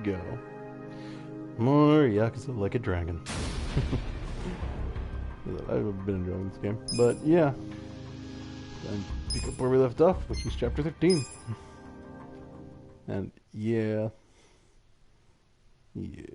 go. More Yakuza Like a Dragon. I've been enjoying this game. But yeah. And pick up where we left off, which is chapter 13. And yeah. Yeah.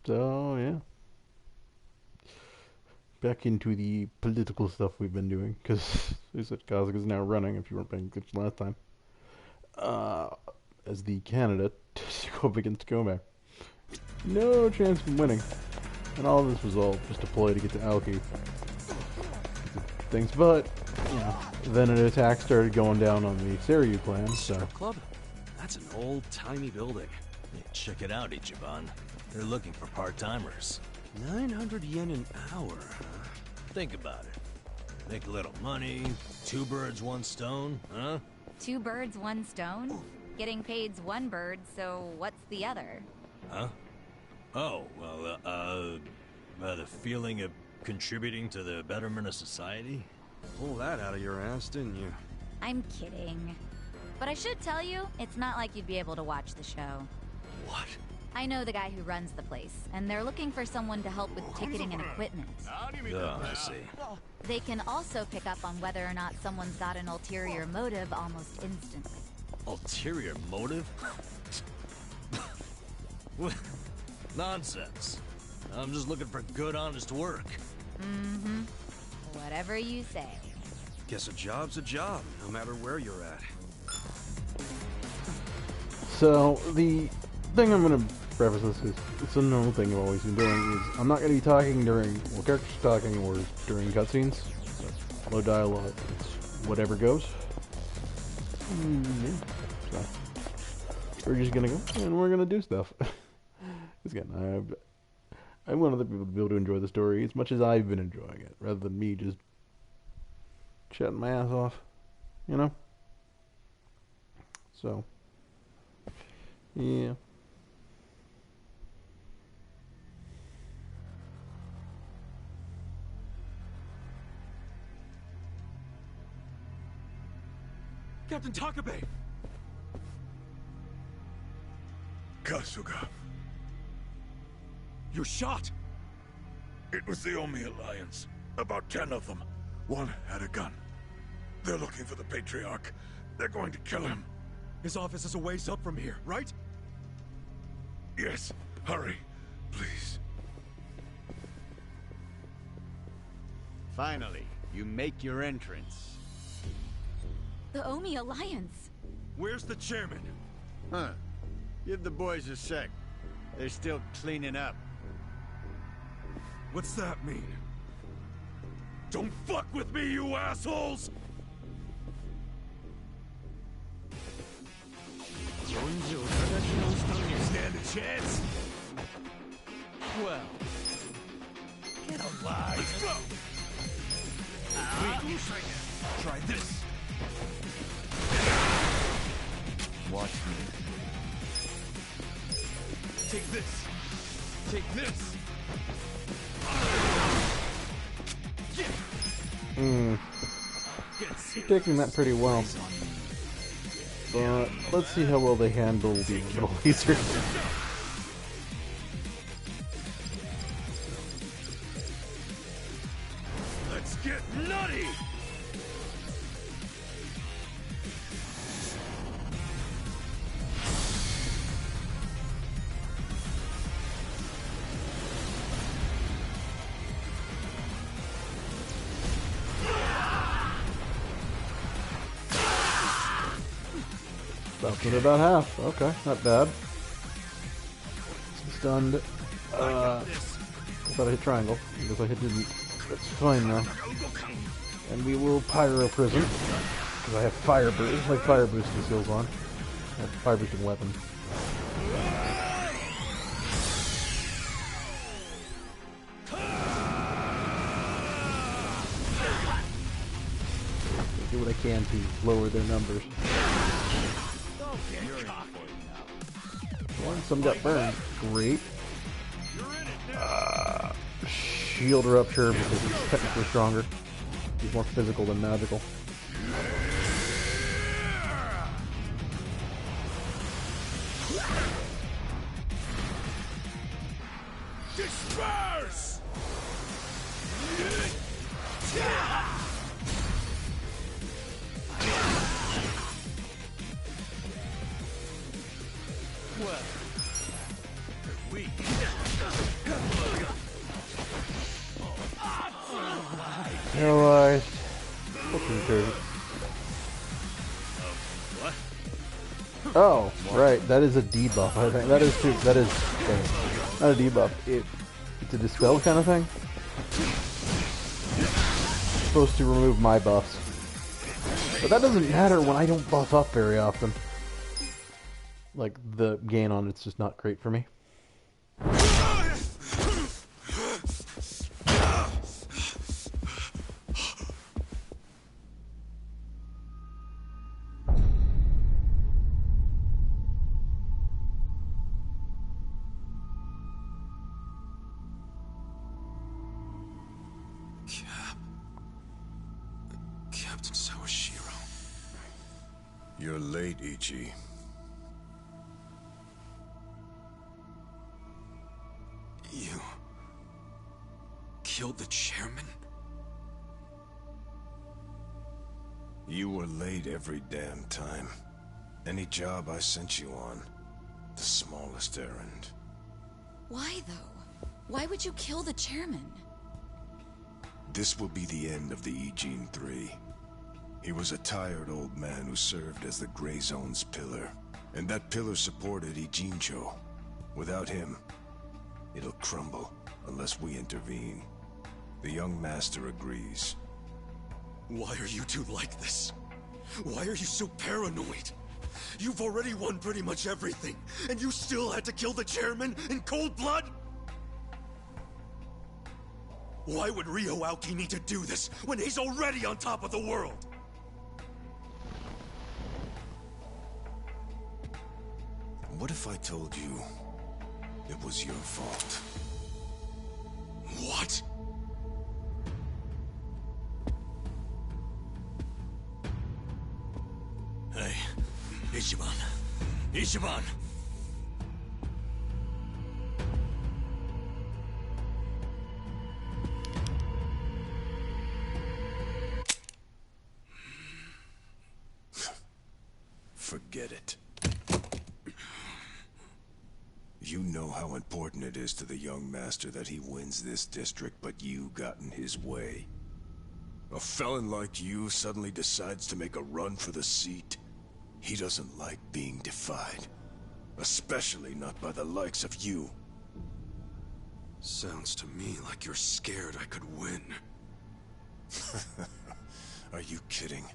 So, yeah. Back into the political stuff we've been doing, because they said Kazakh's now running, if you weren't paying attention last time, as the candidate to go up against Gomez. No chance of winning. And all this was all just a ploy to get to Aoki. Things, but, you know, then an attack started going down on the Seiryu clan, so... Strip club? That's an old-timey building. Hey, check it out, Ichiban. They're looking for part-timers. 900 yen an hour, huh? Think about it. Make a little money, 2 birds, 1 stone, huh? 2 birds, 1 stone? Getting paid's 1 bird, so what's the other? Huh? Oh, well, the feeling of contributing to the betterment of society? Pull that out of your ass, didn't you? I'm kidding. But I should tell you, it's not like you'd be able to watch the show. What? I know the guy who runs the place, and they're looking for someone to help with ticketing and equipment. Oh, I see. They can also pick up on whether or not someone's got an ulterior motive almost instantly. Ulterior motive? What? Nonsense. I'm just looking for good, honest work. Mm-hmm. Whatever you say. Guess a job's a job, no matter where you're at. So, the thing I'm going to preface this is, it's a normal thing I've always been doing, is I'm not going to be talking during, well, characters talking or during cutscenes. So, low dialogue, it's whatever goes. Yeah. So, we're just going to go, and we're going to do stuff. Again, I want other people to be able to enjoy the story as much as I've been enjoying it, rather than me just shutting my ass off, you know? So, yeah. Captain Takabe! Kasuga. You're shot! It was the Omi Alliance. About 10 of them. One had a gun. They're looking for the Patriarch. They're going to kill him. His office is a ways up from here, right? Yes. Hurry. Please. Finally, you make your entrance. The Omi Alliance! Where's the chairman? Huh. Give the boys a sec. They're still cleaning up. What's that mean? Don't fuck with me, you assholes! Stand a chance? Well, get alive. Let's go! Try this. Watch me. Take this. Take this. You're taking that pretty well. But let's see how well they handle the little laser. Let's get nutty! Stopped at about half. Okay, not bad. Stunned. I thought I hit triangle. I guess I didn't. That's fine now. And we will pyro prison. Because I have fire boost. Like fire boosting skills on. I have fire boosting weapon. do what I can to lower their numbers. Well, some got burned. Great. Shield Rupture because he's technically stronger. He's more physical than magical. Disperse! Paralyzed. Fucking turd. What? Oh, right. That is a debuff. I think that is too. That is not a debuff. It's a dispel kind of thing. It's supposed to remove my buffs, but that doesn't matter when I don't buff up very often. Like the gain on it's just not great for me. Captain Sawashiro. You're late, Ichi. You killed the chairman? You were late every damn time. Any job I sent you on, the smallest errand. Why, though? Why would you kill the chairman? This will be the end of the E-Gene 3. He was a tired old man who served as the Gray Zone's pillar. And that pillar supported Ijincho. Without him, it'll crumble unless we intervene. The young master agrees. Why are you two like this? Why are you so paranoid? You've already won pretty much everything, and you still had to kill the chairman in cold blood? Why would Ryo Aoki need to do this when he's already on top of the world? What if I told you it was your fault? What? Hey, Ichiban. Ichiban! Forget it. You know how important it is to the young master that he wins this district, but you got in his way. A felon like you suddenly decides to make a run for the seat. He doesn't like being defied. Especially not by the likes of you. Sounds to me like you're scared I could win. Are you kidding?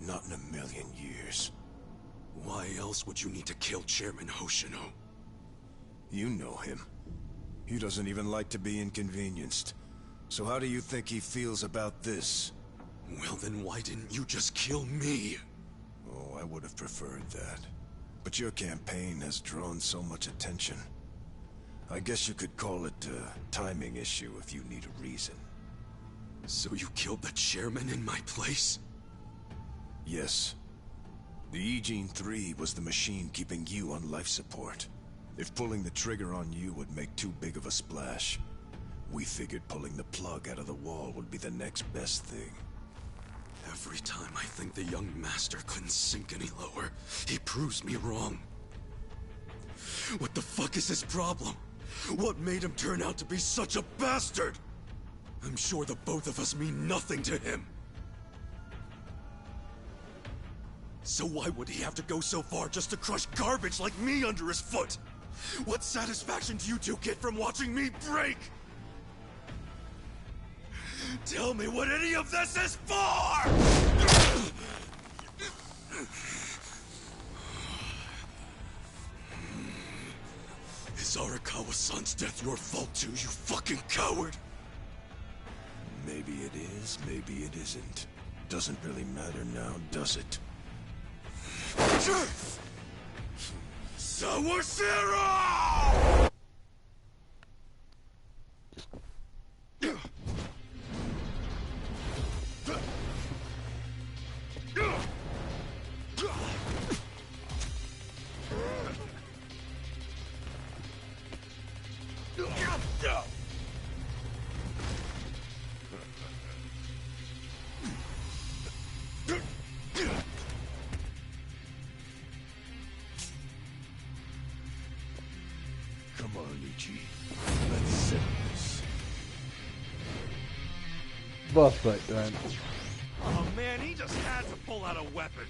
Not in a million years. Why else would you need to kill Chairman Hoshino? You know him. He doesn't even like to be inconvenienced. So how do you think he feels about this? Well then why didn't you just kill me? Oh, I would have preferred that. But your campaign has drawn so much attention. I guess you could call it a timing issue if you need a reason. So you killed the chairman in my place? Yes. The E-Gene 3 was the machine keeping you on life support. If pulling the trigger on you would make too big of a splash, we figured pulling the plug out of the wall would be the next best thing. Every time I think the young master couldn't sink any lower, he proves me wrong. What the fuck is his problem? What made him turn out to be such a bastard? I'm sure the both of us mean nothing to him. So why would he have to go so far just to crush garbage like me under his foot? What satisfaction do you two get from watching me break? Tell me what any of this is for! Is Arakawa-san's death your fault too, you fucking coward? Maybe it is, maybe it isn't. Doesn't really matter now, does it? Sawashiro! Come on, Ichi. Let's settle this. Boss fight time. Oh man, he just had to pull out a weapon.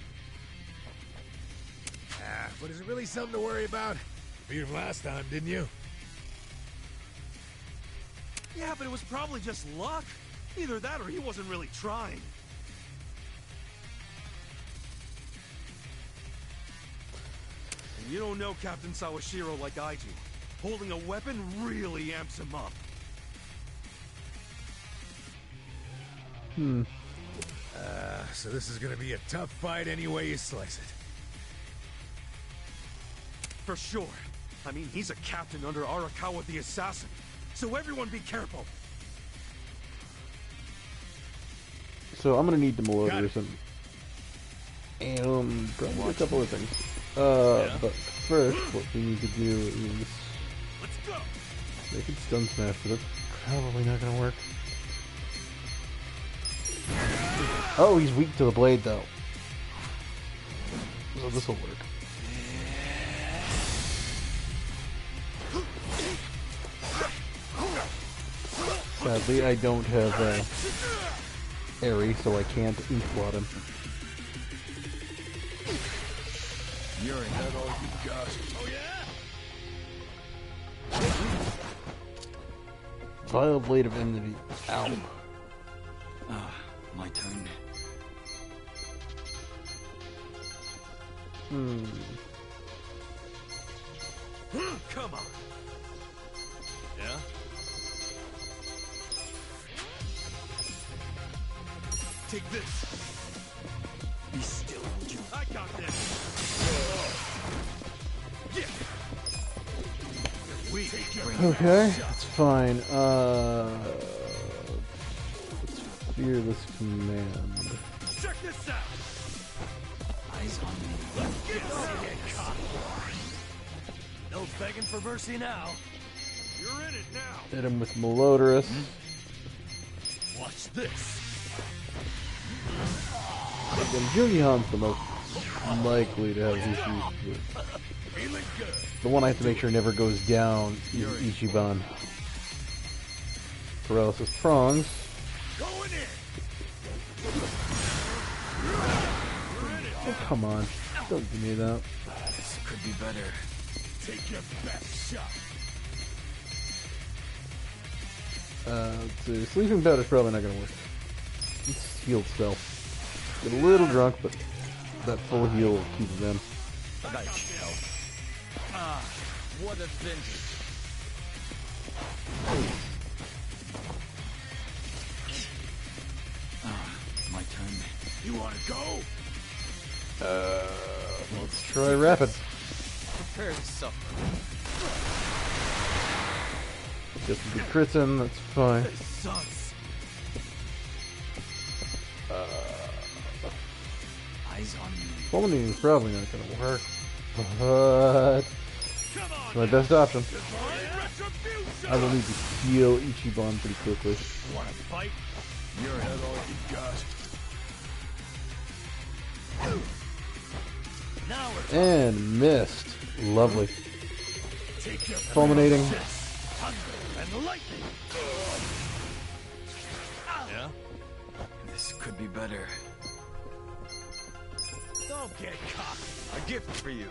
Ah, but is it really something to worry about? Beat him last time, didn't you? Yeah, but it was probably just luck. Either that or he wasn't really trying. And you don't know Captain Sawashiro like I do. Holding a weapon really amps him up. So this is gonna be a tough fight any way you slice it. For sure. I mean, he's a captain under Arakawa the Assassin. So everyone be careful. So I'm gonna need the Got Meloders it. and probably a couple of things. But first, what we need to do is Let's go. they could stun smash, but that's probably not gonna work. Oh, he's weak to the blade though. So this will work. Sadly, I don't have Airy, so I can't ink blot him. Yuri, that all you got? Oh yeah? Vile Blade of Enmity. Ow. My turn. Come on. Yeah? Take this. Be still, you. I got this. Yeah. You're weak. Okay, that's fine. Let's fear this command. Check this out. Eyes on me. No begging for mercy now. You're in it now. Hit him with Melodorus. Watch this. Again, Julian's the most likely to have issues with. Feeling good. The one I have to make sure never goes down is Ichiban. Paralysis prongs. Going in. Oh, come on. Don't give me that. This could be better. Take your best shot. Let's see. Sleeping powder's probably not gonna work. It's healed still. Get a little drunk, but that full heal will keep it in. I got you. Ah, what a vintage. My turn. You wanna go? Let's try rapid. Prepare to suffer. Get some good crits in, that's fine. This sucks. Eyes on me. Fulminating is probably not gonna work, but Come on. it's my best option. Divine retribution. I will need to heal Ichiban pretty quickly. Wanna fight? Yuri, that all you got? Now we're And missed. Lovely. Take your Fulminating. thunder and lightning. Yeah? This could be better. Don't get cocky. A gift for you.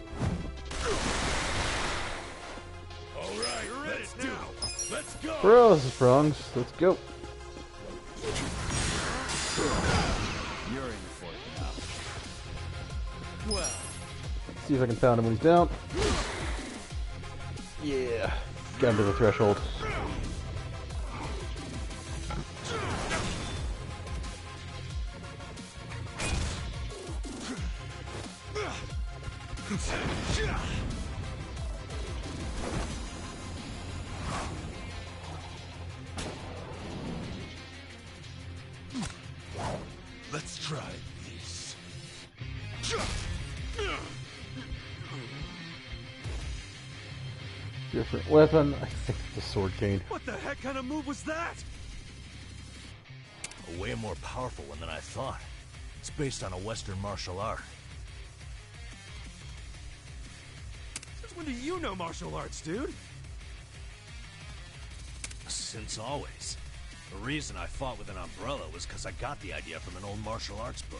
All right, You're in let's it do now. it. Let's go. Paralysis prongs. Let's go. You're in for it now. Well, See if I can pound him when he's down. Yeah. Got him to the threshold. Let's try this. Different weapon. I think it's a sword cane. What the heck kind of move was that? A way more powerful one than I thought. It's based on a Western martial art. Since when do you know martial arts, dude? Since always. The reason I fought with an umbrella was because I got the idea from an old martial arts book.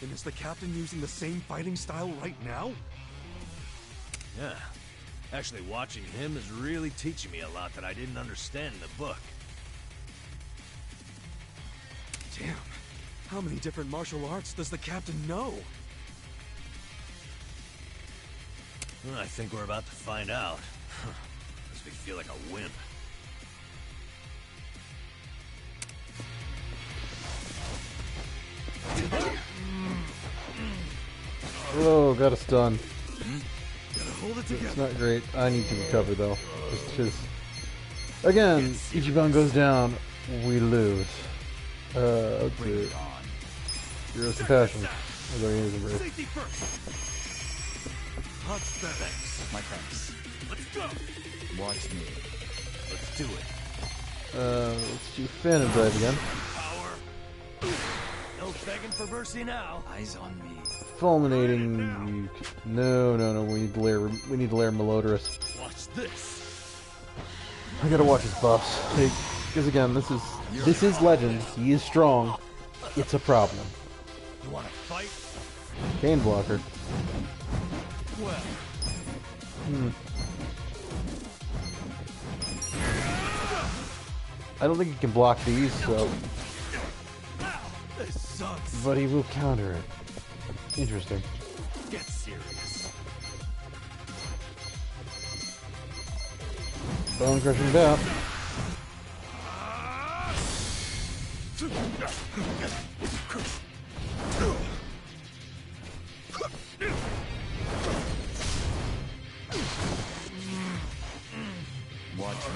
And is the captain using the same fighting style right now? Yeah. Actually, watching him is really teaching me a lot that I didn't understand in the book. Damn. How many different martial arts does the captain know? Well, I think we're about to find out. Makes me feel like a wimp. Oh, got a stun. Gotta hold it It's together. not great. I need to recover though. Just again, Ichiban goes down, we lose. Okay. Heroes of Passion. Safety first. Hunt's better. Thanks. My thanks. Let's go. Watch me. Let's do it. Let's do Phantom Drive again. Power. No begging for mercy now. Eyes on me. Fulminating. No. We need to layer. We need to layer Melodorous. Watch this. I gotta watch his buffs. Because again, this is Legend. He is strong. It's a problem. You want to fight? Cane blocker. Well. I don't think he can block these, so. This sucks. But he will counter it. Interesting. Get serious. Bone crushing bout. Watch me.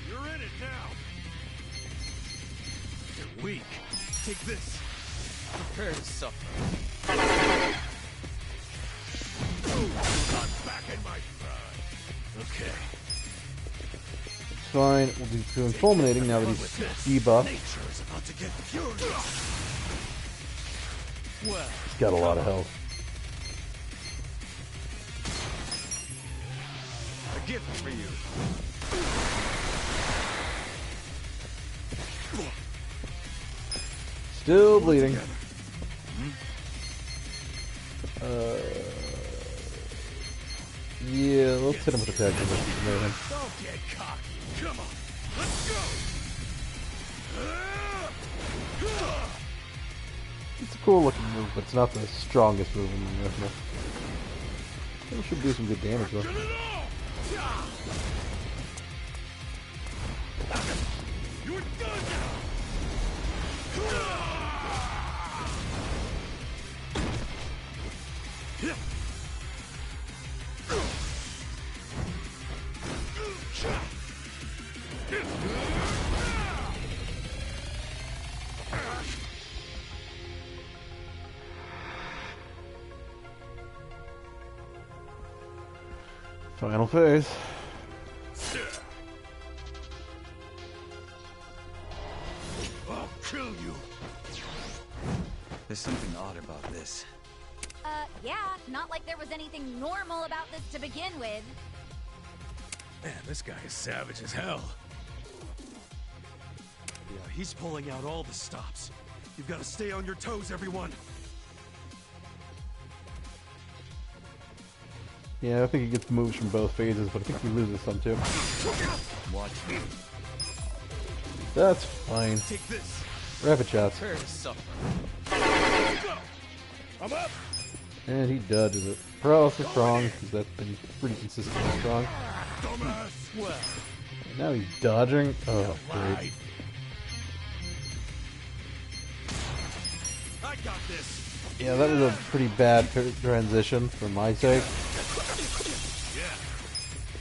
You're in it now. You're weak. Take this. Prepare to suffer. I'm back in my prime. Okay. It's fine. We'll do doing fulminating now that he's debuffed. Nature is about to get furious. Well, He's got a lot of health. a gift for you. Still bleeding. Yeah, let's hit him with attack. Don't get cocky. Come on. Let's go. It's a cool looking move, but it's not the strongest move in the National. It should do some good damage though. Get it all. You're done now. Final phase. I'll kill you. There's something odd about this. Yeah, not like there was anything normal about this to begin with. Man, this guy is savage as hell. Yeah, he's pulling out all the stops. You've got to stay on your toes, everyone. Yeah, I think he gets moves from both phases, but I think he loses some too. Watch me. That's fine. Take this. Rapid shots. Prepare to suffer. Let's go. I'm up. And he dodges it. Paralysis strong, because that's been pretty consistently strong. Dumbass. Well, And now he's dodging. Oh, great. I I got this. Yeah, that was a pretty bad transition for my sake.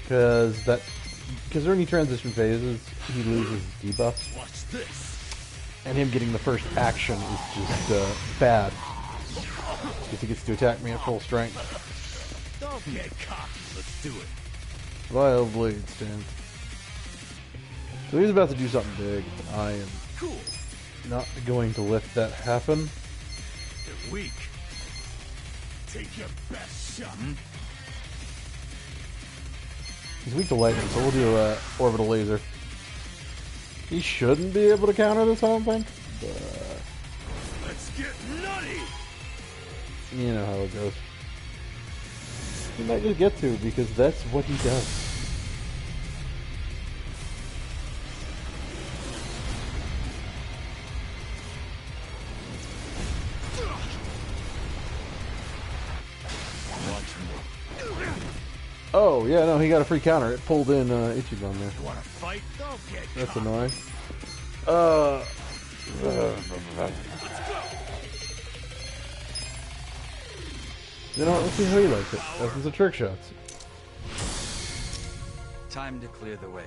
Because during the transition phases, he loses debuffs. Watch this. And him getting the first action is just bad. Because he gets to attack me at full strength. Don't get cocky. Let's do it. Vile blade stand. So he's about to do something big. I am not going to let that happen. You're weak. Take your best shot. He's weak to lightning, so we'll do orbital laser. He shouldn't be able to counter this, I don't think. But Let's get nutty. you know how it goes. He might just get to, because that's what he does. Oh, yeah, no, he got a free counter. It pulled in Ichiban there. You wanna fight? Don't get That's cocky. annoying. You know what? Let's see how he likes it. This is a trick shots. Time to clear the way.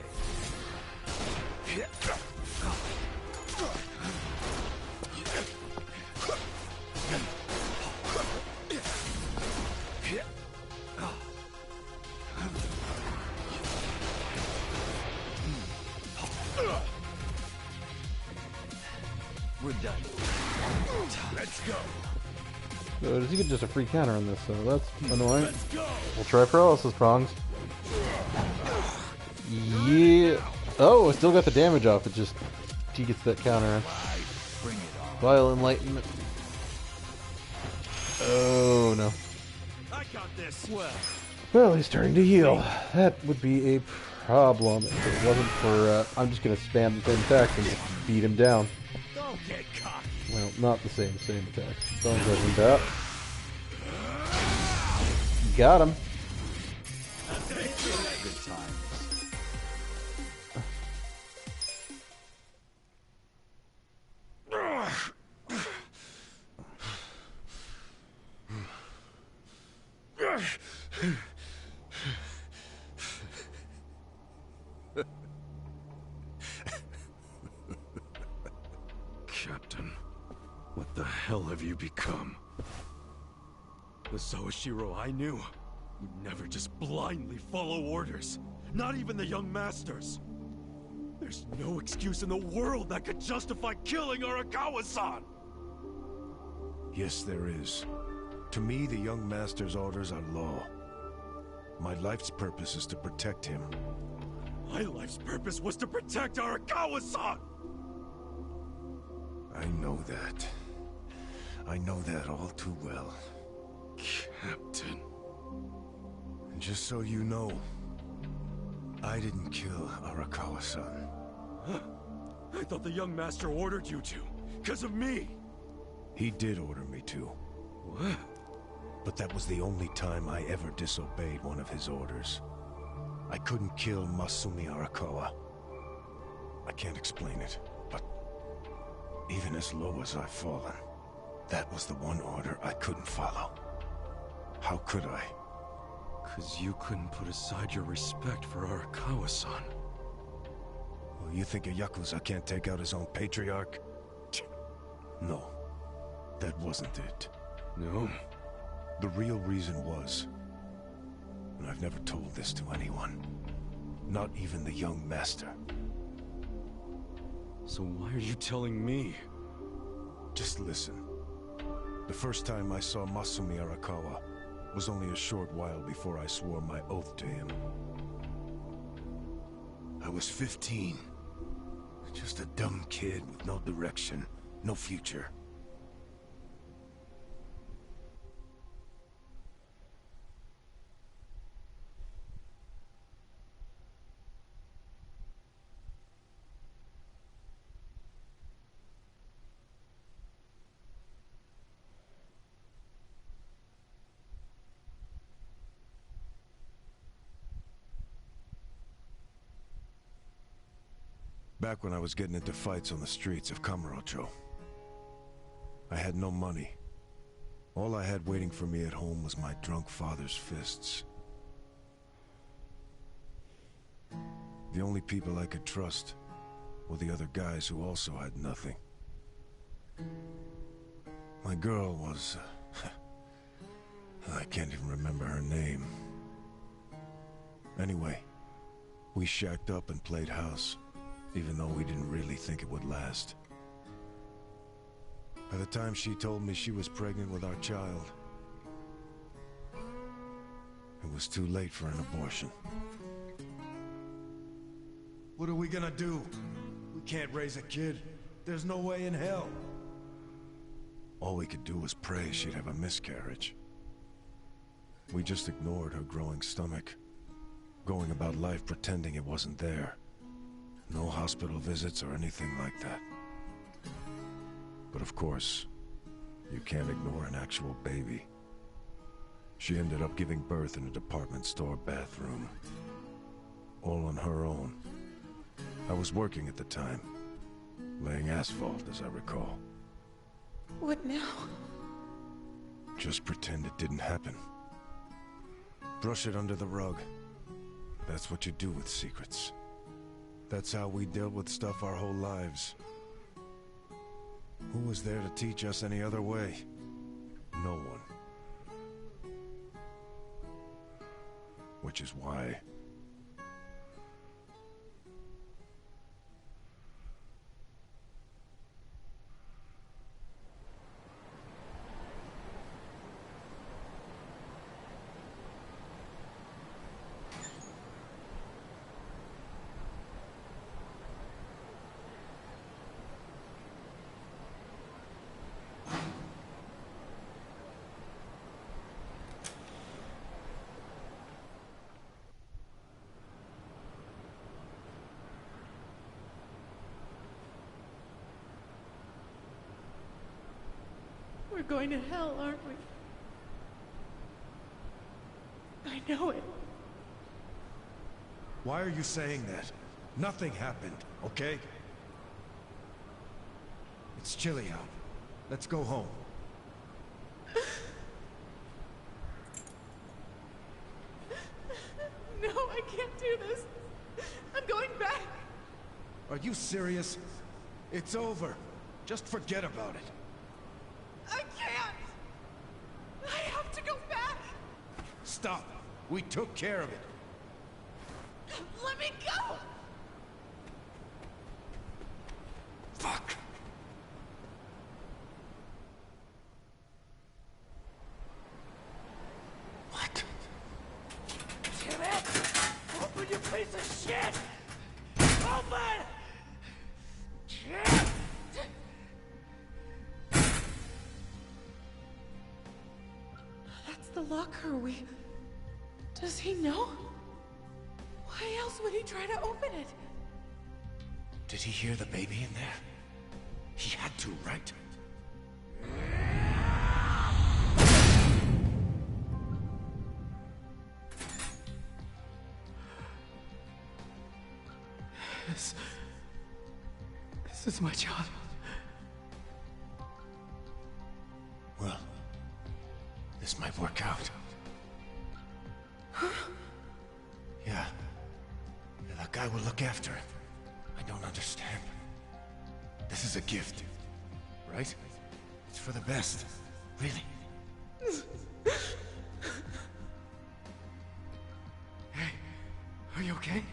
We're done. Let's go. So does he get just a free counter on this? So that's annoying. Let's go. We'll try paralysis prongs. Yeah. Oh, it still got the damage off. It just he gets that counter. Bring it on. Vile enlightenment. Oh no. I got this. Well, he's starting to heal. That would be a problem if it wasn't for. I'm just gonna spam the same attack and beat him down. Don't get cocky. Well, not the same attack. Don't judgment that. Got him. Good times. Captain, what the hell have you become? The Sawashiro I knew would never just blindly follow orders. Not even the young masters. There's no excuse in the world that could justify killing Arakawa-san! Yes, there is. To me, the young master's orders are law. My life's purpose is to protect him. My life's purpose was to protect Arakawa-san! I know that. I know that all too well. Captain. And just so you know, I didn't kill Arakawa-san. I thought the young master ordered you to, because of me! He did order me to. What? But that was the only time I ever disobeyed one of his orders. I couldn't kill Masumi Arakawa. I can't explain it, but even as low as I've fallen, that was the one order I couldn't follow. How could I? 'Cause you couldn't put aside your respect for Arakawa-san. Well, you think a Yakuza can't take out his own patriarch? No, that wasn't it. No? The real reason was, and I've never told this to anyone, not even the young master. So why are you telling me? Just listen. The first time I saw Masumi Arakawa was only a short while before I swore my oath to him. I was 15. Just a dumb kid with no direction, no future. Back when I was getting into fights on the streets of Kamurocho. I had no money. All I had waiting for me at home was my drunk father's fists. The only people I could trust were the other guys who also had nothing. My girl was... I can't even remember her name. Anyway, we shacked up and played house, even though we didn't really think it would last. By the time she told me she was pregnant with our child, it was too late for an abortion. What are we gonna do? We can't raise a kid. There's no way in hell. All we could do was pray she'd have a miscarriage. We just ignored her growing stomach, going about life pretending it wasn't there. No hospital visits or anything like that. But of course, you can't ignore an actual baby. She ended up giving birth in a department store bathroom. All on her own. I was working at the time, laying asphalt, as I recall. What now? Just pretend it didn't happen. Brush it under the rug. That's what you do with secrets. That's how we dealt with stuff our whole lives. Who was there to teach us any other way? No one. Which is why... We're going to hell, aren't we? I know it. Why are you saying that? Nothing happened, okay? It's chilly out. Let's go home. No, I can't do this. I'm going back. Are you serious? It's over. Just forget about it. I can't. I have to go back. Stop. We took care of it. Let me go. Fuck. What? Damn it! Open, you piece of shit! Open! That's the locker. Does he know? Why else would he try to open it? Did he hear the baby in there? He had to, right? This is my child. Well, this might work out. Yeah. That guy will look after him. I don't understand. This is a gift, right? It's for the best. Really. Hey, are you okay?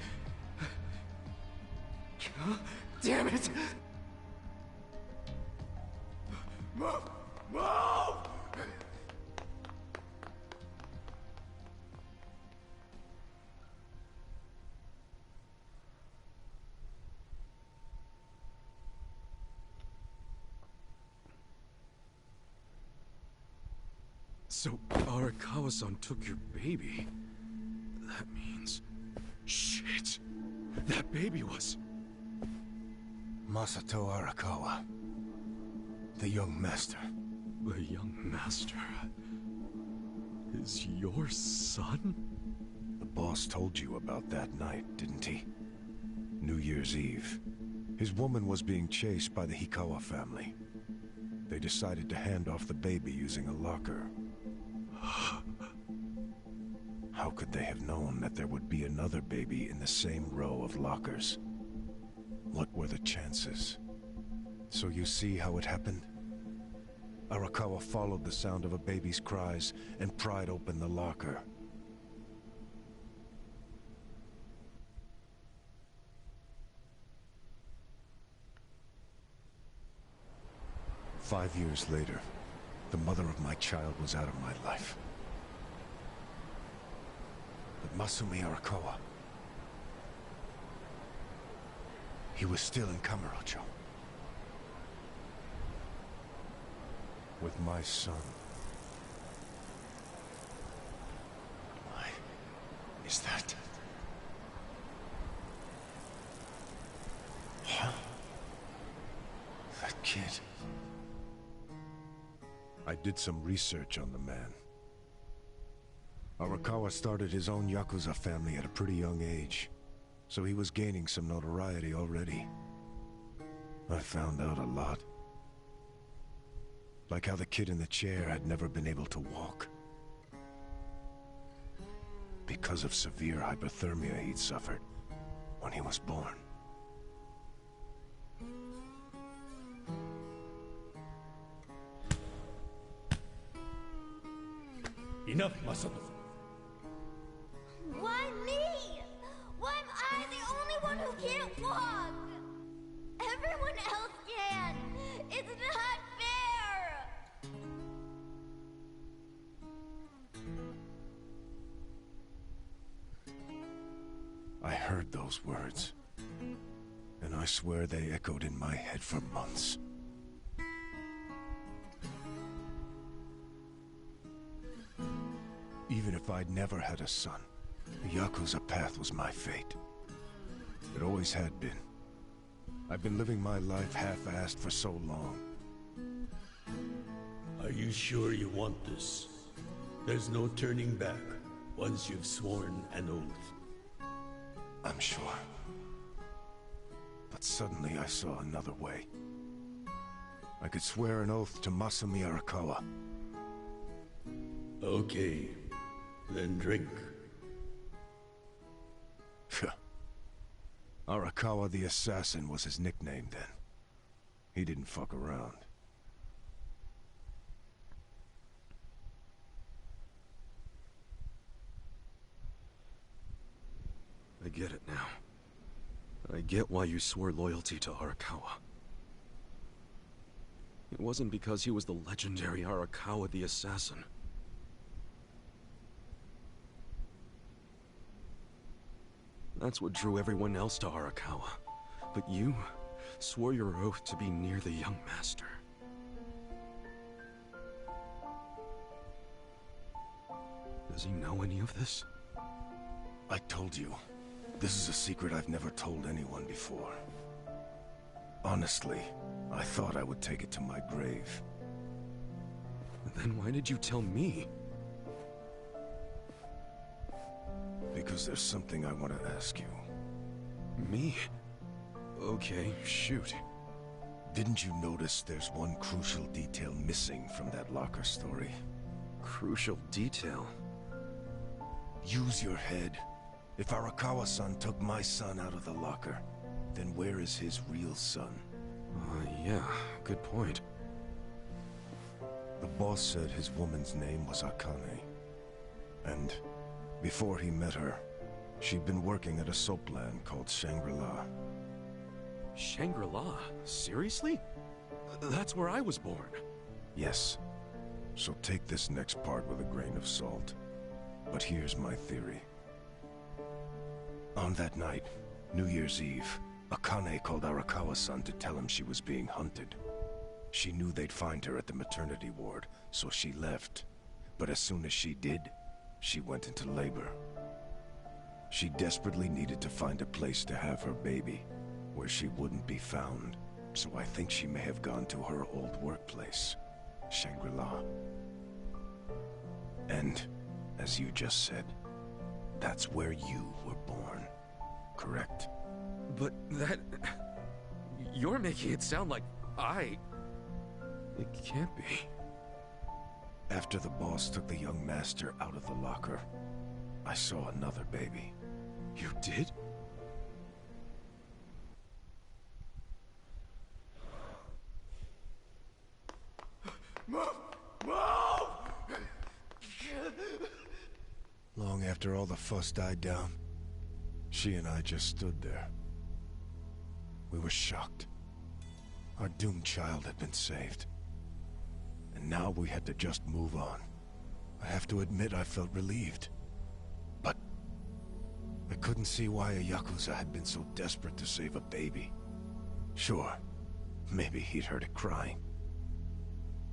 Huh? Damn it! Move! Move! So, Arakawa-san took your baby. That means... Shit! That baby was... Masato Arakawa. The young master. The young master... is your son? The boss told you about that night, didn't he? New Year's Eve. His woman was being chased by the Hikawa family. They decided to hand off the baby using a locker. How could they have known that there would be another baby in the same row of lockers? What were the chances? So you see how it happened? Arakawa followed the sound of a baby's cries and pried open the locker. "5 years later, the mother of my child was out of my life. But Masumi Arakawa, he was still in Kamurocho. With my son. Why is that? Huh? That kid. I did some research on the man. Arakawa started his own Yakuza family at a pretty young age, so he was gaining some notoriety already. I found out a lot. Like how the kid in the chair had never been able to walk. Because of severe hypothermia he'd suffered when he was born. Enough, Masato. Why me? Why am I the only one who can't walk? Everyone else can. It's not fair. I heard those words, and I swear they echoed in my head for months. Even if I'd never had a son, the Yakuza path was my fate. It always had been. I've been living my life half-assed for so long. Are you sure you want this? There's no turning back once you've sworn an oath. I'm sure. But suddenly I saw another way. I could swear an oath to Masumi Arakawa. Okay, then drink. Arakawa the Assassin was his nickname then. He didn't fuck around. I get it now. I get why you swore loyalty to Arakawa. It wasn't because he was the legendary Arakawa the Assassin. That's what drew everyone else to Arakawa. But you swore your oath to be near the young master. Does he know any of this? I told you. This is a secret I've never told anyone before. Honestly, I thought I would take it to my grave. Then why did you tell me? Because there's something I want to ask you. Me? Okay, shoot. Didn't you notice there's one crucial detail missing from that locker story? Crucial detail? Use your head. If Arakawa-san took my son out of the locker, then where is his real son? Yeah, good point. The boss said his woman's name was Akane. And before he met her, she'd been working at a soapland called Shangri-La. Shangri-La? Seriously? That's where I was born. Yes. So take this next part with a grain of salt. But here's my theory. On that night, New Year's Eve, Akane called Arakawa-san to tell him she was being hunted. She knew they'd find her at the maternity ward, so she left. But as soon as she did, she went into labor. She desperately needed to find a place to have her baby, where she wouldn't be found. So I think she may have gone to her old workplace, Shangri-La. And, as you just said, that's where you were born, correct? But that... You're making it sound like I... It can't be. After the boss took the young master out of the locker, I saw another baby. You did? Move! Move! Long after all the fuss died down, she and I just stood there. We were shocked. Our doomed child had been saved. And now we had to just move on. I have to admit I felt relieved. But I couldn't see why a Yakuza had been so desperate to save a baby. Sure, maybe he'd heard it crying.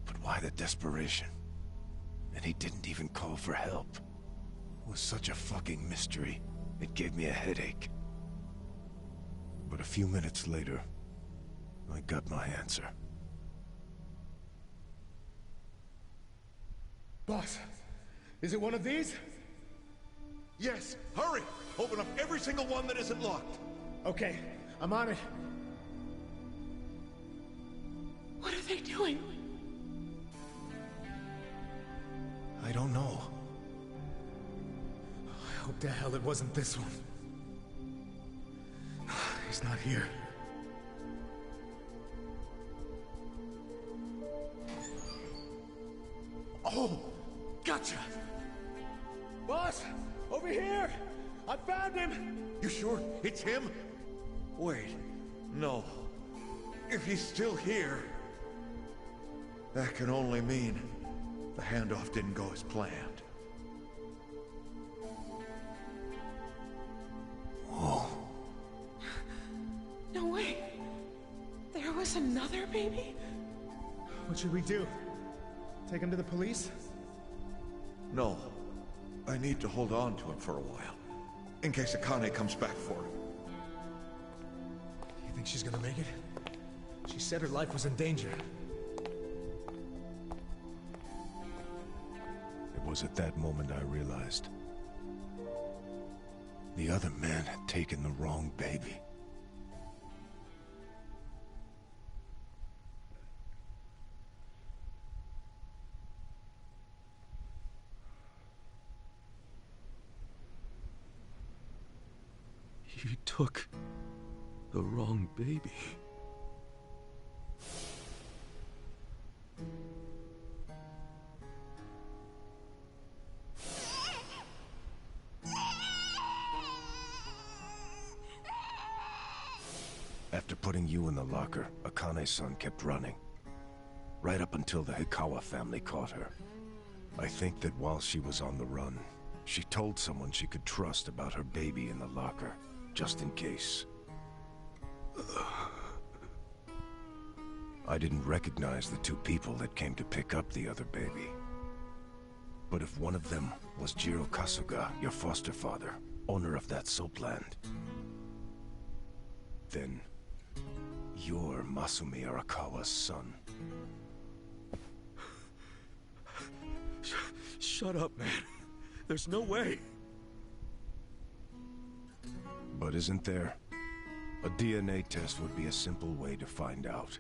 But why the desperation? And he didn't even call for help. It was such a fucking mystery, it gave me a headache. But a few minutes later, I got my answer. Boss, is it one of these? Yes, hurry! Open up every single one that isn't locked. Okay, I'm on it. What are they doing? I don't know. I hope to hell it wasn't this one. He's not here. Oh, gotcha! Boss, over here! I found him! You sure it's him? Wait, no. If he's still here, that can only mean the handoff didn't go as planned. Whoa. No way. There was another baby? What should we do? Take him to the police? No. I need to hold on to him for a while. In case Akane comes back for him. You think she's gonna make it? She said her life was in danger. It was at that moment I realized. The other man had taken the wrong baby. He took the wrong baby. After putting you in the locker, Akane's son kept running. Right up until the Hikawa family caught her. I think that while she was on the run, she told someone she could trust about her baby in the locker, just in case. I didn't recognize the two people that came to pick up the other baby. But if one of them was Jiro Kasuga, your foster father, owner of that soapland, then you're Masumi Arakawa's son. Shut up, man. There's no way. But isn't there? A DNA test would be a simple way to find out.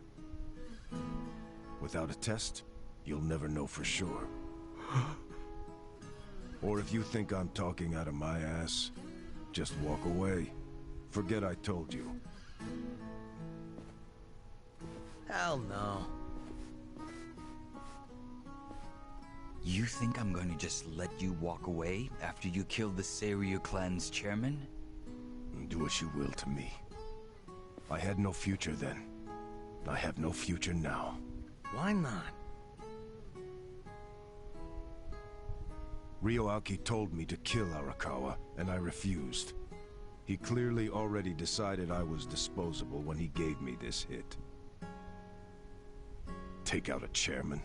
Without a test, you'll never know for sure. Or if you think I'm talking out of my ass, just walk away. Forget I told you. Hell no. You think I'm going to just let you walk away after you killed the Seiryu clan's chairman? Do as you will to me. I had no future then. I have no future now. Why not? Ryoaki told me to kill Arakawa, and I refused. He clearly already decided I was disposable when he gave me this hit. Take out a chairman?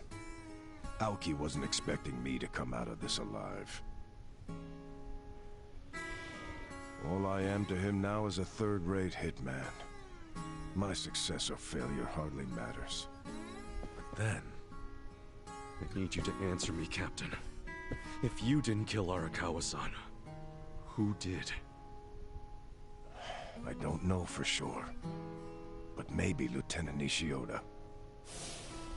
Aoki wasn't expecting me to come out of this alive. All I am to him now is a third-rate hitman. My success or failure hardly matters. Then, I need you to answer me, Captain. If you didn't kill Arakawa-san, who did? I don't know for sure. But maybe Lieutenant Nishioda.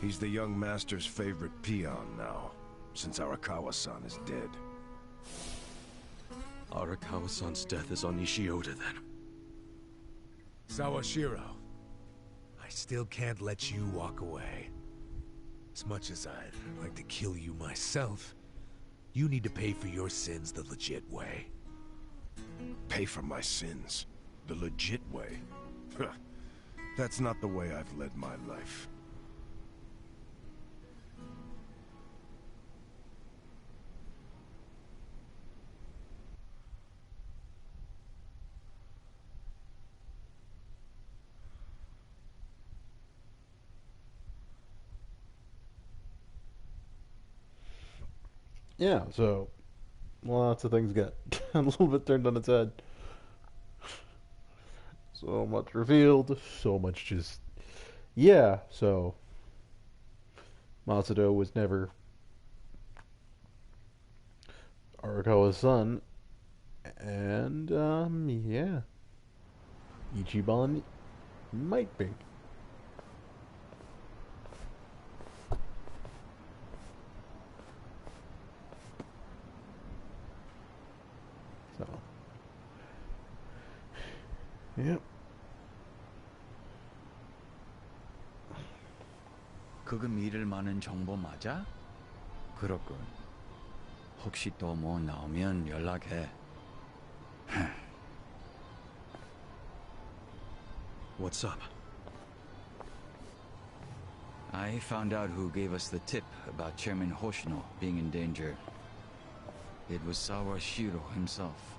He's the young master's favorite peon now, since Arakawa-san is dead. Arakawa-san's death is on Ishioda, then. Sawashiro, I still can't let you walk away. As much as I'd like to kill you myself, you need to pay for your sins the legit way. Pay for my sins? The legit way? That's not the way I've led my life. Yeah, so lots of things got a little bit turned on its head. So much revealed, so much just... Yeah, so... Masato was never Arakawa's son, and, yeah. Ichiban might be. So... Yep. 그거 믿을 만한 정보 맞아? 그렇군. 혹시 또 뭐 나오면 연락해. What's up? I found out who gave us the tip about Chairman Hoshino being in danger. It was Sawashiro himself.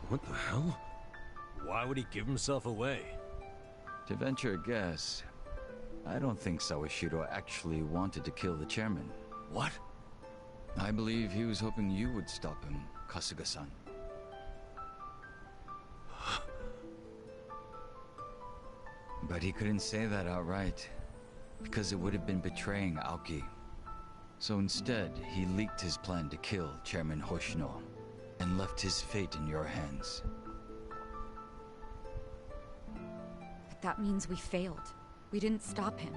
What the hell? Why would he give himself away? To venture a guess, I don't think Sawashiro actually wanted to kill the chairman. What? I believe he was hoping you would stop him, Kasuga-san. But he couldn't say that outright, because it would have been betraying Aoki. So instead, he leaked his plan to kill Chairman Hoshino, and left his fate in your hands. But that means we failed. We didn't stop him.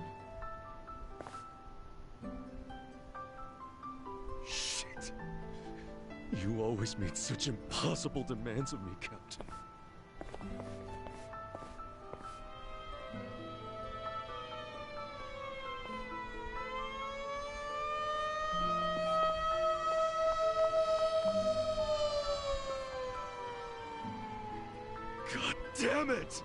Shit. You always made such impossible demands of me, Captain. God damn it!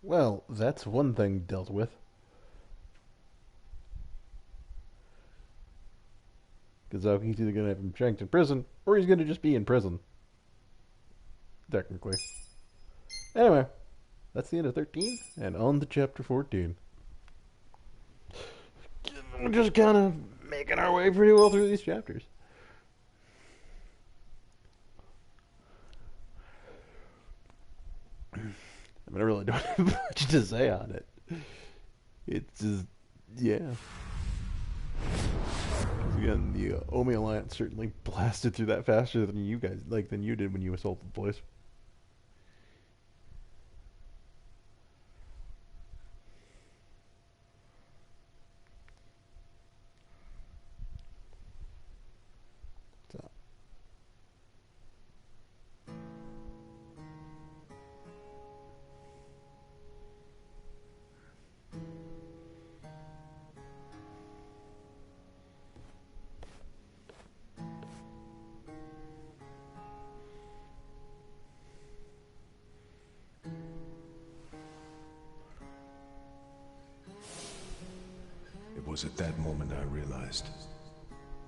Well, that's one thing dealt with. Because he's either going to have him shanked in prison, or he's going to just be in prison. Technically. Anyway, that's the end of 13, and on to chapter 14. We're just kind of making our way pretty well through these chapters. I mean, I really don't have much to say on it. It's just, yeah. Again, the Omi Alliance certainly blasted through that faster than you guys, than you did when you assaulted the place. So. It was at that moment I realized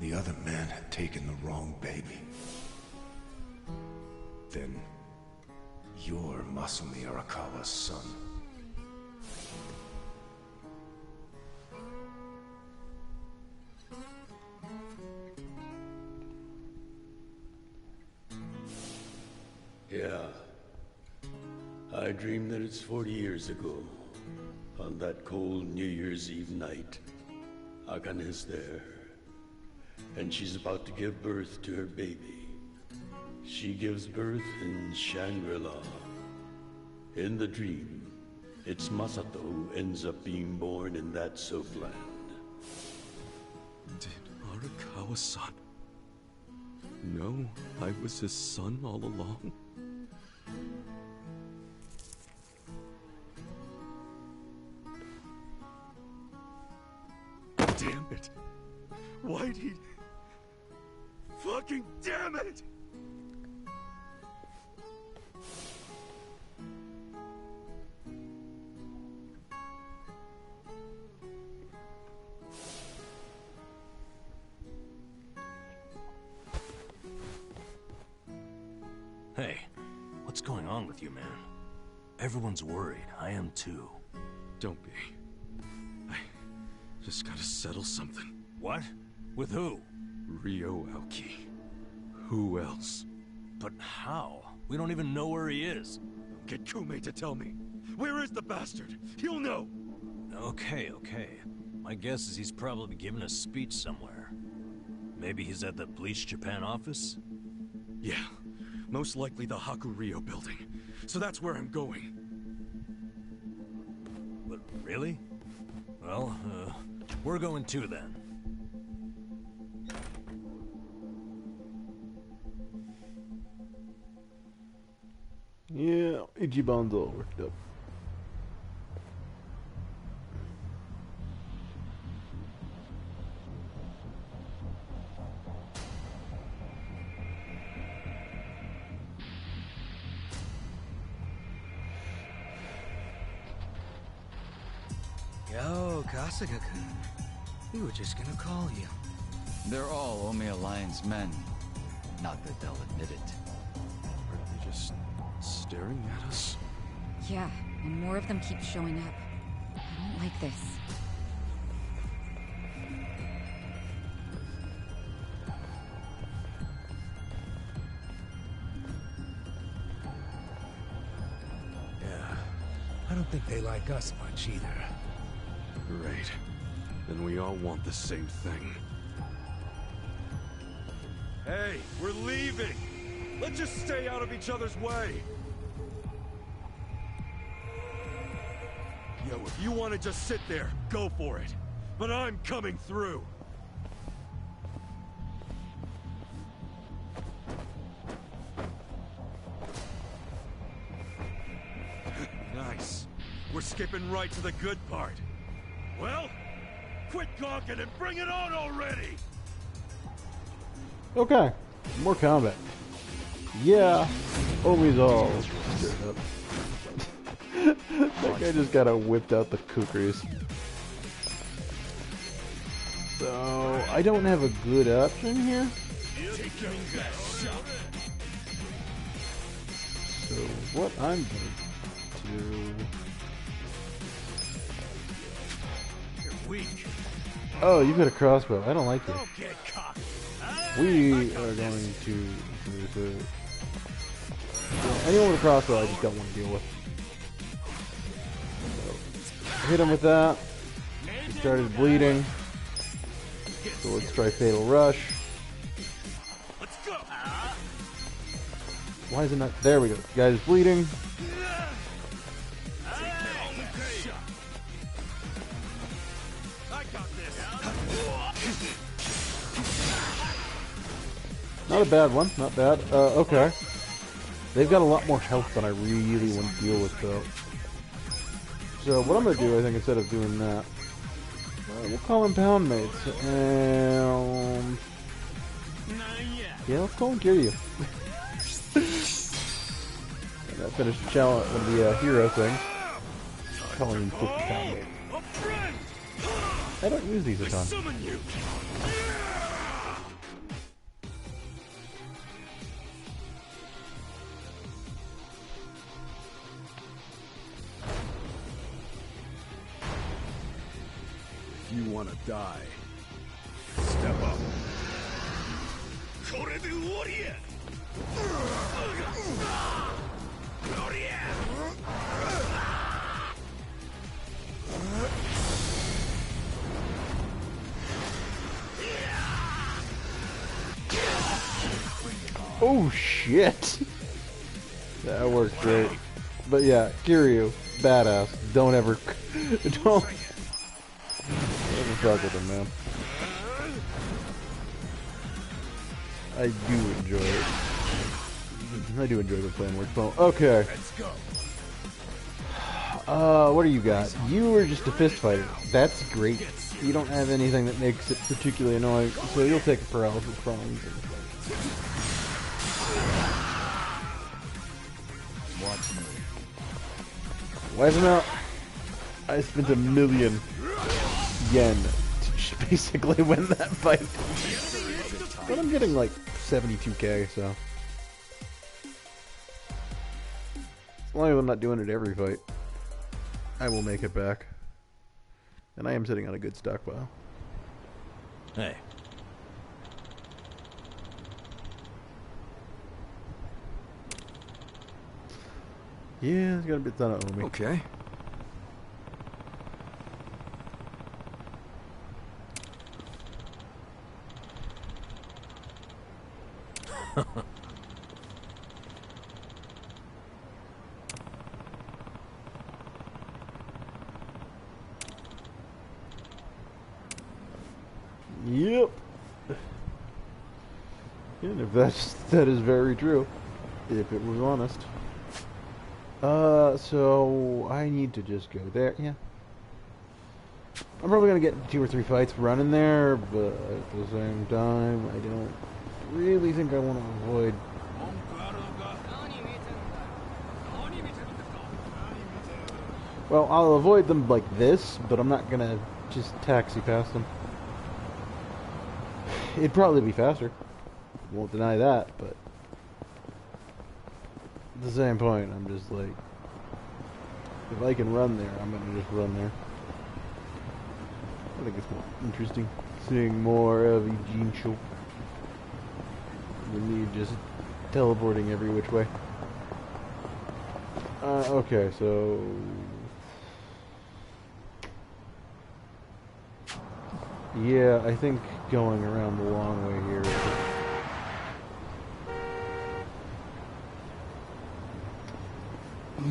the other man had taken the wrong baby. Then, you're Masumi Arakawa's son. Yeah. I dreamed that it's 40 years ago. On that cold New Year's Eve night, Akane's there. And she's about to give birth to her baby. She gives birth in Shangri-La. In the dream, it's Masato who ends up being born in that soapland. Did Arakawa-san know I was his son all along? Damn it! Why'd he... Fucking damn it! Hey, what's going on with you, man? Everyone's worried. I am too. Don't be. I just gotta settle something. What? With who? Ryo Aoki. Who else? But how? We don't even know where he is. Get Kume to tell me. Where is the bastard? He'll know! Okay. My guess is he's probably giving a speech somewhere. Maybe he's at the Bleach Japan office? Yeah. Most likely the Hakuryo building. So that's where I'm going. But really? Well, we're going too then. Yeah, Ichiban's all worked up. Yo, Kasuga-kun. We were just gonna call you. They're all Omi Alliance men. Not that they'll admit it. Are they just staring at us? Yeah, and more of them keep showing up. I don't like this. Yeah, I don't think they like us much either. Great. Then we all want the same thing. Hey, we're leaving! Let's just stay out of each other's way! Yo, if you want to just sit there, go for it. But I'm coming through! Nice. We're skipping right to the good part. Well, quit gawking and bring it on already! Okay, more combat. Yeah, Omi's all stirred up. That guy just got whipped out the kukris. So, I don't have a good option here. So, what I'm going to do... Oh, you've got a crossbow. I don't like it. We are going to... anyone with a crossbow, I just don't want to deal with. So, hit him with that. He started bleeding. So let's try Fatal Rush. Why is it not... There we go. Guy's bleeding. Not a bad one, not bad. Okay. They've got a lot more health than I really want to deal with, though. So what I'm going to do, I think, instead of doing that, we'll call them pound mates. Yeah, let's call them Kiryu. And that finished the challenge of the hero thing. Calling him 50 pound mates. I don't use these a ton. You wanna die? Step up. Oh shit! That worked great. But yeah, Kiryu, badass. Don't ever fuck with him, man. I do enjoy it. I do enjoy the plan work. So, okay. Let's go. What do you got? You are just a fist fighter. That's great. You don't have anything that makes it particularly annoying, so you'll take a paralysis prong. Watch me. Wipe him out. I spent $1 million yen to just basically win that fight. But I'm getting like 72k, so. As long as I'm not doing it every fight, I will make it back. And I am sitting on a good stockpile. Hey. Yeah, it's got a bit done on me. Okay. Yep. And if that is very true, if it was honest. So I need to just go there. Yeah. I'm probably gonna get 2 or 3 fights running there, but at the same time, I don't really think I want to avoid. Well, I'll avoid them like this, but I'm not gonna just taxi past them. It'd probably be faster. Won't deny that, but at the same point, I'm just like, if I can run there, I'm gonna just run there. I think it's more interesting seeing more of Ijincho than me just teleporting every which way. Okay, so yeah, I think going around the long way here.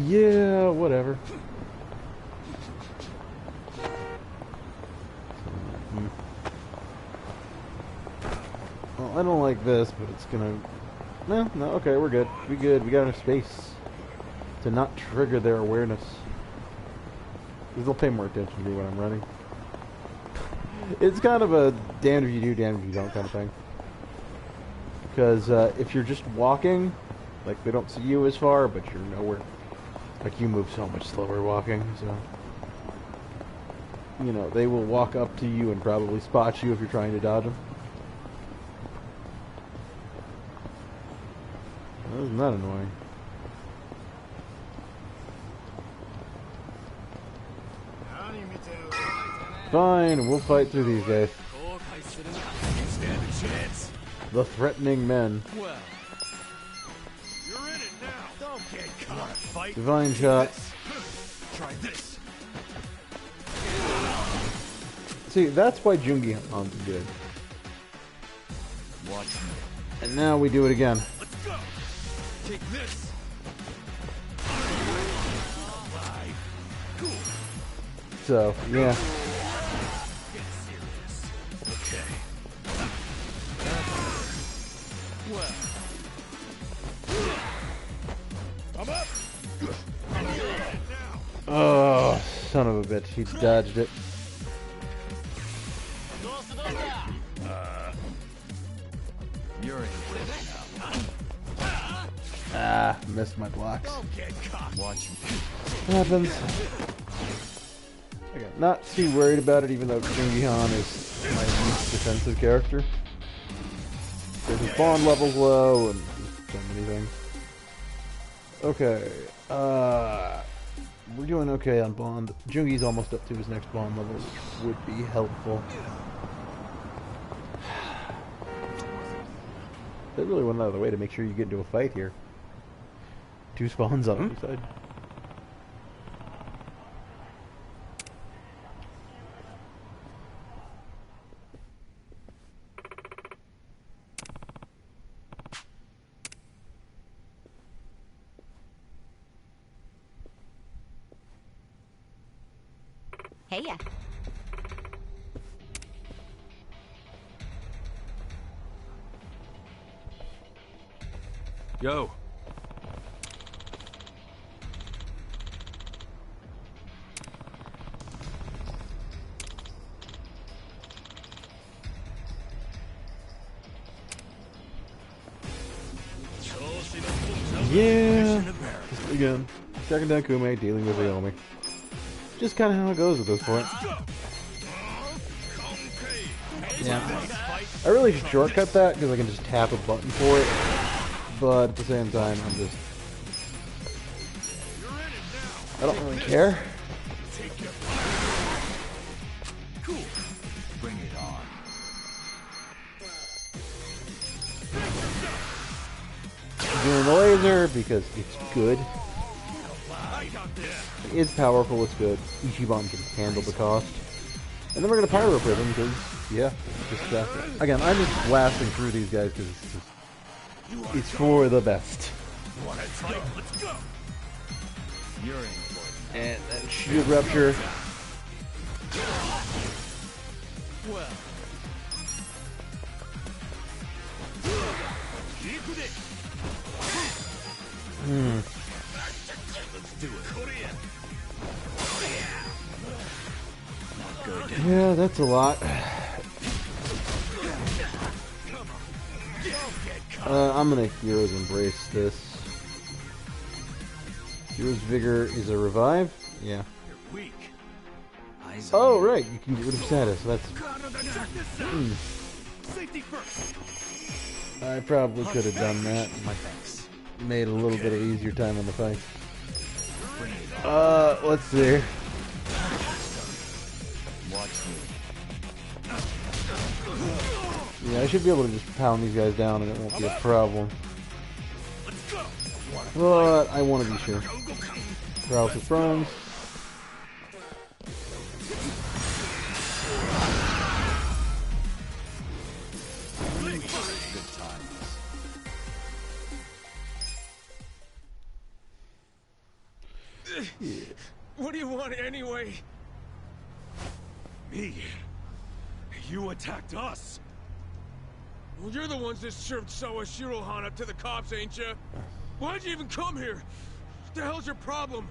Yeah, whatever. Well, I don't like this, but it's gonna. No, okay, we're good. We good. We got enough space to not trigger their awareness. Because they'll pay more attention to me when I'm running. It's kind of a damned if you do, damned if you don't kind of thing. Because if you're just walking, like they don't see you as far, but you're nowhere. Like you move so much slower walking, so you know they will walk up to you and probably spot you if you're trying to dodge them. Isn't that annoying? Fine, we'll fight through these guys. You stand a chance. The threatening men. Well, you're in it now. Don't get caught. Fight. Divine shot. Try this. See, that's why Jungi Han's good. Watch me. And now we do it again. Let's go. Take this. So, yeah. Oh, son of a bitch. He dodged it. You're in this now. Ah, missed my blocks. Watch me. Happens. Okay, not too worried about it, even though Jungi Han is my least defensive character. Because his bond level's low and so many things. Okay, we're doing okay on bond. Jungi's almost up to his next bond level, which would be helpful. They really went out of the way to make sure you get into a fight here. 2 spawns on either side. pay ya. Yo. Yeah. Just, again, tracking down Kume, dealing with Ryomi. Just kind of how it goes at this point. Yeah. I really should shortcut that because I can just tap a button for it. But at the same time, I'm just... I don't really care. Cool. Bring it on. Doing the laser because it's good. It's powerful, it's good. Ichiban can handle the cost. And then we're gonna Pyro Prism because, yeah, just again, I'm just blasting through these guys because it's for the best. Let's go. You're in for it. And then Shield Rupture. Well. Let's do it. Not good. Yeah, that's a lot. I'm gonna Hero's Embrace this. Hero's Vigor is a revive? Yeah. You're weak. Oh, right, you can get rid of status. That's... Safety first. I probably could have done that. Made a little bit of easier time on the fight. Let's see. Yeah, I should be able to just pound these guys down and it won't be a problem. But I want to be sure. Paralysis Bronze. What do you want anyway? Me? You attacked us? Well, you're the ones that served Sawashiro Han up to the cops, ain't you? Why'd you even come here? What the hell's your problem?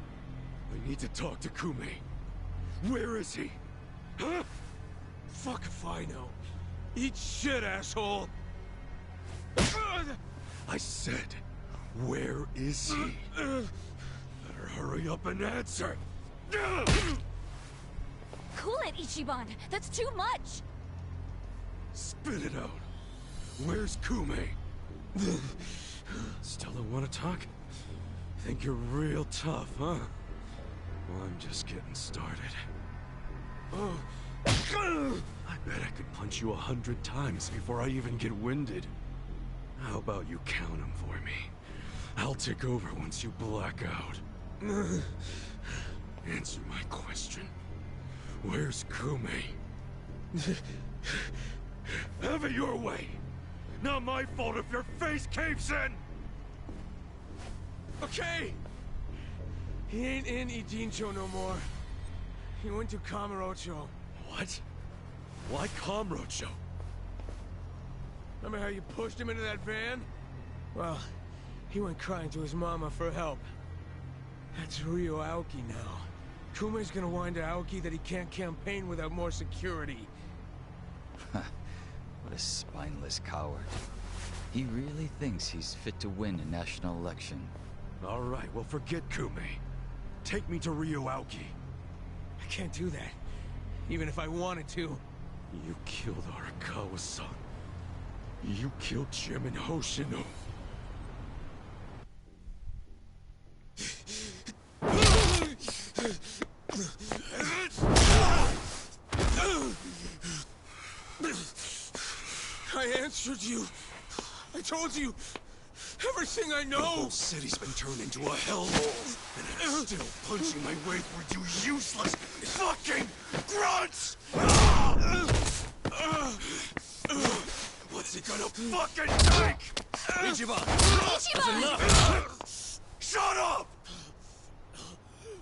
I need to talk to Kume. Where is he? Huh? Fuck if I know. Eat shit, asshole! I said, where is he? Better hurry up and answer! Cool it, Ichiban! That's too much! Spit it out! Where's Kume? Still don't want to talk? Think you're real tough, huh? Well, I'm just getting started. Oh. I bet I could punch you 100 times before I even get winded. How about you count them for me? I'll take over once you black out. Answer my question. Where's Kume? Have it your way! Not my fault if your face caves in! Okay! He ain't in Ijincho no more. He went to Kamurocho. What? Why Kamurocho? Remember how you pushed him into that van? Well, he went crying to his mama for help. That's Ryo Aoki now. Kume's gonna whine to Aoki that he can't campaign without more security. What a spineless coward. He really thinks he's fit to win a national election. All right, well, forget Kume. Take me to Ryo Aoki. I can't do that, even if I wanted to. You killed Arakawa-san. You killed Chairman Hoshino. I answered you. I told you everything I know. The whole city's been turned into a hellhole, and I'm still punching my way through you useless fucking grunts! What's it gonna fucking take? Ichiban! That's enough! Shut up!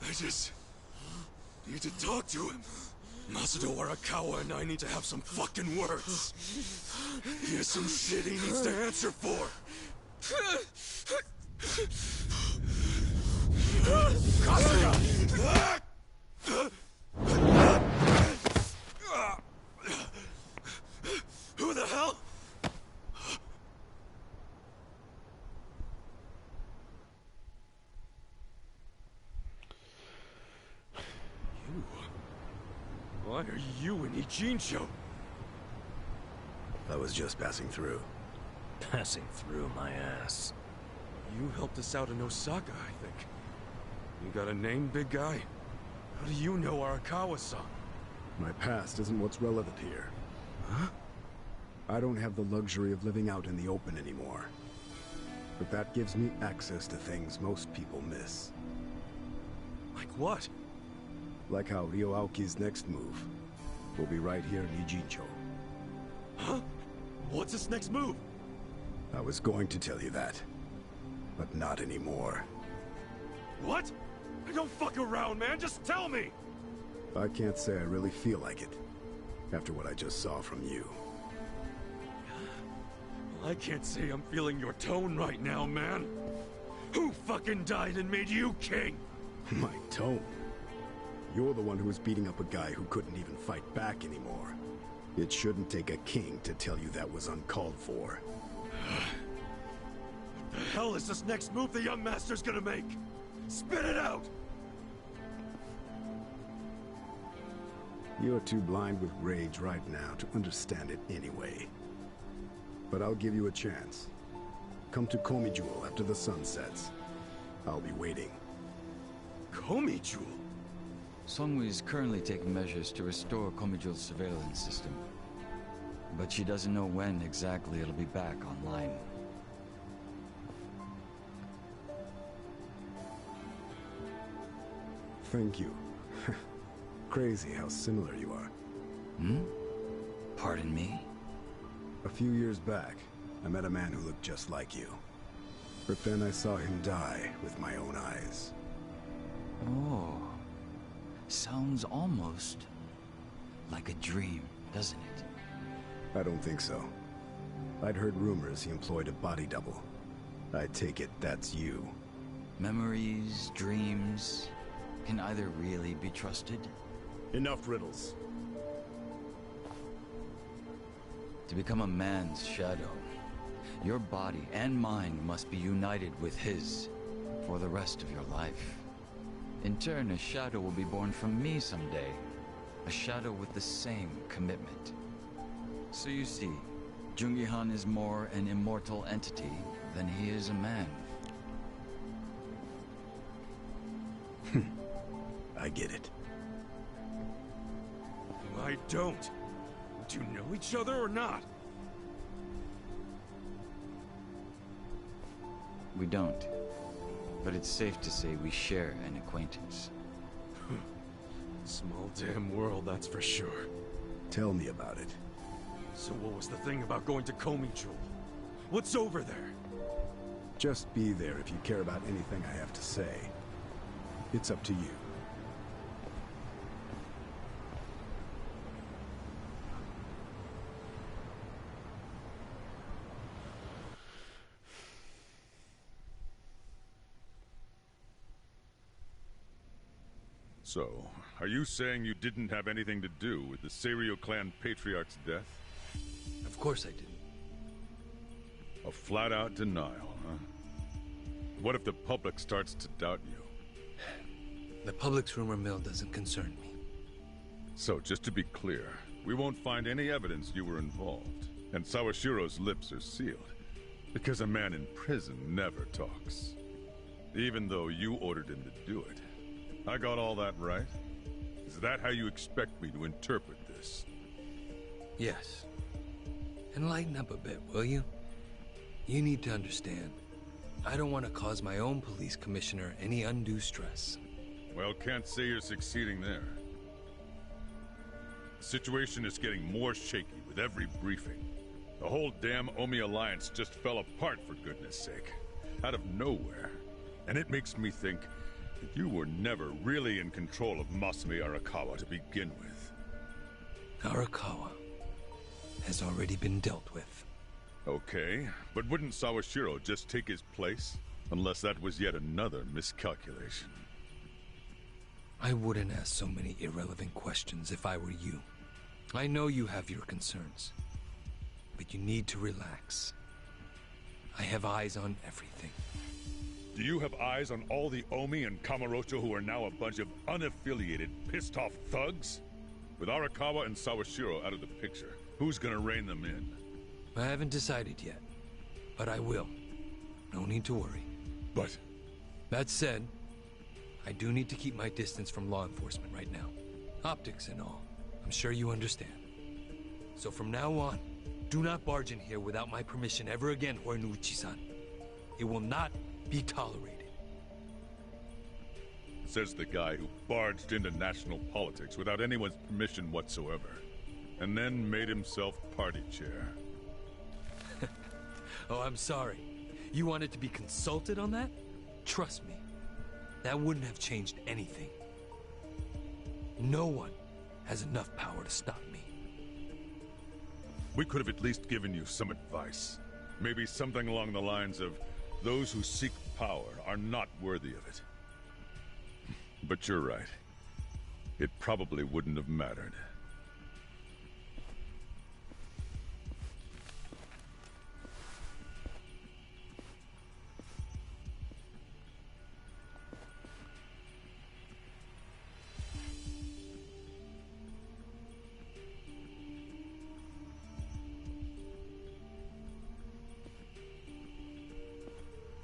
I just need to talk to him. Masato Arakawa and I need to have some fucking words. He has some shit he needs to answer for. Kasuga! Who the hell? You? Why are you in Ijincho? I was just passing through. Passing through my ass. You helped us out in Osaka, I think. You got a name, big guy? How do you know Arakawa-san? My past isn't what's relevant here. Huh? I don't have the luxury of living out in the open anymore. But that gives me access to things most people miss. Like what? Like how Ryo Aoki's next move will be right here in Ijincho. Huh? What's his next move? I was going to tell you that, but not anymore. What? I don't fuck around, man. Just tell me! I can't say I really feel like it, after what I just saw from you. Well, I can't say I'm feeling your tone right now, man. Who fucking died and made you king? My tone? You're the one who was beating up a guy who couldn't even fight back anymore. It shouldn't take a king to tell you that was uncalled for. What the hell is this next move the young master's gonna make? Spit it out! You're too blind with rage right now to understand it anyway. But I'll give you a chance. Come to Komi Jewel after the sun sets. I'll be waiting. Komi Jewel? Songwoo is currently taking measures to restore Komijul's surveillance system. But she doesn't know when exactly it'll be back online. Thank you. Crazy how similar you are. Hmm? Pardon me? A few years back, I met a man who looked just like you. But then I saw him die with my own eyes. Oh. Sounds almost like a dream, doesn't it? I don't think so. I'd heard rumors he employed a body double. I take it that's you. Memories, dreams, can either really be trusted? Enough riddles. To become a man's shadow, your body and mind must be united with his for the rest of your life. In turn, a shadow will be born from me someday. A shadow with the same commitment. So you see, Jungi-han is more an immortal entity than he is a man. I get it. I don't. Do you know each other or not? We don't. But it's safe to say we share an acquaintance. Small damn world, that's for sure. Tell me about it. So what was the thing about going to Komi Jewel? What's over there? Just be there if you care about anything I have to say. It's up to you. So, are you saying you didn't have anything to do with the Seiryo clan patriarch's death? Of course I didn't. A flat-out denial, huh? What if the public starts to doubt you? The public's rumor mill doesn't concern me. So, just to be clear, we won't find any evidence you were involved, and Sawashiro's lips are sealed, because a man in prison never talks. Even though you ordered him to do it. I got all that right? Is that how you expect me to interpret this? Yes. And lighten up a bit, will you? You need to understand. I don't want to cause my own police commissioner any undue stress. Well, can't say you're succeeding there. The situation is getting more shaky with every briefing. The whole damn Omi Alliance just fell apart, for goodness sake. Out of nowhere. And it makes me think that you were never really in control of Masumi Arakawa to begin with. Arakawa has already been dealt with. Okay, but wouldn't Sawashiro just take his place? Unless that was yet another miscalculation. I wouldn't ask so many irrelevant questions if I were you. I know you have your concerns, but you need to relax. I have eyes on everything. Do you have eyes on all the Omi and Kamurocho who are now a bunch of unaffiliated, pissed-off thugs? With Arakawa and Sawashiro out of the picture, who's gonna rein them in? I haven't decided yet, but I will. No need to worry. But... That said, I do need to keep my distance from law enforcement right now. Optics and all. I'm sure you understand. So from now on, do not barge in here without my permission ever again, Horiguchi-san. It will not be tolerated. Says the guy who barged into national politics without anyone's permission whatsoever. And then made himself party chair. Oh, I'm sorry. You wanted to be consulted on that? Trust me, that wouldn't have changed anything. No one has enough power to stop me. We could have at least given you some advice. Maybe something along the lines of, those who seek power are not worthy of it. But you're right. It probably wouldn't have mattered.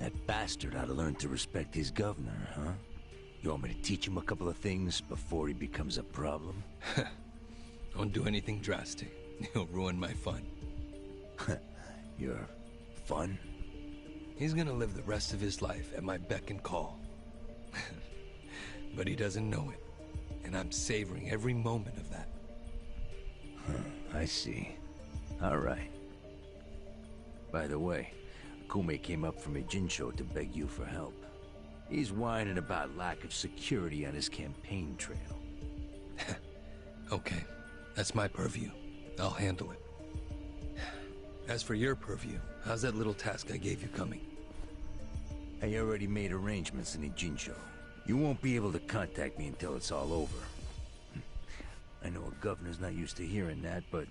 That bastard ought to learn to respect his governor, huh? You want me to teach him a couple of things before he becomes a problem? Don't do anything drastic. He'll ruin my fun. Your fun? He's gonna live the rest of his life at my beck and call. But he doesn't know it. And I'm savoring every moment of that. Huh, I see. All right. By the way, Kume came up from Ijincho to beg you for help. He's whining about lack of security on his campaign trail. Okay, that's my purview. I'll handle it. As for your purview, how's that little task I gave you coming? I already made arrangements in Ijincho. You won't be able to contact me until it's all over. I know a governor's not used to hearing that, but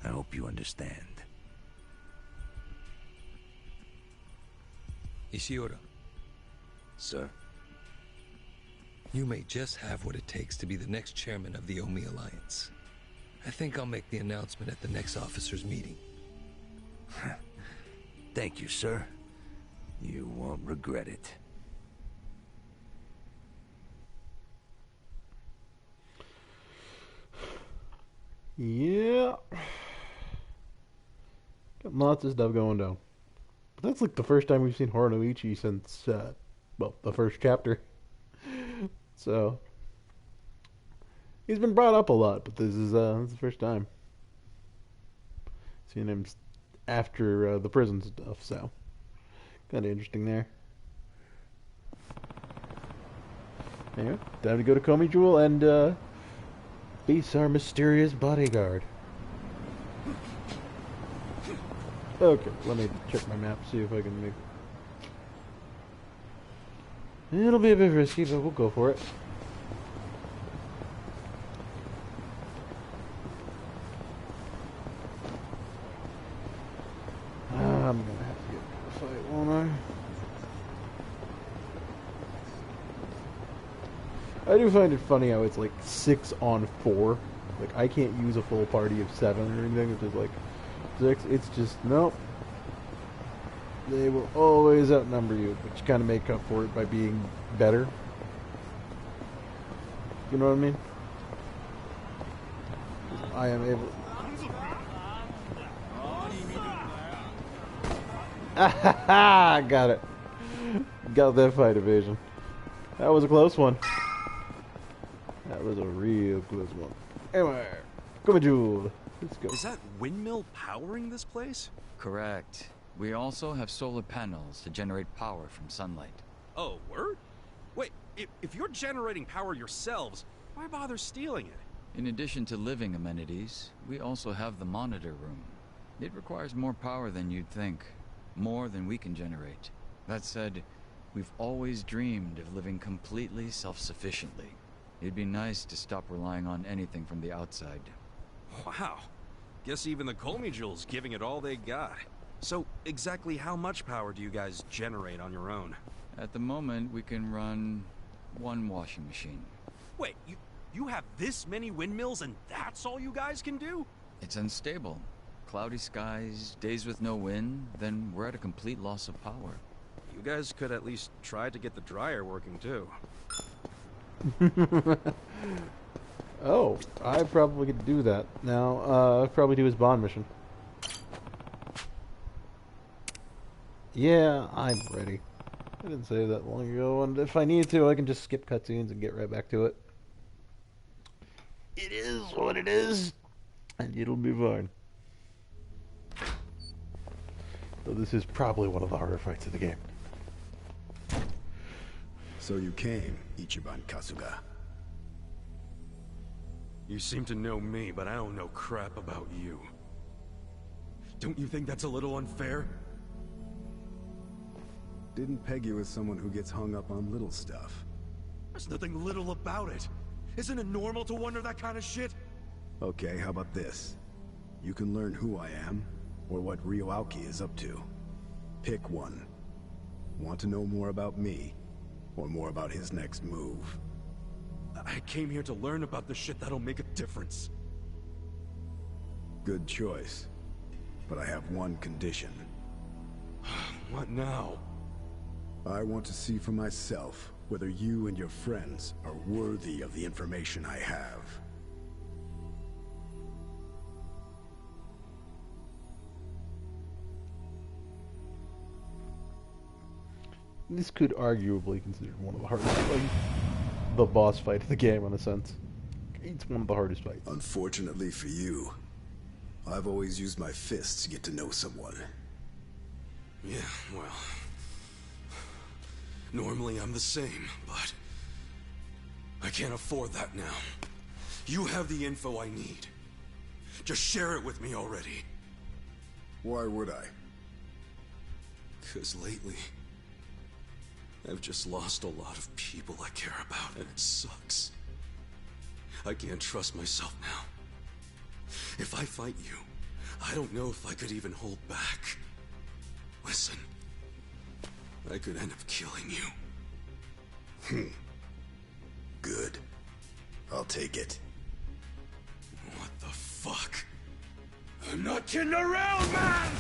I hope you understand. Ishiura. Sir? You may just have what it takes to be the next chairman of the Omi Alliance. I think I'll make the announcement at the next officers' meeting. Thank you, sir. You won't regret it. Yeah. Got lots of stuff going down. But that's like the first time we've seen Horiguchi since, well, the first chapter. So, he's been brought up a lot, but this is the first time seeing him after the prison stuff, so kind of interesting there. Anyway, time to go to Komi Jewel and face our mysterious bodyguard. Okay, let me check my map, see if I can make it. It'll be a bit risky, but we'll go for it. I'm gonna have to get a fight, won't I? I do find it funny how it's like 6 on 4. Like, I can't use a full party of 7 or anything. It's just like 6. It's just, nope. They will always outnumber you, but you kind of make up for it by being better. You know what I mean? I am able... Got it. Got that fight evasion. That was a close one. That was a real close one. Anyway, come on, Jewel. Let's go. Is that windmill powering this place? Correct. We also have solar panels to generate power from sunlight. Oh, word? Wait, if you're generating power yourselves, why bother stealing it? In addition to living amenities, we also have the monitor room. It requires more power than you'd think, more than we can generate. That said, we've always dreamed of living completely self-sufficiently. It'd be nice to stop relying on anything from the outside. Wow. Guess even the Colmijul's giving it all they got. So, exactly how much power do you guys generate on your own? At the moment, we can run one washing machine. Wait, you have this many windmills and that's all you guys can do? It's unstable. Cloudy skies, days with no wind, then we're at a complete loss of power. You guys could at least try to get the dryer working too. Oh, I probably could do that. Now, I'll probably do his bond mission. Yeah, I'm ready. I didn't save that long ago, and if I need to, I can just skip cutscenes and get right back to it. It is what it is, and it'll be fine. Though this is probably one of the harder fights of the game. So you came, Ichiban Kasuga. You seem to know me, but I don't know crap about you. Don't you think that's a little unfair? Didn't peg you as someone who gets hung up on little stuff. There's nothing little about it. Isn't it normal to wonder that kind of shit? Okay, how about this? You can learn who I am, or what Ryoauki is up to. Pick one. Want to know more about me, or more about his next move? I came here to learn about the shit that'll make a difference. Good choice. But I have one condition. What now? I want to see for myself whether you and your friends are worthy of the information I have. This could arguably be considered one of the hardest, like, the boss fight of the game, in a sense. It's one of the hardest fights. Unfortunately for you, I've always used my fists to get to know someone. Yeah, well... Normally I'm the same, but... I can't afford that now. You have the info I need. Just share it with me already. Why would I? 'Cause lately... I've just lost a lot of people I care about, and it sucks. I can't trust myself now. If I fight you, I don't know if I could even hold back. Listen, I could end up killing you. Good. I'll take it. What the fuck? I'm not kidding around, man!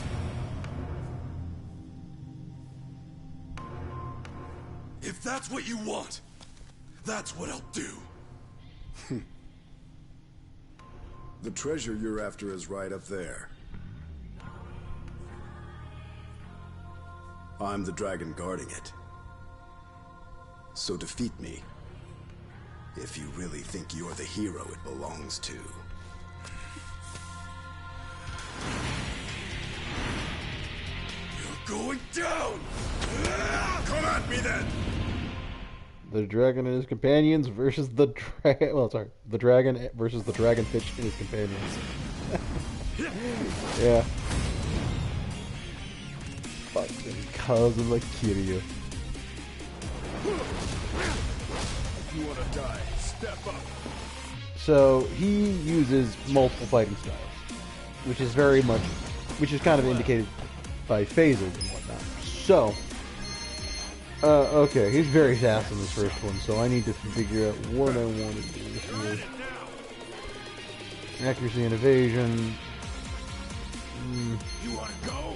If that's what you want, that's what I'll do. The treasure you're after is right up there. I'm the dragon guarding it. So defeat me, if you really think you're the hero it belongs to. You're going down! Come at me then! The dragon and his companions versus the dragon. Well, sorry, the dragon versus the dragonfish and his companions. Yeah. Fucking cousin like Kiryu. If you wanna die, step up. So he uses multiple fighting styles, which is kind of indicated by phases and whatnot. So. Okay, he's very fast in this first one, so I need to figure out what I want to do here. Accuracy and evasion. You wanna go?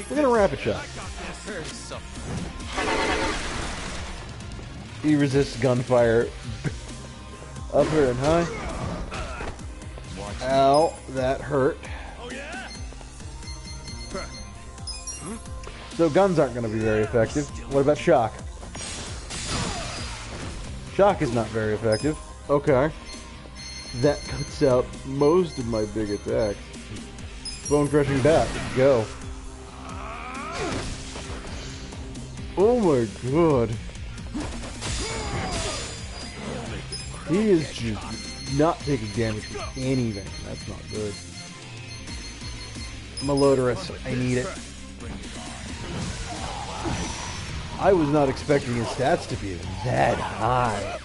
We're gonna rapid shot. He resists gunfire. Up here and high. Ow, that hurt. So guns aren't going to be very effective. What about shock? Shock is not very effective. Okay. That cuts out most of my big attacks. Bone crushing bat. Go. Oh my god. He is just not taking damage from anything. That's not good. Malodorous, I need it. I was not expecting his stats to be that high.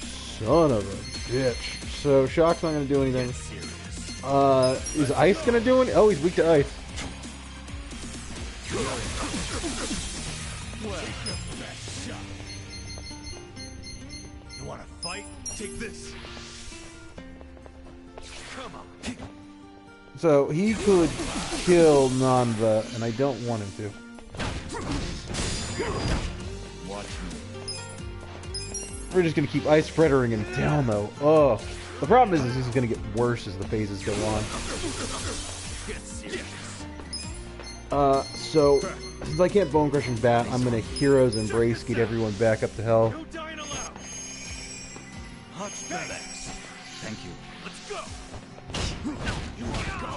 Son of a bitch. So, Shock's not going to do anything. Is Ice going to do anything? Oh, he's weak to Ice. You want to fight? Take this. Come on. So, he could kill Nanva, and I don't want him to. We're just going to keep Ice Spreadering him down, though. Oh. The problem is this is going to get worse as the phases go on. So, since I can't Bone Crush and Bat, I'm going to Hero's Embrace, get everyone back up to hell. Thank you. Let's go. You want to go?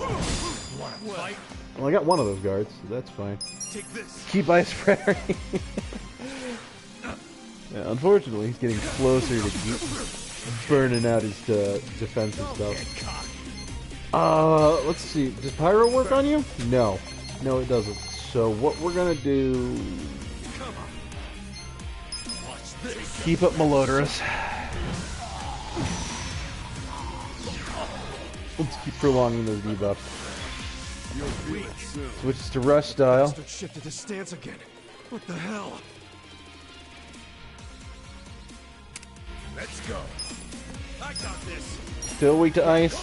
You want to fight? Well, I got one of those guards, so that's fine. Take this. Keep Ice Spreadering. Yeah, unfortunately, he's getting closer to burning out his defensive stuff. Let's see. Does Pyro work on you? No. No, it doesn't. So what we're gonna do... Keep up Malodorous. Let's keep prolonging those debuffs. Switches to Rush style. Bastard shifted his stance again. What the hell? Let's go. I got this. Still weak to Ice.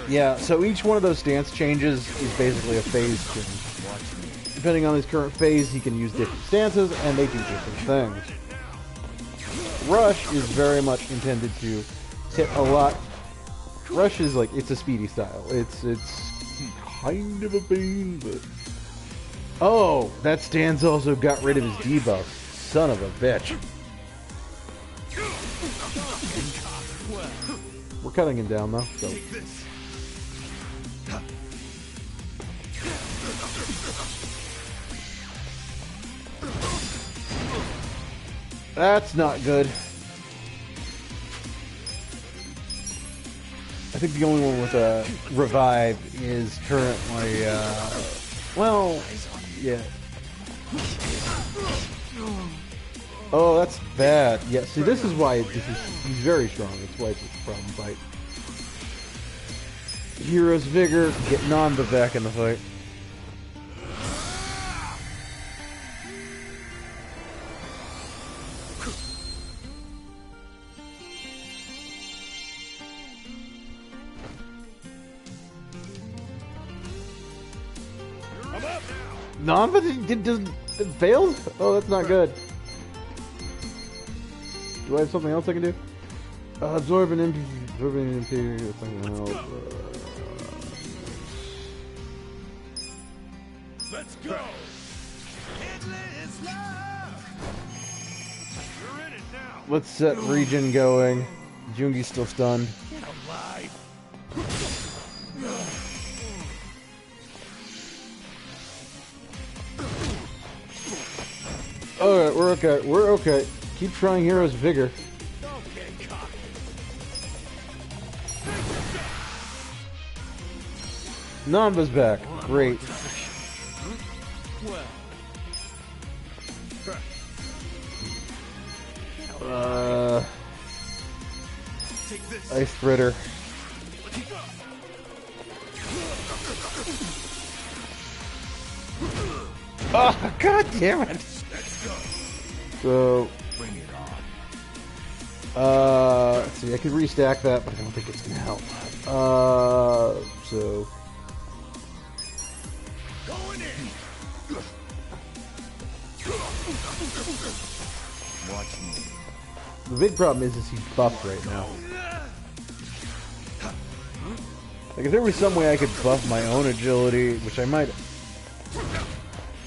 Yeah, so each one of those stance changes is basically a phase change. Depending on his current phase, he can use different stances, and they do different things. Rush is very much intended to hit a lot. Rush is like, it's a speedy style. It's kind of a pain, but... Oh, that stance also got rid of his debuff. Son of a bitch. We're cutting him down though, so. That's not good. I think the only one with a revive is currently, well, yeah. Oh, that's bad. Yeah, see, this is why he's very strong. That's why it's a problem fight. Hero's Vigor, get Nanba back in the fight. Nanba failed? Oh, that's not good. Do I have something else I can do? Absorb an MP, or something else. Let's go. You're in it now. Let's set regen going. Jungi's still stunned. Get alive. Alright, we're okay. We're okay. Keep trying Hero's Vigor. Nanba's back. Great. Ice Spreader. Oh, god damn it! So, let's see, I could restack that, but I don't think it's gonna help. So. Going in. Watch me. The big problem is he's buffed right now. Like, if there was some way I could buff my own agility, which I might...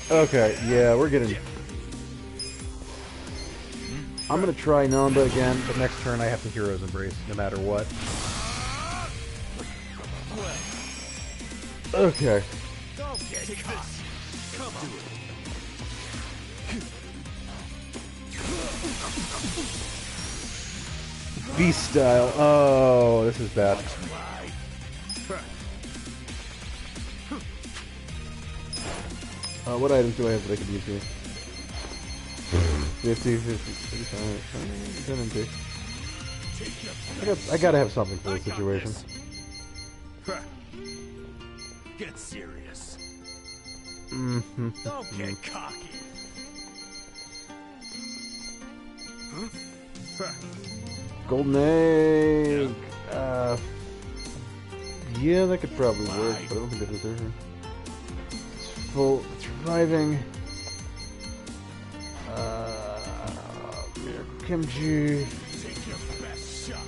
Okay, yeah, we're getting... I'm gonna try Nanba again, but next turn I have to Hero's Embrace, no matter what. Okay. Take this. Come on. Beast style. Oh, this is bad. What items do I have that I could use here? 50, 55, 10 and 2. I gotta have something for this situation. Get serious. Mm-hmm. Don't get cocky. Golden egg. Yeah, that could probably work, but I don't think it is there. It's full. It's reviving. Miracle Kimchi. Take your best shot.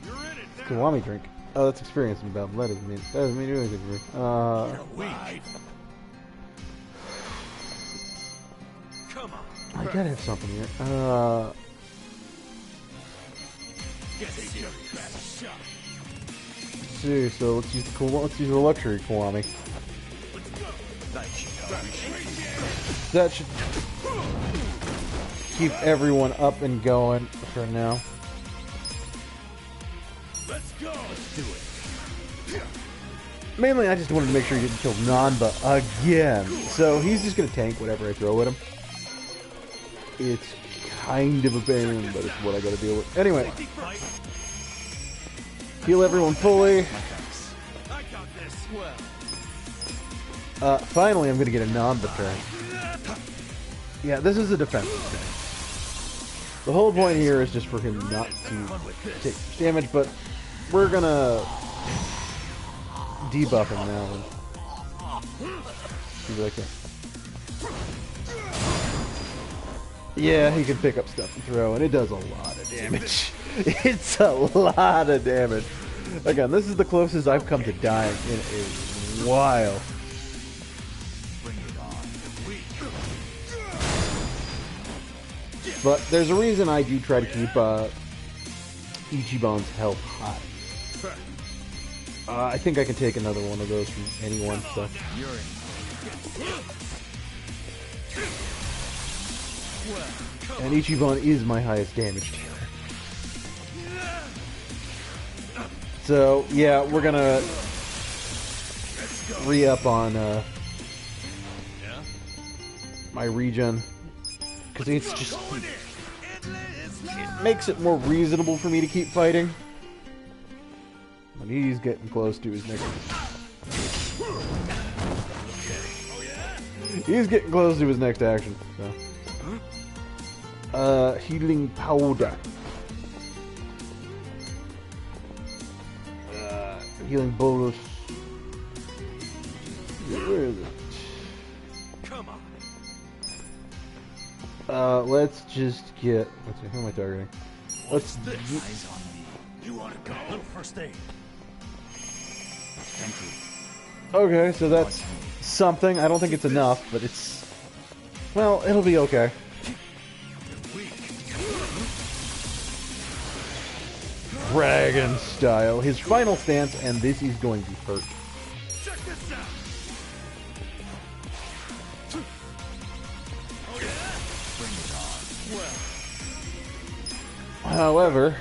You're in it now. Kiwami drink. Oh, that's experience in battle. That doesn't mean anything to me. You're weak. Come on. I gotta have something here. Get your best shot. See, so let's use the luxury Kiwami. That should keep everyone up and going for now. Let's go. Let's do it. Mainly, I just wanted to make sure he didn't kill Nanba again. So he's just gonna tank whatever I throw at him. It's kind of a pain, but it's what I gotta deal with. Anyway, heal everyone fully. Finally, I'm gonna get a Nanba turn. Yeah, this is a defensive turn. The whole point here is just for him not to take damage, but we're gonna debuff him now. See what I can. Yeah, he can pick up stuff and throw, and it does a lot of damage. It's a lot of damage. Again, this is the closest I've come to dying in a while. But there's a reason I do try to keep Ichiban's health high. I think I can take another one of those from anyone, so. And Ichiban is my highest damage dealer. So, yeah, we're gonna re-up on my regen. Because it's just... it makes it more reasonable for me to keep fighting. When he's getting close to his next... He's getting close to his next action, so... healing powder. Healing bolus. Where is it? Come on. Let's just get... let's see, who am I targeting? Let's... Eyes on me. You want to go? Little first aid. Thank you. Okay, so that's something. I don't think it's enough, but it's... well, it'll be okay. Dragon style. His final stance, and this is going to hurt. Check this out. Oh yeah. Bring it on. However,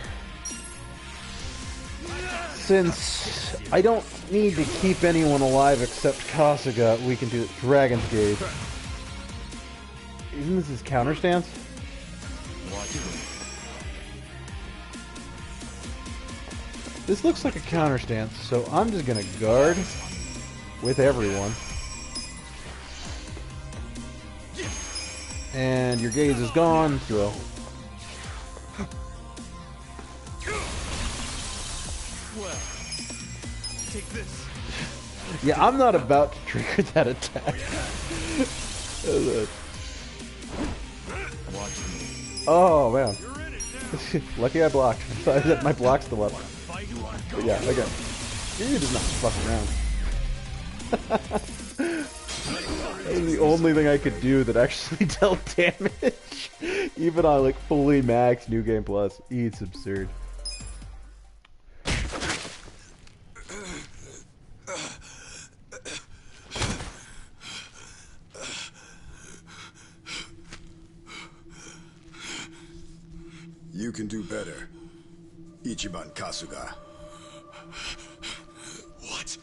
since I don't need to keep anyone alive except Kasuga, we can do Dragon's Gaze. Isn't this his counter stance? This looks like a counter stance, so I'm just gonna guard with everyone. And your gaze is gone, throw. Well, take this. Yeah, I'm not about to trigger that attack. Oh man. Lucky I blocked. I had my block still up. But yeah, okay. You does not fuck around. That was the only thing I could do that actually dealt damage. Even on like fully max New Game Plus. It's absurd. You can do better. Ichiban Kasuga. What?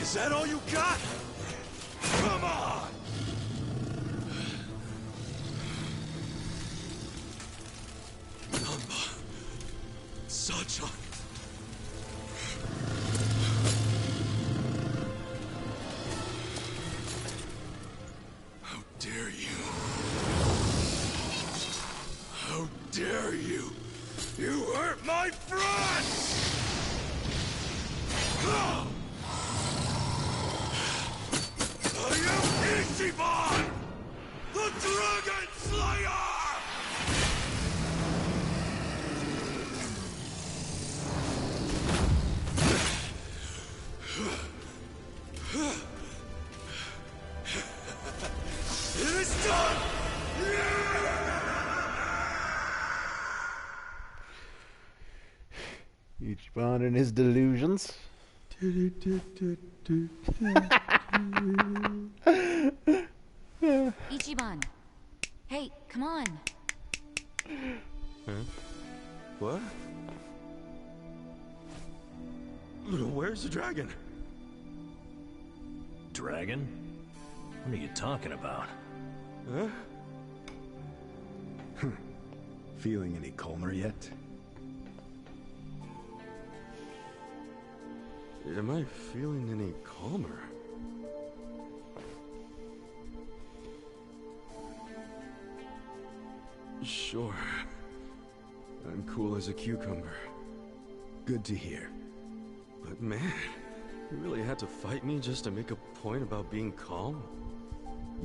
Is that all you got? Come on! Namba. Sacha. How dare you? How dare you? You hurt my friends! I am Ichiban, the Dragon Slayer! It is done! Ichiban and his delusions. Ichiban. Hey, come on. Huh? What? Where's the dragon? Dragon? What are you talking about? Huh? Feeling any calmer yet? Am I feeling any calmer? Sure. I'm cool as a cucumber. Good to hear. But man, you really had to fight me just to make a point about being calm?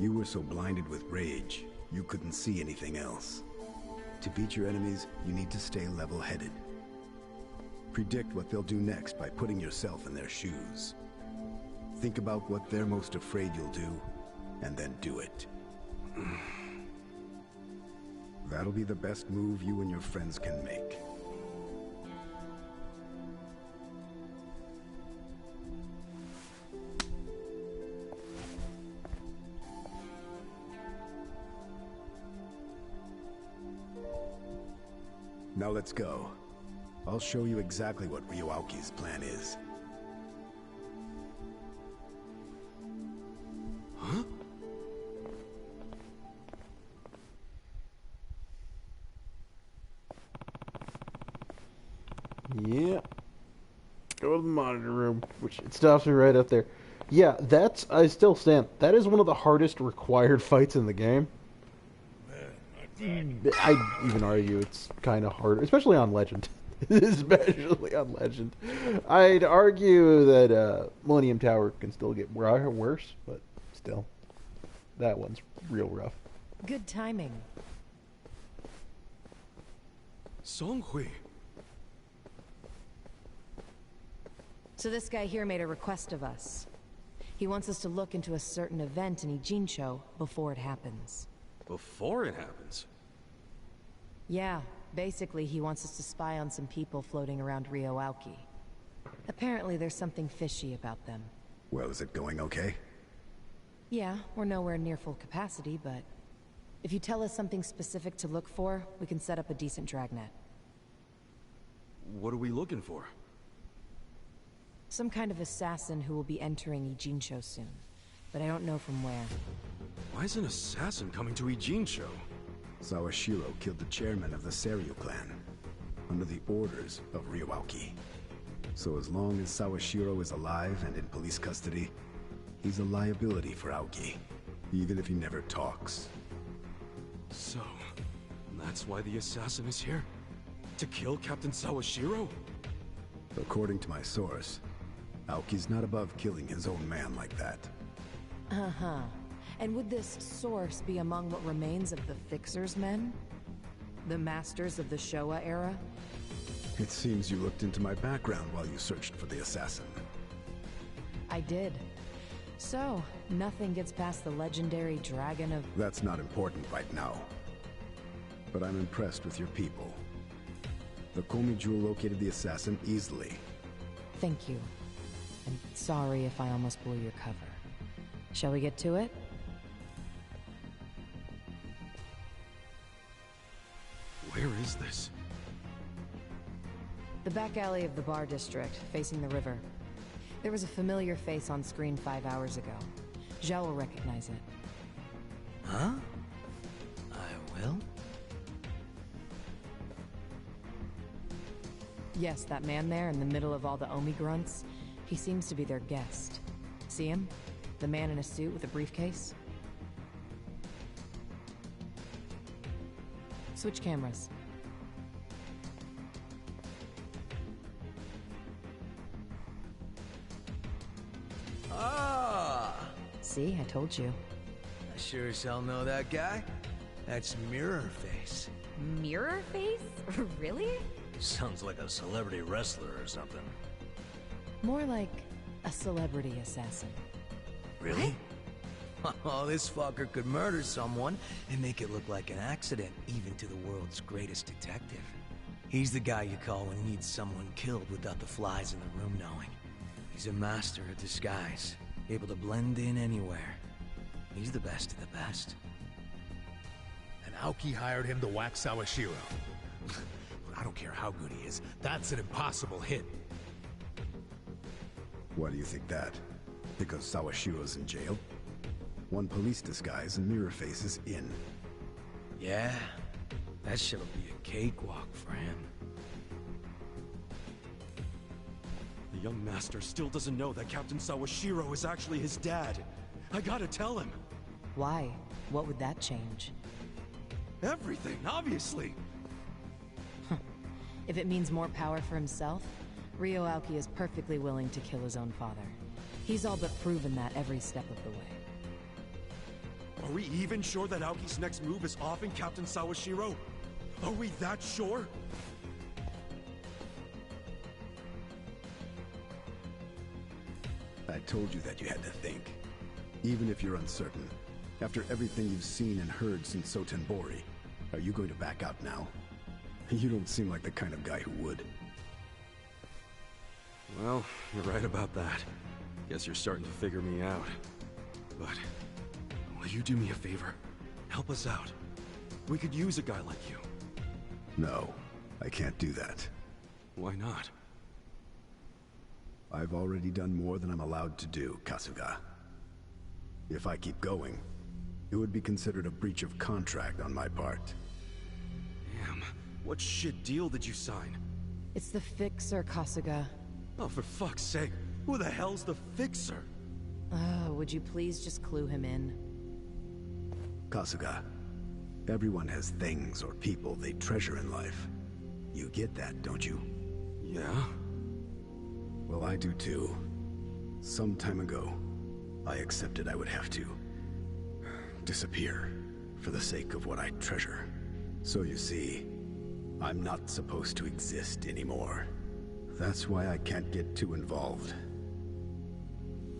You were so blinded with rage, you couldn't see anything else. To beat your enemies, you need to stay level-headed. Predict what they'll do next by putting yourself in their shoes. Think about what they're most afraid you'll do, and then do it. That'll be the best move you and your friends can make. Now let's go. I'll show you exactly what Ryoaki's plan is. Huh? Yeah. Go to the monitor room, which it stops me right up there. Yeah, I still stand. That is one of the hardest required fights in the game. I'd even argue it's kind of hard, especially on Legend. Especially on Legend. I'd argue that Millennium Tower can still get worse, but still. That one's real rough. Good timing. Songhui. So this guy here made a request of us. He wants us to look into a certain event in Ijincho before it happens. Before it happens? Yeah, basically he wants us to spy on some people floating around Ryoauki. Apparently there's something fishy about them. Well, is it going okay? Yeah, we're nowhere near full capacity, but if you tell us something specific to look for, we can set up a decent dragnet. What are we looking for? Some kind of assassin who will be entering Ijincho soon, but I don't know from where. Why is an assassin coming to Ijincho? Sawashiro killed the chairman of the Seiryu clan, under the orders of Ryoauki. So as long as Sawashiro is alive and in police custody, he's a liability for Aoki, even if he never talks. So, that's why the assassin is here? To kill Captain Sawashiro? According to my source, Aoki's not above killing his own man like that. Uh-huh. And would this source be among what remains of the Fixer's men? The masters of the Showa era? It seems you looked into my background while you searched for the assassin. I did. So, nothing gets past the legendary Dragon of... That's not important right now. But I'm impressed with your people. The Komi Jewel located the assassin easily. Thank you. And sorry if I almost blew your cover. Shall we get to it? Where is this? The back alley of the bar district, facing the river. There was a familiar face on screen 5 hours ago. Zhao will recognize it. Huh? I will? Yes, that man there in the middle of all the Omi grunts. He seems to be their guest. See him? The man in a suit with a briefcase? Switch cameras. Ah! See, I told you. I sure as hell know that guy. That's Mirror Face. Mirror face? Really? Sounds like a celebrity wrestler or something. More like a celebrity assassin. Really? Oh, this fucker could murder someone and make it look like an accident, even to the world's greatest detective. He's the guy you call when you need someone killed without the flies in the room knowing. He's a master of disguise, able to blend in anywhere. He's the best of the best. And Aoki hired him to whack Sawashiro. I don't care how good he is, that's an impossible hit. Why do you think that? Because Sawashiro's in jail? One police disguise and Mirror Face is in. Yeah, that shit'll be a cakewalk for him. The young master still doesn't know that Captain Sawashiro is actually his dad. I gotta tell him. Why? What would that change? Everything, obviously. If it means more power for himself, Ryo Aoki is perfectly willing to kill his own father. He's all but proven that every step of the way. Are we even sure that Aoki's next move is offing Captain Sawashiro? Are we that sure? I told you that you had to think. Even if you're uncertain, after everything you've seen and heard since Sotenbori, are you going to back out now? You don't seem like the kind of guy who would. Well, you're right about that. Guess you're starting to figure me out. But, will you do me a favor? Help us out. We could use a guy like you. No, I can't do that. Why not? I've already done more than I'm allowed to do, Kasuga. If I keep going, it would be considered a breach of contract on my part. Damn, what shit deal did you sign? It's the Fixer, Kasuga. Oh, for fuck's sake, who the hell's the Fixer? Oh, would you please just clue him in? Kasuga, everyone has things or people they treasure in life. You get that, don't you? Yeah? Well, I do too. Some time ago, I accepted I would have to disappear for the sake of what I treasure. So you see, I'm not supposed to exist anymore. That's why I can't get too involved.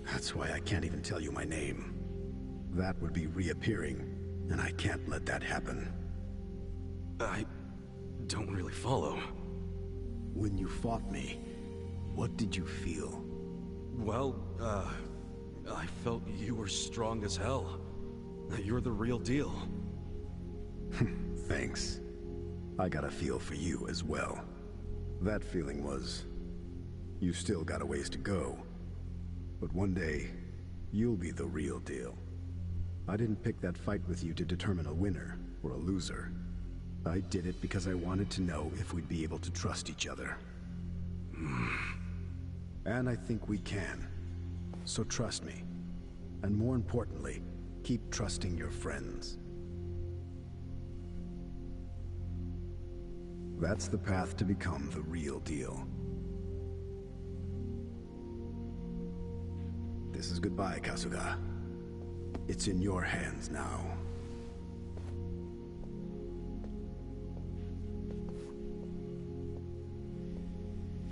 That's why I can't even tell you my name. That would be reappearing, and I can't let that happen. I don't really follow. When you fought me, what did you feel? Well, I felt you were strong as hell. That you're the real deal. Thanks. I got a feel for you as well. That feeling was, you still got a ways to go. But one day, you'll be the real deal. I didn't pick that fight with you to determine a winner or a loser. I did it because I wanted to know if we'd be able to trust each other. And I think we can. So trust me. And more importantly, keep trusting your friends. That's the path to become the real deal. This is goodbye, Kasuga. It's in your hands now.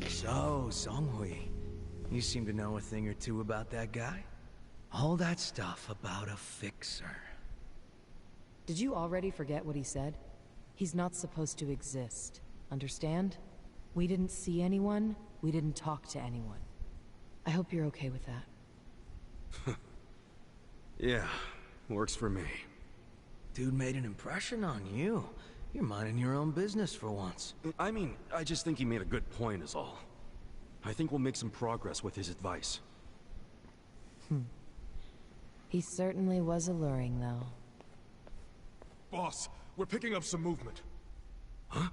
So, Songhui, you seem to know a thing or two about that guy? All that stuff about a fixer. Did you already forget what he said? He's not supposed to exist. Understand? We didn't see anyone. We didn't talk to anyone. I hope you're okay with that. Yeah, works for me. Dude made an impression on you. You're minding your own business for once. I mean, I just think he made a good point is all. I think we'll make some progress with his advice. He certainly was alluring, though. Boss, we're picking up some movement. Huh?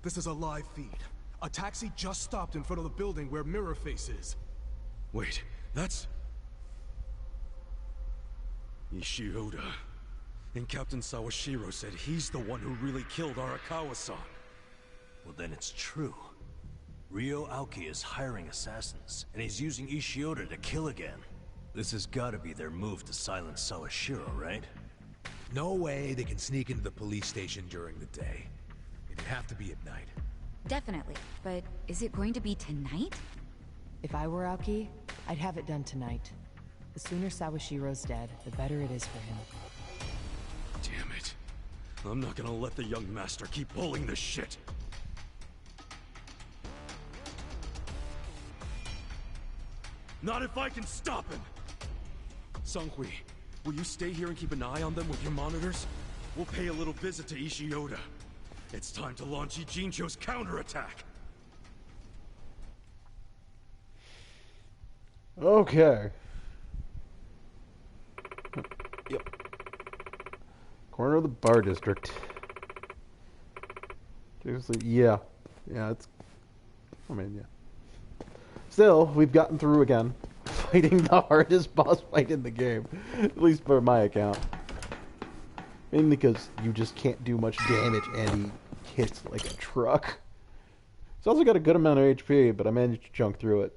This is a live feed. A taxi just stopped in front of the building where Mirror Face is. Wait, that's... Ishioda. And Captain Sawashiro said he's the one who really killed Arakawa-san. Well, then it's true. Ryo Aoki is hiring assassins, and he's using Ishioda to kill again. This has got to be their move to silence Sawashiro, right? No way they can sneak into the police station during the day. It'd have to be at night. Definitely, but is it going to be tonight? If I were Aoki, I'd have it done tonight. The sooner Sawashiro's dead, the better it is for him. Damn it. I'm not gonna let the young master keep pulling this shit. Not if I can stop him! Songhui, will you stay here and keep an eye on them with your monitors? We'll pay a little visit to Ishioda. It's time to launch Ijincho's counterattack! Okay. Yep. Corner of the bar district. Seriously, yeah. Yeah, it's... I mean, yeah. Still, we've gotten through again. Fighting the hardest boss fight in the game. At least for my account. Mainly because you just can't do much damage and he hits like a truck. It's also got a good amount of HP, but I managed to chunk through it.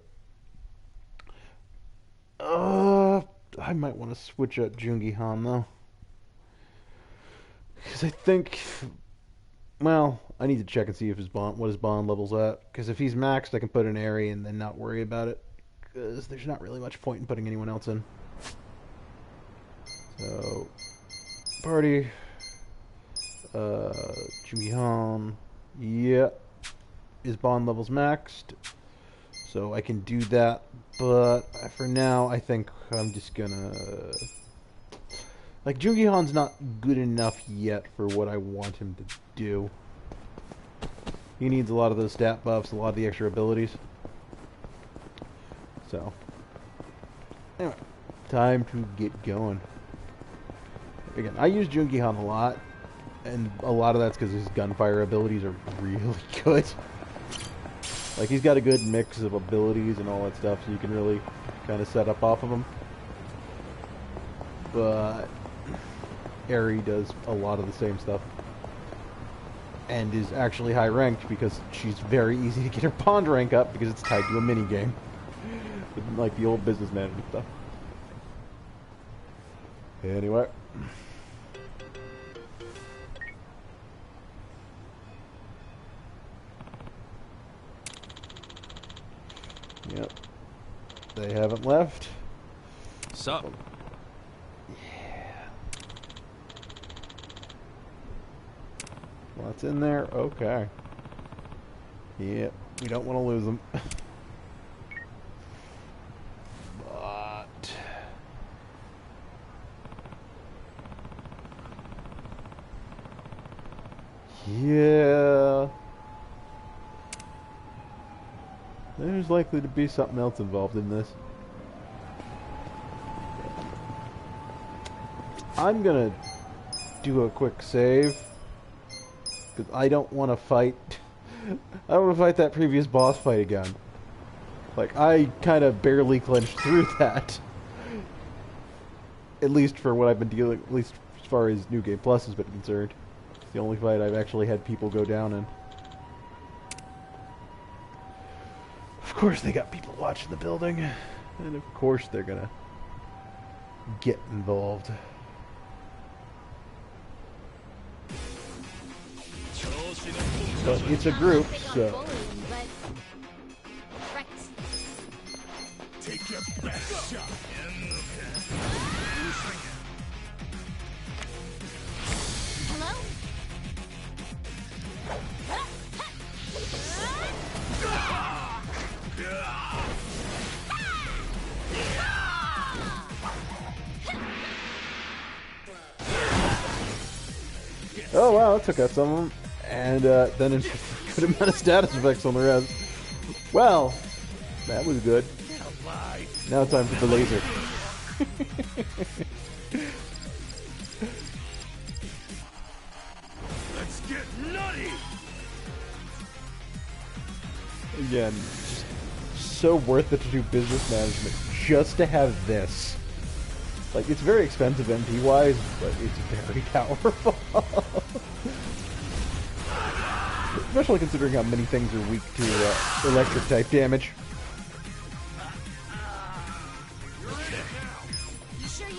I might want to switch out Jungi Han though. Because I think... Well, I need to check and see if what his bond level's at. Because if he's maxed, I can put an Airy and then not worry about it. Because there's not really much point in putting anyone else in. So, party. Jungi Han. Yeah. His bond level's maxed. So I can do that. But for now, I think I'm just gonna... Like, Jungi Han's not good enough yet for what I want him to do. He needs a lot of those stat buffs, a lot of the extra abilities. So, anyway, time to get going. Again, I use Jungi Han a lot, and a lot of that's because his gunfire abilities are really good. Like, he's got a good mix of abilities and all that stuff, so you can really kind of set up off of him. But Eri does a lot of the same stuff. And is actually high ranked because she's very easy to get her bond rank up because it's tied to a mini game. Like the old businessman and stuff. Anyway. Yep. They haven't left. Sup? What's in there? Okay. Yep. We don't want to lose them. But... yeah... There's likely to be something else involved in this. I'm gonna do a quick save. Because I don't want to fight... I don't want to fight that previous boss fight again. Like, I kind of barely clinched through that. At least for what I've been dealing, at least as far as New Game Plus has been concerned. It's the only fight I've actually had people go down in. Of course they got people watching the building. And of course they're gonna get involved. But it's a group, so... Take your best shot. Hello? Oh wow, that took out some of them. And then it good amount of status effects on the rest. Well, that was good. Now time for the laser. Let's get nutty. Again, just so worth it to do business management just to have this. Like, it's very expensive MP-wise, but it's very powerful. Especially considering how many things are weak to electric type damage.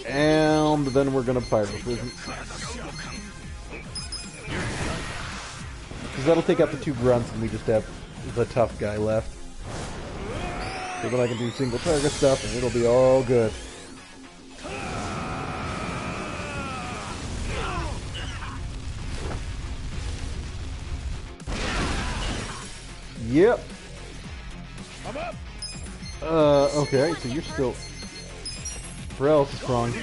And then we're gonna Pyro Prison. Because that'll take out the 2 grunts and we just have the tough guy left. So then I can do single target stuff and it'll be all good. Yep. Okay, so you're still... Pharrell's is strong.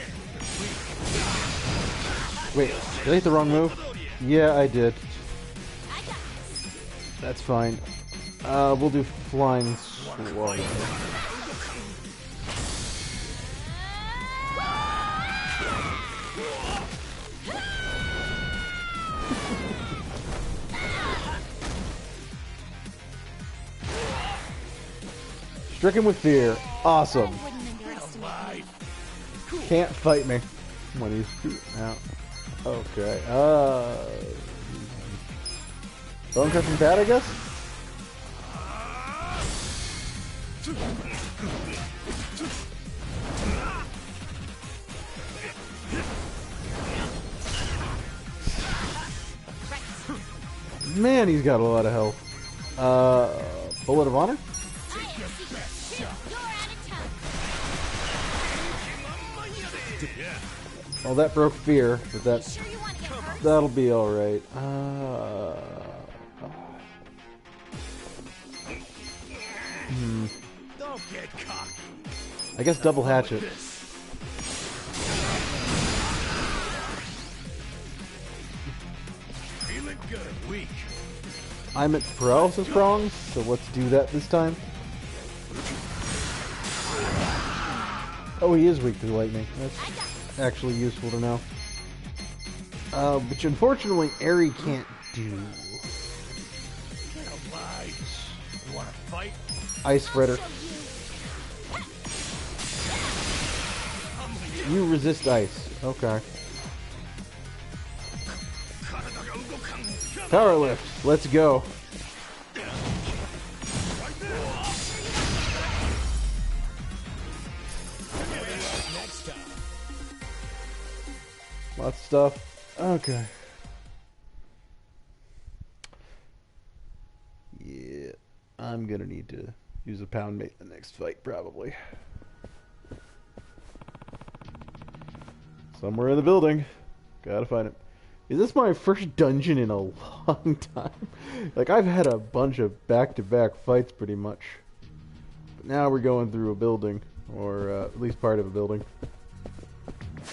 Wait, did I hit the wrong move? Yeah, I did. That's fine. We'll do flying slow. Stricken with fear. Awesome. Can't fight me when he's shooting out. Okay. Bone crushing bat, I guess? Man, he's got a lot of health. Bullet of Honor? Well, that broke fear, but that'll be all right. Don't get cocky. I guess double hatchet. Feeling good. Weak. I'm at paralysis prongs, so let's do that this time. Oh, he is weak to lightning. That's actually useful to know. Which unfortunately, Eri can't do. You want to fight? Ice Spreader. You resist ice. Okay. Power lift. Let's go. Lots of stuff. Okay. Yeah. I'm gonna need to use a pound mate in the next fight, probably. Somewhere in the building. Gotta find it. Is this my first dungeon in a long time? Like, I've had a bunch of back-to-back fights, pretty much. But now we're going through a building. Or, at least part of a building.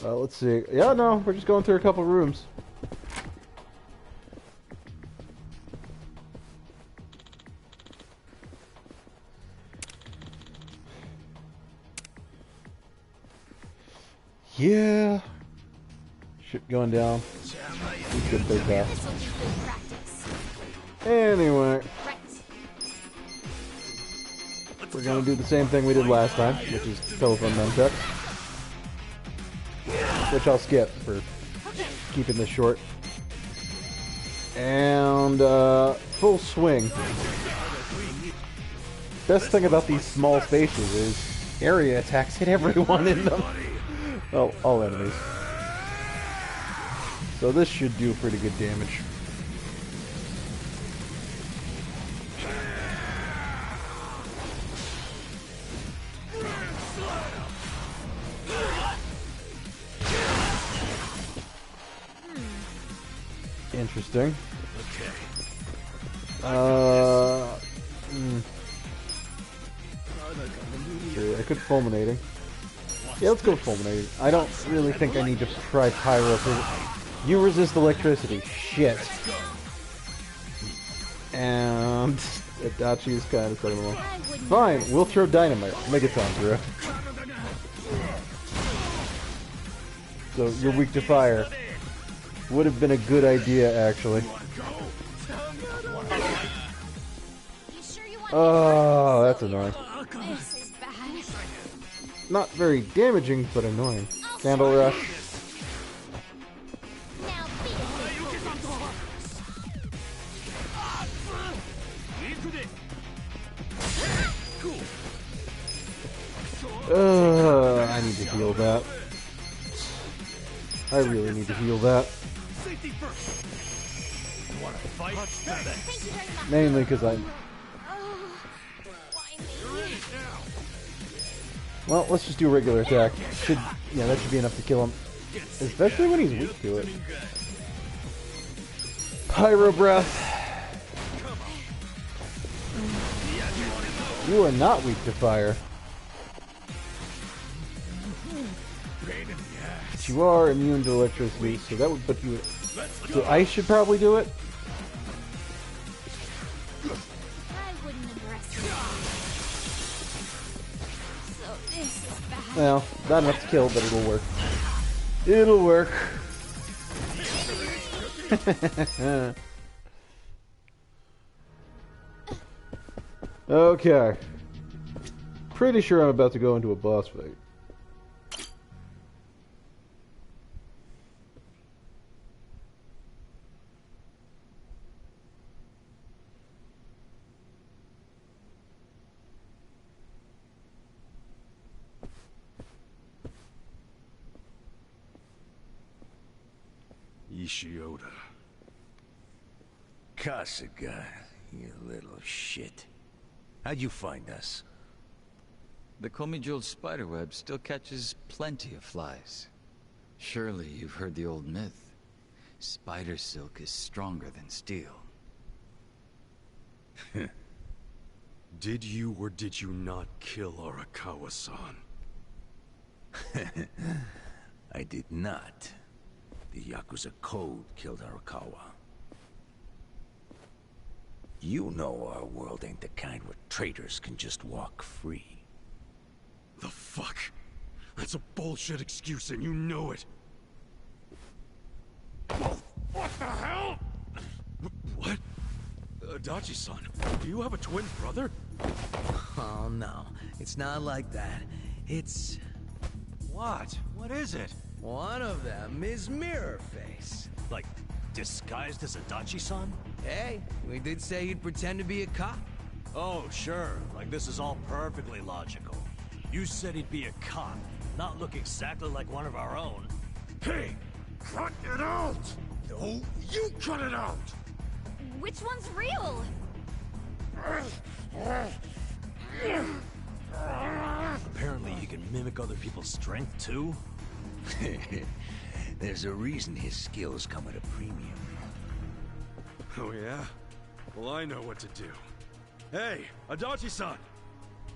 Let's see. Yeah, no, we're just going through a couple rooms. Yeah. Shit going down. Good face off. Anyway. We're gonna do the same thing we did last time, which is telephone nunchuck. Which I'll skip for keeping this short. And full swing. Best thing about these small spaces is area attacks hit everyone in them. Well, all enemies. So this should do pretty good damage. Interesting. Sure, I could fulminating. Yeah, let's go fulminating. I don't really think I need to try pyro. You resist electricity. Shit. And Adachi is kind of setting along. Fine, we'll throw dynamite. Megaton throw. So you're weak to fire. Would have been a good idea, actually. Oh, that's annoying. Not very damaging, but annoying. Candle rush. I need to heal that. I really need to heal that. Mainly because I'm... Well, let's just do a regular attack. Yeah, that should be enough to kill him. Especially when he's weak to it. Pyro Breath. You are not weak to fire. But you are immune to electricity, so that would put you... So I should probably do it? Well, not enough to kill, but it'll work. It'll work. Okay. Pretty sure I'm about to go into a boss fight. Ishioda. Kasuga, you little shit. How'd you find us? The Komi-jeweled spiderweb still catches plenty of flies. Surely you've heard the old myth. Spider silk is stronger than steel. Did you or did you not kill Arakawa-san? I did not. The Yakuza code killed Arakawa. You know our world ain't the kind where traitors can just walk free. The fuck? That's a bullshit excuse and you know it. What the hell? What? Adachi-san, do you have a twin brother? Oh no, it's not like that. It's... What? What is it? One of them is Mirrorface. Like, disguised as Adachi-san? Hey, we did say he'd pretend to be a cop. Oh, sure. Like this is all perfectly logical. You said he'd be a cop, not look exactly like one of our own. Hey! Cut it out! No, you cut it out! Which one's real? Apparently he can mimic other people's strength, too? There's a reason his skills come at a premium. Oh yeah? Well, I know what to do. Hey, Adachi-san!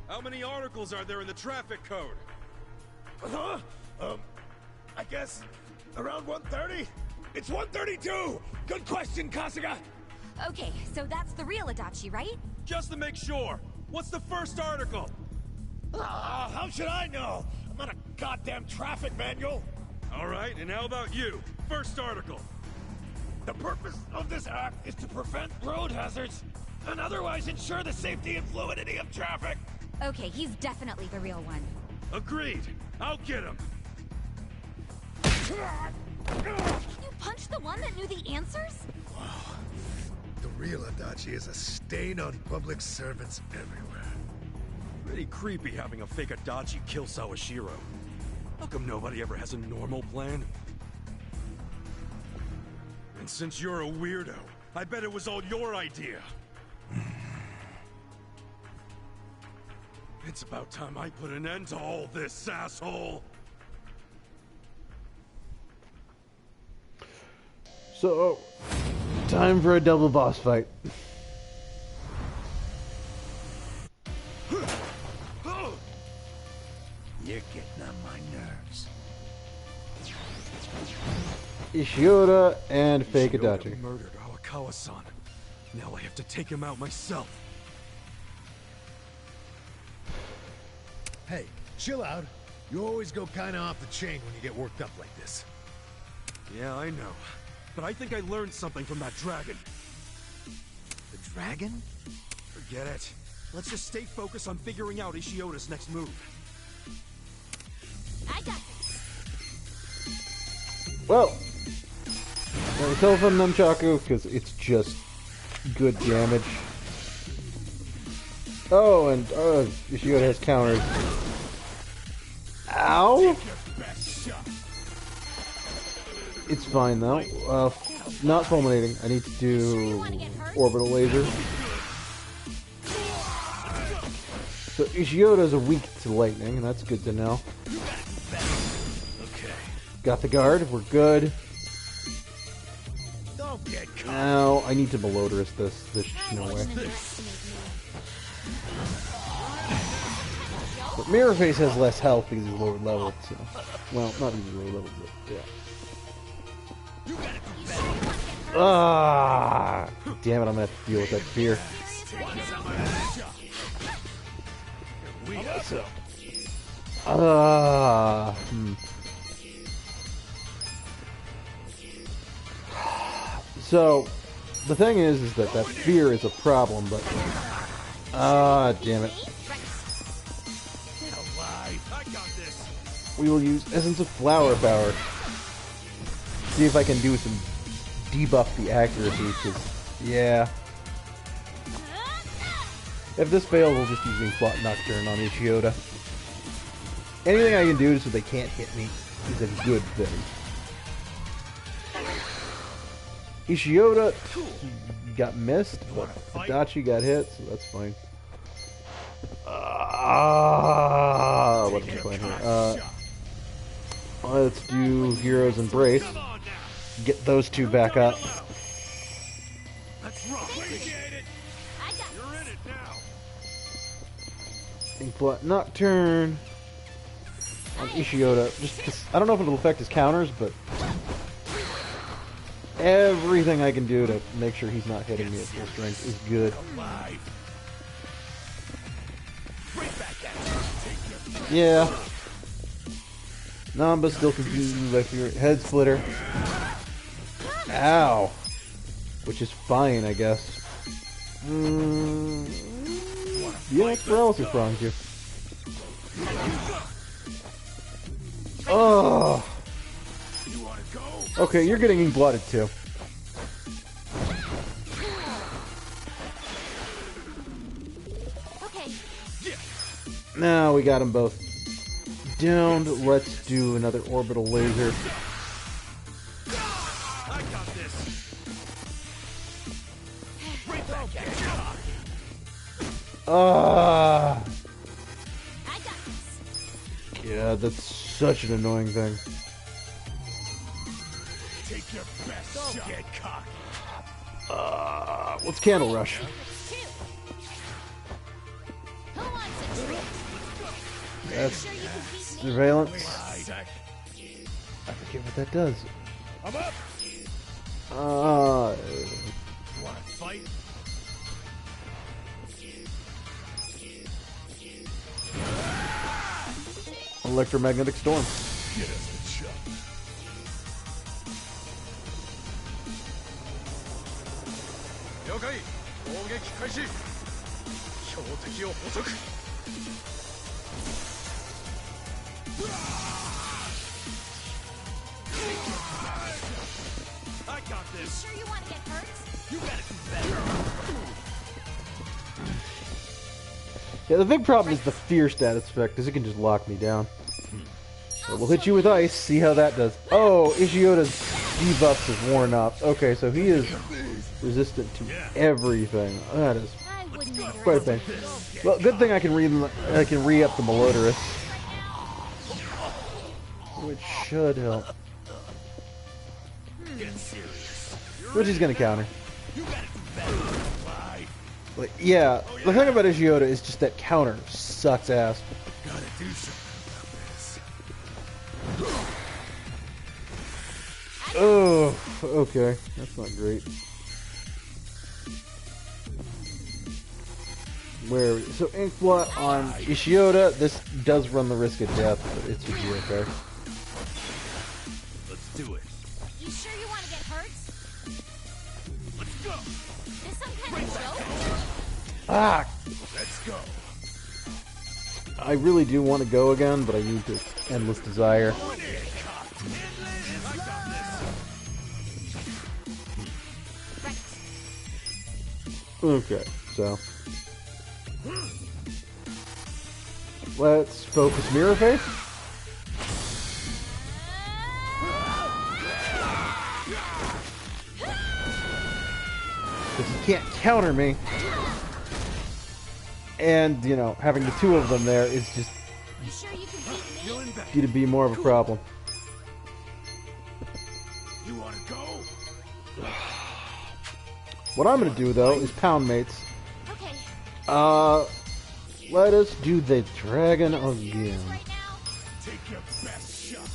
How many articles are there in the traffic code? Huh? I guess around 130? It's 132! Good question, Kasuga! Okay, so that's the real Adachi, right? Just to make sure, what's the first article? How should I know? I'm not a goddamn traffic manual! Alright, and how about you? First article. The purpose of this act is to prevent road hazards and otherwise ensure the safety and fluidity of traffic. Okay, he's definitely the real one. Agreed! I'll get him! You punched the one that knew the answers? The real Adachi is a stain on public servants everywhere. Pretty creepy having a fake Adachi kill Sawashiro. How come nobody ever has a normal plan? And since you're a weirdo, I bet it was all your idea. It's about time I put an end to all this, asshole! So, time for a double boss fight. You're getting on my nerves. Ishioda and fake Adachi. Murdered Awakawa-san. Now I have to take him out myself. Hey, chill out. You always go kinda off the chain when you get worked up like this. Yeah, I know. But I think I learned something from that dragon. The dragon? Forget it. Let's just stay focused on figuring out Ishioda's next move. I got this. Well, the telephone nunchaku, because it's just good damage. Oh, and Ishioda has counters. Ow! It's fine though. Not fulminating. I need to do orbital laser. So Ishioda's weak to lightning, and that's good to know. Okay. Got the guard. We're good. Don't get caught. Now I need to Melodorus this. There's no way. But Mirrorface has less health because he's lower level. So, well, not even lower level, but yeah. Ah! Damn it! I'm gonna have to deal with that fear. So, the thing is that that fear is a problem, but damn it. We will use Essence of Flower Power. See if I can do some debuff the accuracy, because, yeah. If this fails, we'll just use Plot Nocturne on Ishioda. Anything I can do so they can't hit me is a good thing. Ishioda got missed, but Adachi got hit, so that's fine. What's the plan here? Let's do Hero's Embrace. Get those two back up. That's rough. You're in it now. Inkblot Nocturne on Ishioda. Just 'cause I don't know if it'll affect his counters, but everything I can do to make sure he's not hitting me at full strength is good. Yeah. Namba's still confused by your head splitter. Ow. Which is fine, I guess. Yeah, it's paralysis prong too. Oh. Okay, you're getting ink-blotted too. Okay. Now we got them both downed. Let's do another orbital laser. I got this. Yeah, that's such an annoying thing. Take your best shot. Get cocky. Let's Candle Rush. That's surveillance. I forget what that does. I'm up. Want to fight? Electromagnetic storm. Get us the shot. Yokai. 攻撃開始。標的を捕捉。I got this. Sure you want to get hurt? You gotta do better. Yeah, the big problem is the fear status effect, because it can just lock me down. So we'll hit you with ice, see how that does. Oh, Ishioda's debuffs is worn up. Okay, so he is resistant to everything. That is quite a pain. Well, good thing I can re-up the Malodorous, which should help. Which he's gonna counter. But yeah, the thing about Ishioda is just that counter sucks ass. Gotta do something about this. Oh, okay. That's not great. Where so Inkblot on Ishioda, this does run the risk of death, but it should be okay. Let's do it. You sure you want to get hurt? Let's go. This some kind of joke? Ah! Let's go. I really do want to go again, but I need this endless desire. Okay, so let's focus Mirror Face. Because he can't counter me. And, you know, having the two of them there is just going to be more of a problem. You wanna go? What I'm going to do, though, is pound mates. Okay. Let us do the dragon again. Take your best shot.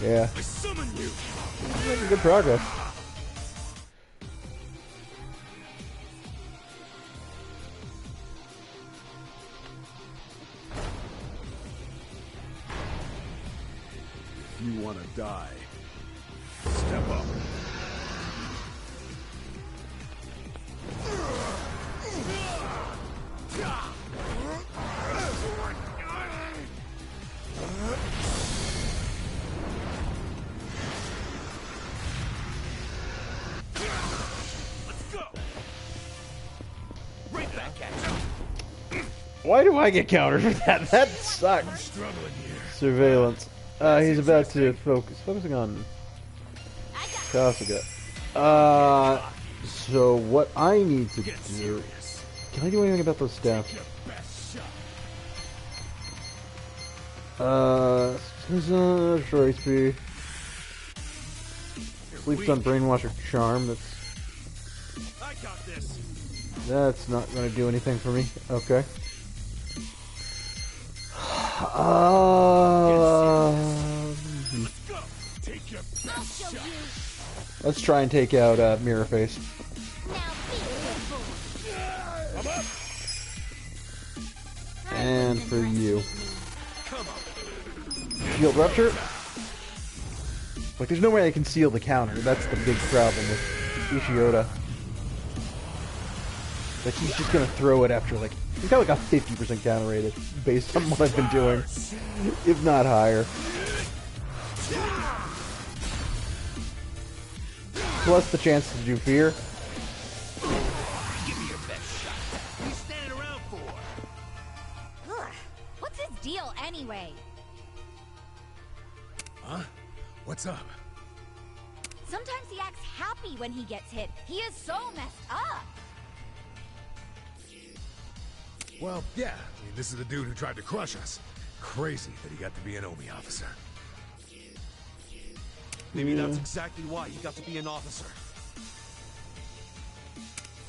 Yeah. I summon you. Making good progress. If you want to die, step up. Why do I get countered for that? That sucks. Surveillance. He's about to focusing on Kasuga. So what I need to do... Can I do anything about those staff? Short HP. Sleeps on Brainwash or Charm. That's not going to do anything for me. Okay. Let's try and take out Mirror Face. And for you. Shield Rupture? Like, there's no way I can seal the counter. That's the big problem with Ishioda. Like, he's just gonna throw it after, like, he's got like a 50% counter rate based on what I've been doing, if not higher. Plus the chance to do fear. Give me your best shot. What are you standing around for? Ugh, what's his deal anyway? Huh? What's up? Sometimes he acts happy when he gets hit. He is so messed up. Well, yeah. I mean, this is the dude who tried to crush us. Crazy that he got to be an OMI officer. Maybe that's exactly why he got to be an officer.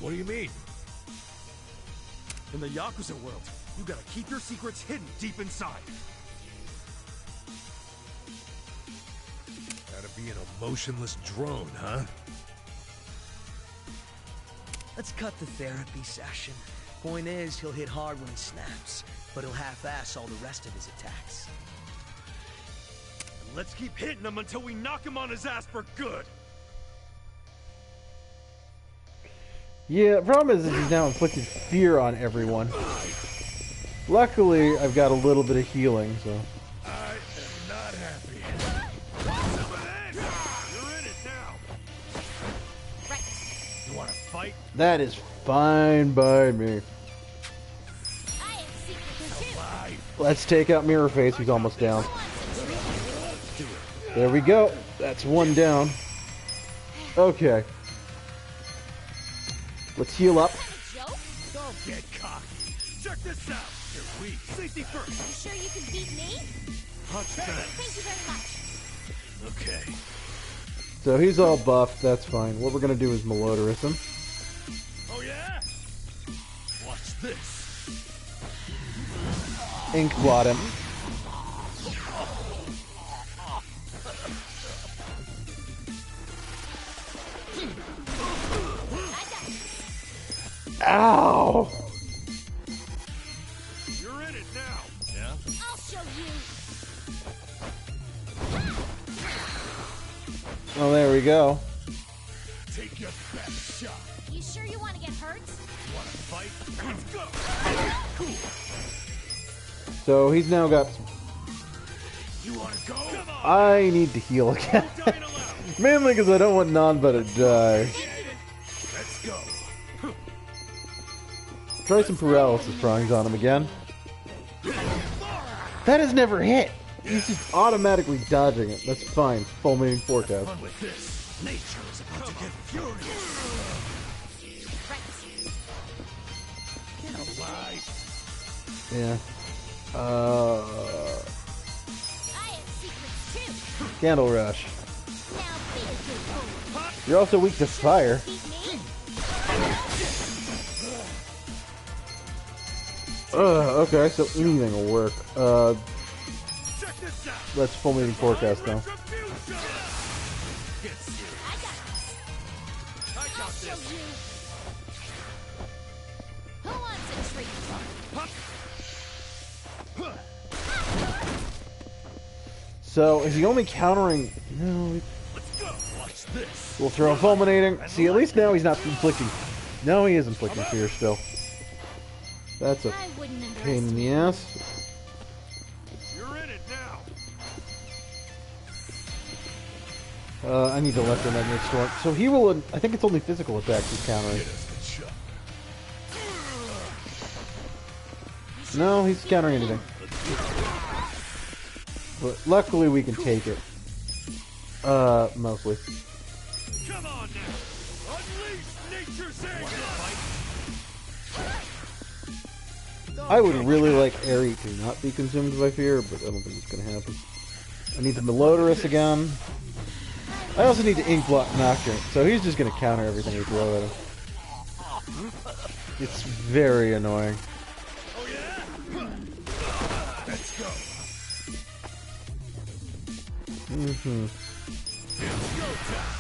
What do you mean? In the Yakuza world, you gotta keep your secrets hidden deep inside. Gotta be an emotionless drone, huh? Let's cut the therapy session. Point is, he'll hit hard when he snaps, but he'll half-ass all the rest of his attacks. And let's keep hitting him until we knock him on his ass for good. Yeah, the problem is he's now inflicted fear on everyone. Luckily, I've got a little bit of healing, so... I am not happy. You're in it now. You want to fight? That is fine by me. Let's take out Mirrorface, who's almost down. There we go. That's one down. Okay. Let's heal up. Don't get cocky. Check this out. You're weak. Safety first. You sure you can beat me? Punch back. Thank you very much. Okay. So he's all buffed. That's fine. What we're gonna do is Malodorous him. Oh yeah? Watch this. Ink blot him. Ow! You're in it now. Yeah? I'll show you. Oh, there we go. Take your best shot. You sure you want to get hurt? You want to fight? Let's go. So he's now got... You want to go? Come on. I need to heal again. Mainly because I don't want Nanba to die. Let's go. Try some paralysis prongs on him again. That has never hit. He's just automatically dodging it. That's fine. Fulminating forecast. With this, nature is about to get furious. Get alive. Yeah. I have secrets too. Candle Rush. Now be a good boy. You're also weak to fire. Beat me? Okay, so anything will work. Check this out. Let's fulminating forecast now. Get serious. I got this. I got I'll show this. you. Who wants a treat? So is he only countering? No. Let's go. Watch this. We'll throw fulminating. See, at least now he's not inflicting. No, he is inflicting fear still. That's a pain in the ass. You're in it now. I need electromagnetic storm. So he will. I think it's only physical attacks he's countering. No, he's countering anything. But luckily we can take it. Mostly. Come on now. Unleash nature's anger. I would really like Eri to not be consumed by fear, but I don't think it's going to happen. I need the Melodorous again. I also need to Ink Block Nocturne, so he's just going to counter everything we throw at him. It's very annoying. Oh yeah? Let's go. Mm-hmm. It's go time.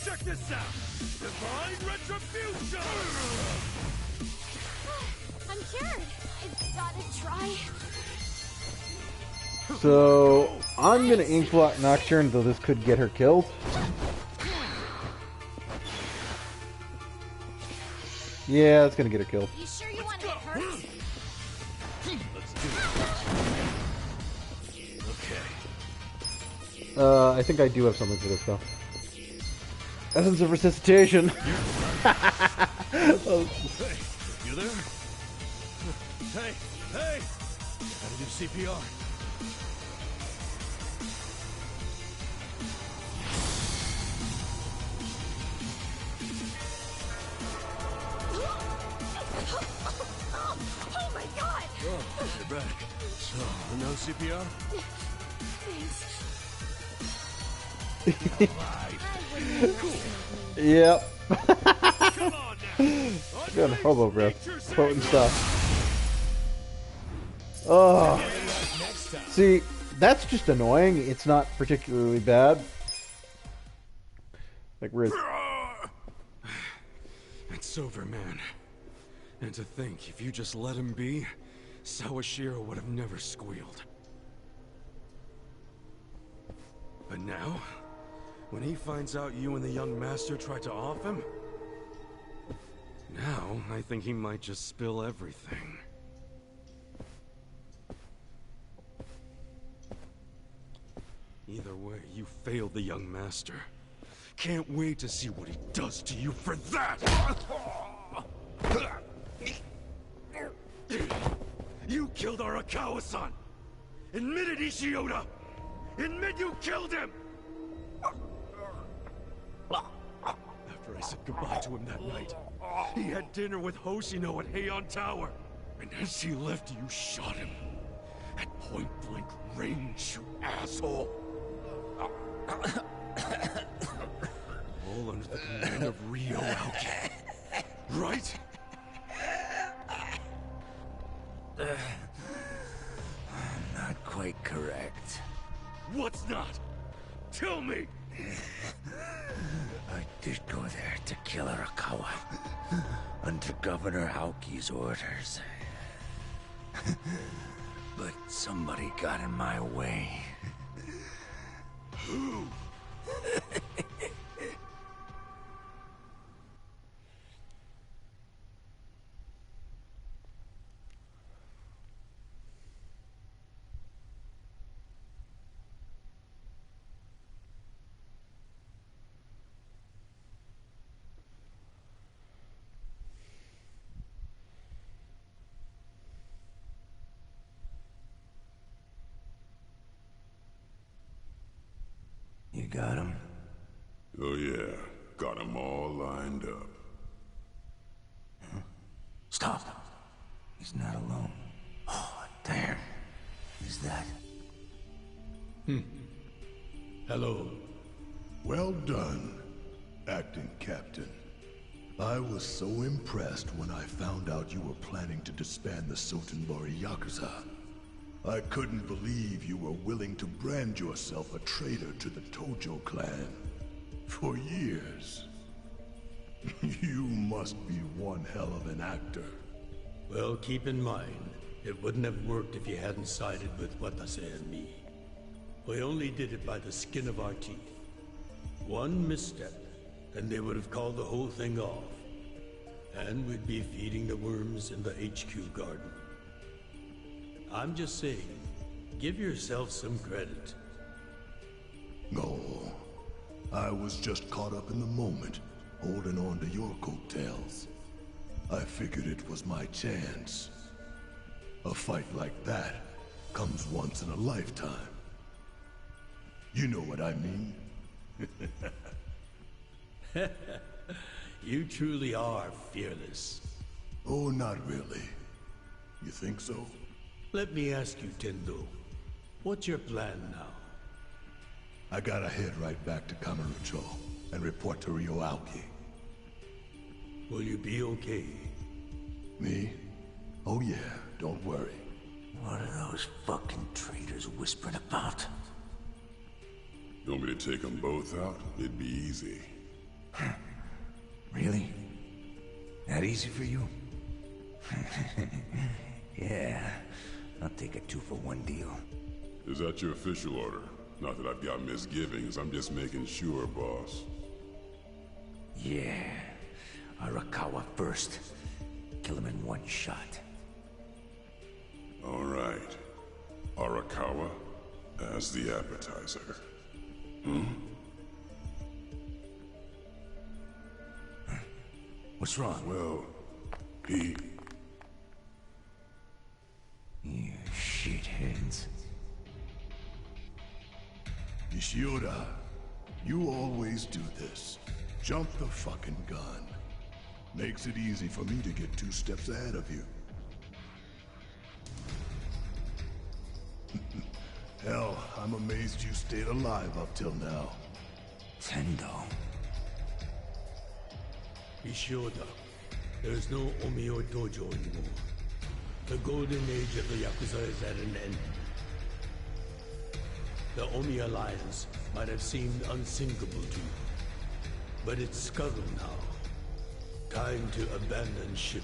Check this out! Divine Retribution! I'm cured. I've gotta try. So, I'm going to Ink Block Nocturne, though this could get her killed. Yeah, it's going to get her killed. You sure you want to get hurt? Let's do it. Okay. I think I do have something for this, though. Essence of Resuscitation. Hey, you there? Hey, hey! Gotta do CPR. Oh my god! Oh, you're back. So, no CPR? Thanks. Yep. Got hobo breath. Potent stuff. Oh. See, that's just annoying. It's not particularly bad. Like, Riz. It's over, man. And to think, if you just let him be, Sawashiro would have never squealed. But now, when he finds out you and the young master tried to off him, now I think he might just spill everything. Either way, you failed the young master. Can't wait to see what he does to you for that! You killed Arakawa-san! Admit it, Ishioda! Admit you killed him! After I said goodbye to him that night, he had dinner with Hoshino at Heian Tower. And as he left, you shot him. At point-blank range, you asshole! All under the command of Ryo Aoki. Right? Not quite correct. What's not? Tell me! I did go there to kill Arakawa. Under Governor Aoki's orders. But somebody got in my way. Who? You got him? Oh yeah, got them all lined up. Stop. He's not alone. Oh, damn. Who's that? Hello. Well done, Acting Captain. I was so impressed when I found out you were planning to disband the Sotenbori Yakuza. I couldn't believe you were willing to brand yourself a traitor to the Tojo clan. For years. You must be one hell of an actor. Well, keep in mind, it wouldn't have worked if you hadn't sided with Watase and me. We only did it by the skin of our teeth. One misstep, and they would have called the whole thing off. And we'd be feeding the worms in the HQ garden. I'm just saying, give yourself some credit. No, I was just caught up in the moment, holding on to your coattails. I figured it was my chance. A fight like that comes once in a lifetime. You know what I mean? You truly are fearless. Oh, not really. You think so? Let me ask you, Tendo. What's your plan now? I gotta head right back to Kamurocho and report to Ryo Aoki. Will you be okay? Me? Oh yeah, don't worry. What are those fucking traitors whispering about? You want me to take them both out? It'd be easy. Really? That easy for you? Yeah, I'll take a 2-for-1 deal. Is that your official order? Not that I've got misgivings, I'm just making sure, boss. Yeah. Arakawa first. Kill him in one shot. All right. Arakawa as the appetizer. What's wrong? Well, he... You shitheads. Ishioda, you always do this. Jump the fucking gun. Makes it easy for me to get 2 steps ahead of you. Hell, I'm amazed you stayed alive up till now. Tendo. Ishioda, there's no Omio Dojo anymore. The golden age of the Yakuza is at an end. The Omi Alliance might have seemed unsinkable to you, but it's scuttled now. Time to abandon ship.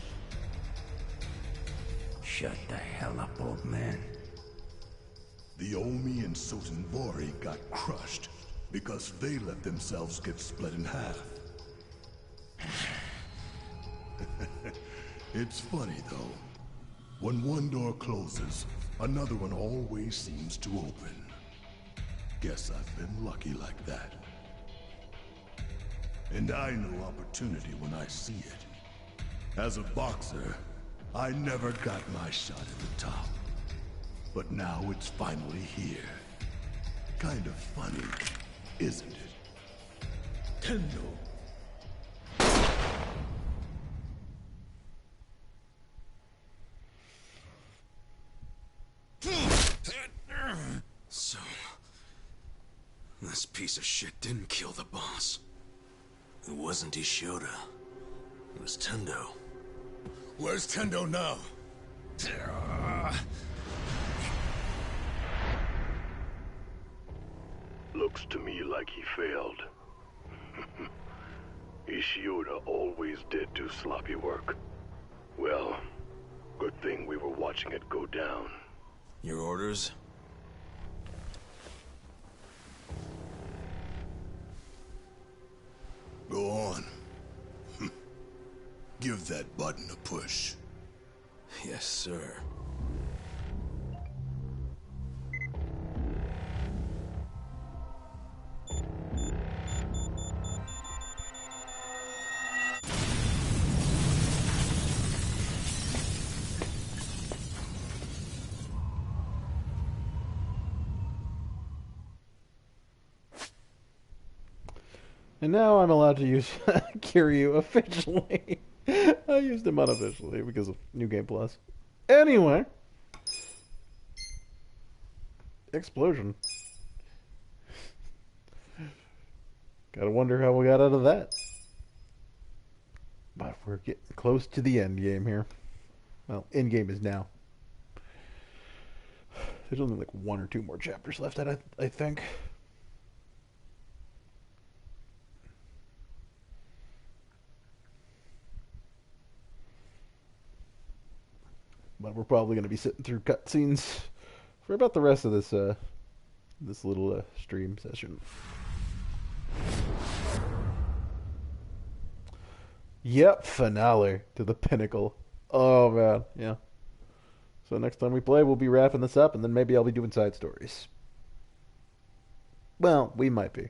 Shut the hell up, old man. The Omi and Sotenbori got crushed because they let themselves get split in half. It's funny, though. When one door closes, another one always seems to open. Guess I've been lucky like that. And I know opportunity when I see it. As a boxer, I never got my shot at the top. But now it's finally here. Kind of funny, isn't it? Tendo. So, this piece of shit didn't kill the boss. It wasn't Ishioda. It was Tendo. Where's Tendo now? Looks to me like he failed. Ishioda always did do sloppy work. Well, good thing we were watching it go down. Your orders? Go on. Give that button a push. Yes, sir. And now I'm allowed to use Kiryu officially. I used him unofficially because of New Game Plus. Anyway. Explosion. Gotta wonder how we got out of that. But we're getting close to the end game here. Well, end game is now. There's only like 1 or 2 more chapters left, I think. But we're probably going to be sitting through cutscenes for about the rest of this this little stream session. Yep, finale to the pinnacle. Oh man, yeah. So next time we play, we'll be wrapping this up, and then maybe I'll be doing side stories. Well, we might be.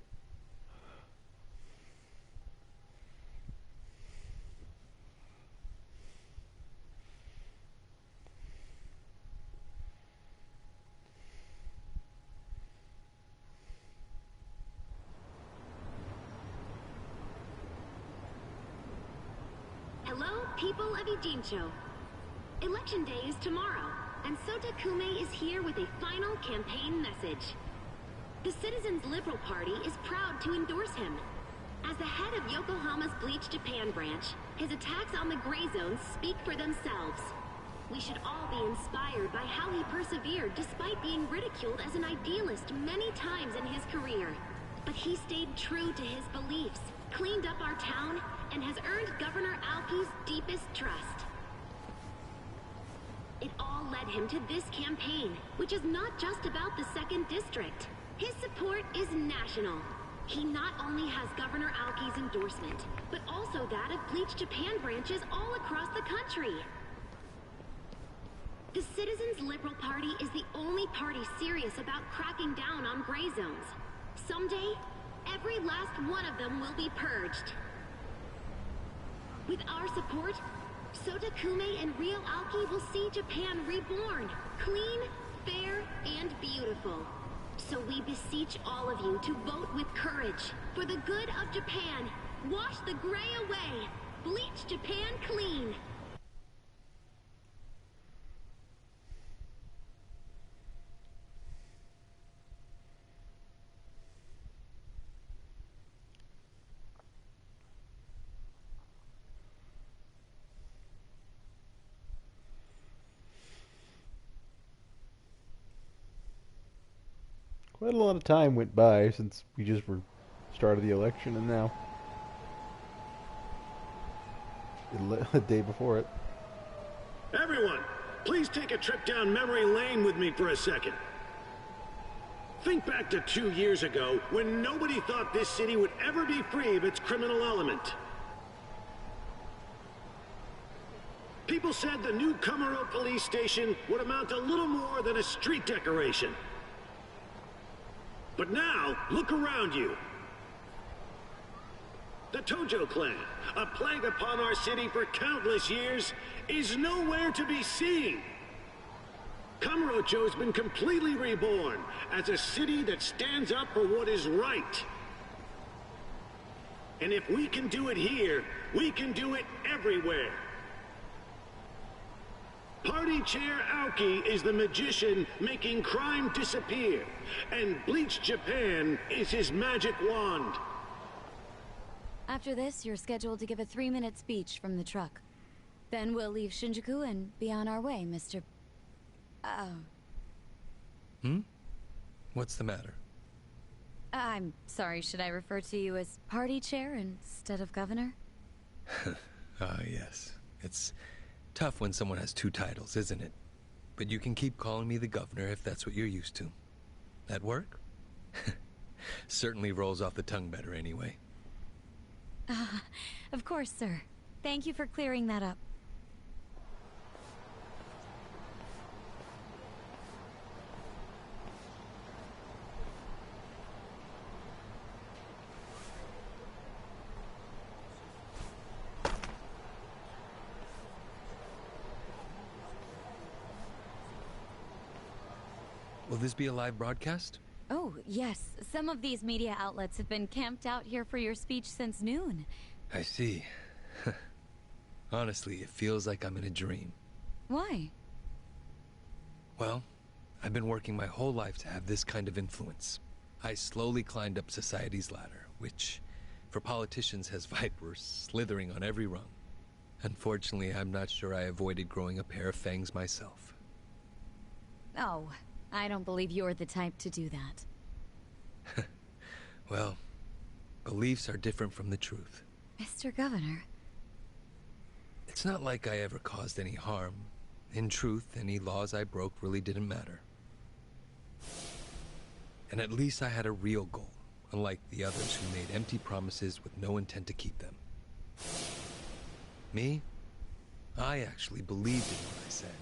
Hello, people of Ijincho. Election day is tomorrow, and Sota Kume is here with a final campaign message. The Citizens Liberal Party is proud to endorse him. As the head of Yokohama's Bleach Japan branch, his attacks on the Gray Zones speak for themselves. We should all be inspired by how he persevered despite being ridiculed as an idealist many times in his career. But he stayed true to his beliefs, cleaned up our town, and has earned Governor Aoki's deepest trust. It all led him to this campaign, which is not just about the 2nd District. His support is national. He not only has Governor Aoki's endorsement, but also that of Bleach Japan branches all across the country. The Citizens Liberal Party is the only party serious about cracking down on gray zones. Someday, every last one of them will be purged. With our support, Sota Kume and Ryo Aoki will see Japan reborn, clean, fair, and beautiful. So we beseech all of you to vote with courage. For the good of Japan, wash the gray away. Bleach Japan clean. Quite a lot of time went by since we just started the election, and now the day before it. Everyone, please take a trip down memory lane with me for a second. Think back to 2 years ago, when nobody thought this city would ever be free of its criminal element. People said the new Kamuro police station would amount to little more than a street decoration. But now, look around you. The Tojo clan, a plague upon our city for countless years, is nowhere to be seen. Kamurocho's been completely reborn as a city that stands up for what is right. And if we can do it here, we can do it everywhere. Party Chair Aoki is the magician making crime disappear, and Bleach Japan is his magic wand. After this, you're scheduled to give a 3-minute speech from the truck. Then we'll leave Shinjuku and be on our way, Mr. What's the matter? I'm sorry, should I refer to you as party chair instead of governor? Yes. It's tough when someone has 2 titles, isn't it? But you can keep calling me the governor if that's what you're used to. That work? Certainly rolls off the tongue better anyway. Of course, sir. Thank you for clearing that up. Will this be a live broadcast? Oh, yes. Some of these media outlets have been camped out here for your speech since noon. I see. Honestly, it feels like I'm in a dream. Why? Well, I've been working my whole life to have this kind of influence. I slowly climbed up society's ladder, which, for politicians, has vipers slithering on every rung. Unfortunately, I'm not sure I avoided growing a pair of fangs myself. Oh, I don't believe you're the type to do that. Well, beliefs are different from the truth. Mr. Governor. It's not like I ever caused any harm. In truth, any laws I broke really didn't matter. And at least I had a real goal, unlike the others who made empty promises with no intent to keep them. Me? I actually believed in what I said.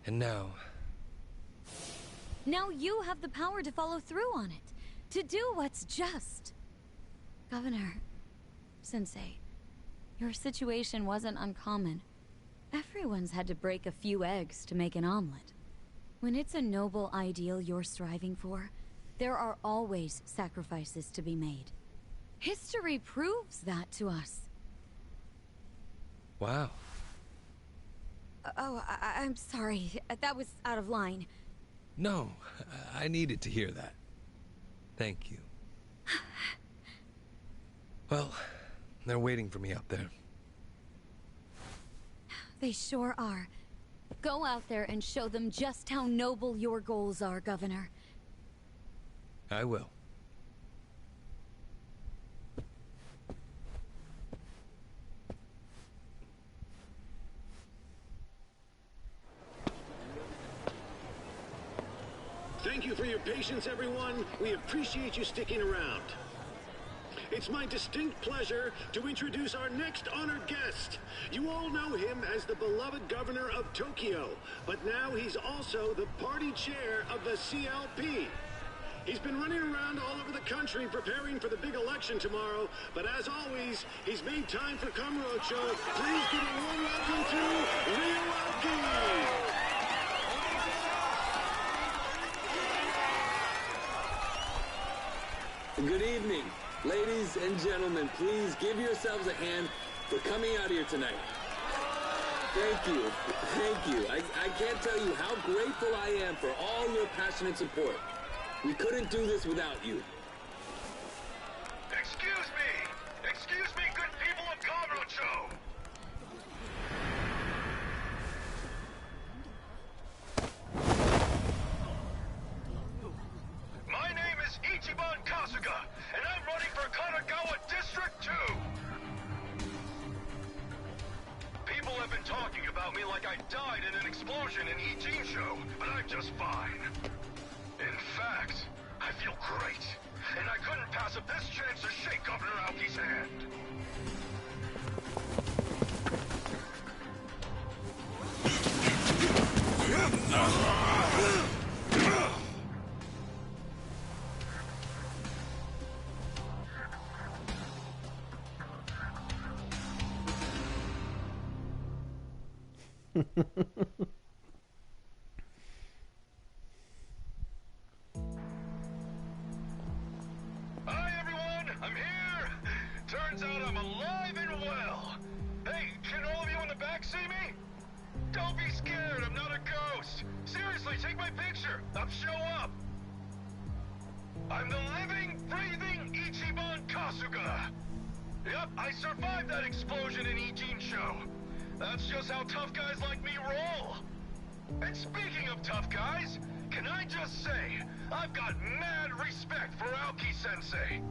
And now... Now you have the power to follow through on it. To do what's just. Governor... Sensei, your situation wasn't uncommon. Everyone's had to break a few eggs to make an omelet. When it's a noble ideal you're striving for, there are always sacrifices to be made. History proves that to us. Wow. I'm sorry. That was out of line. No, I needed to hear that. Thank you. Well, they're waiting for me out there. They sure are. Go out there and show them just how noble your goals are, Governor. I will. Thank you for your patience, everyone. We appreciate you sticking around. It's my distinct pleasure to introduce our next honored guest. You all know him as the beloved governor of Tokyo, but now he's also the party chair of the CLP. He's been running around all over the country preparing for the big election tomorrow, but as always, he's made time for Kamurocho. Please give a warm welcome to Ryo. Good evening. Ladies and gentlemen, please give yourselves a hand for coming out here tonight. Thank you. Thank you. I can't tell you how grateful I am for all your passionate support. We couldn't do this without you. Excuse me! Excuse me, good people of Kamurocho! My name is Ichiban Kasuga, and I'm running for Kanagawa District 2! People have been talking about me like I died in an explosion in Ijincho, but I'm just fine. In fact, I feel great, and I couldn't pass up this chance to shake Governor Aoki's hand. Hi everyone, I'm here. Turns out I'm alive and well. Hey, can all of you in the back see me? Don't be scared, I'm not a ghost. Seriously, take my picture. Show up. I'm the living, breathing Ichiban Kasuga. Yep, I survived that explosion in Ijincho. That's just how tough guys like me roll. And speaking of tough guys, can I just say, I've got mad respect for Aoki-sensei.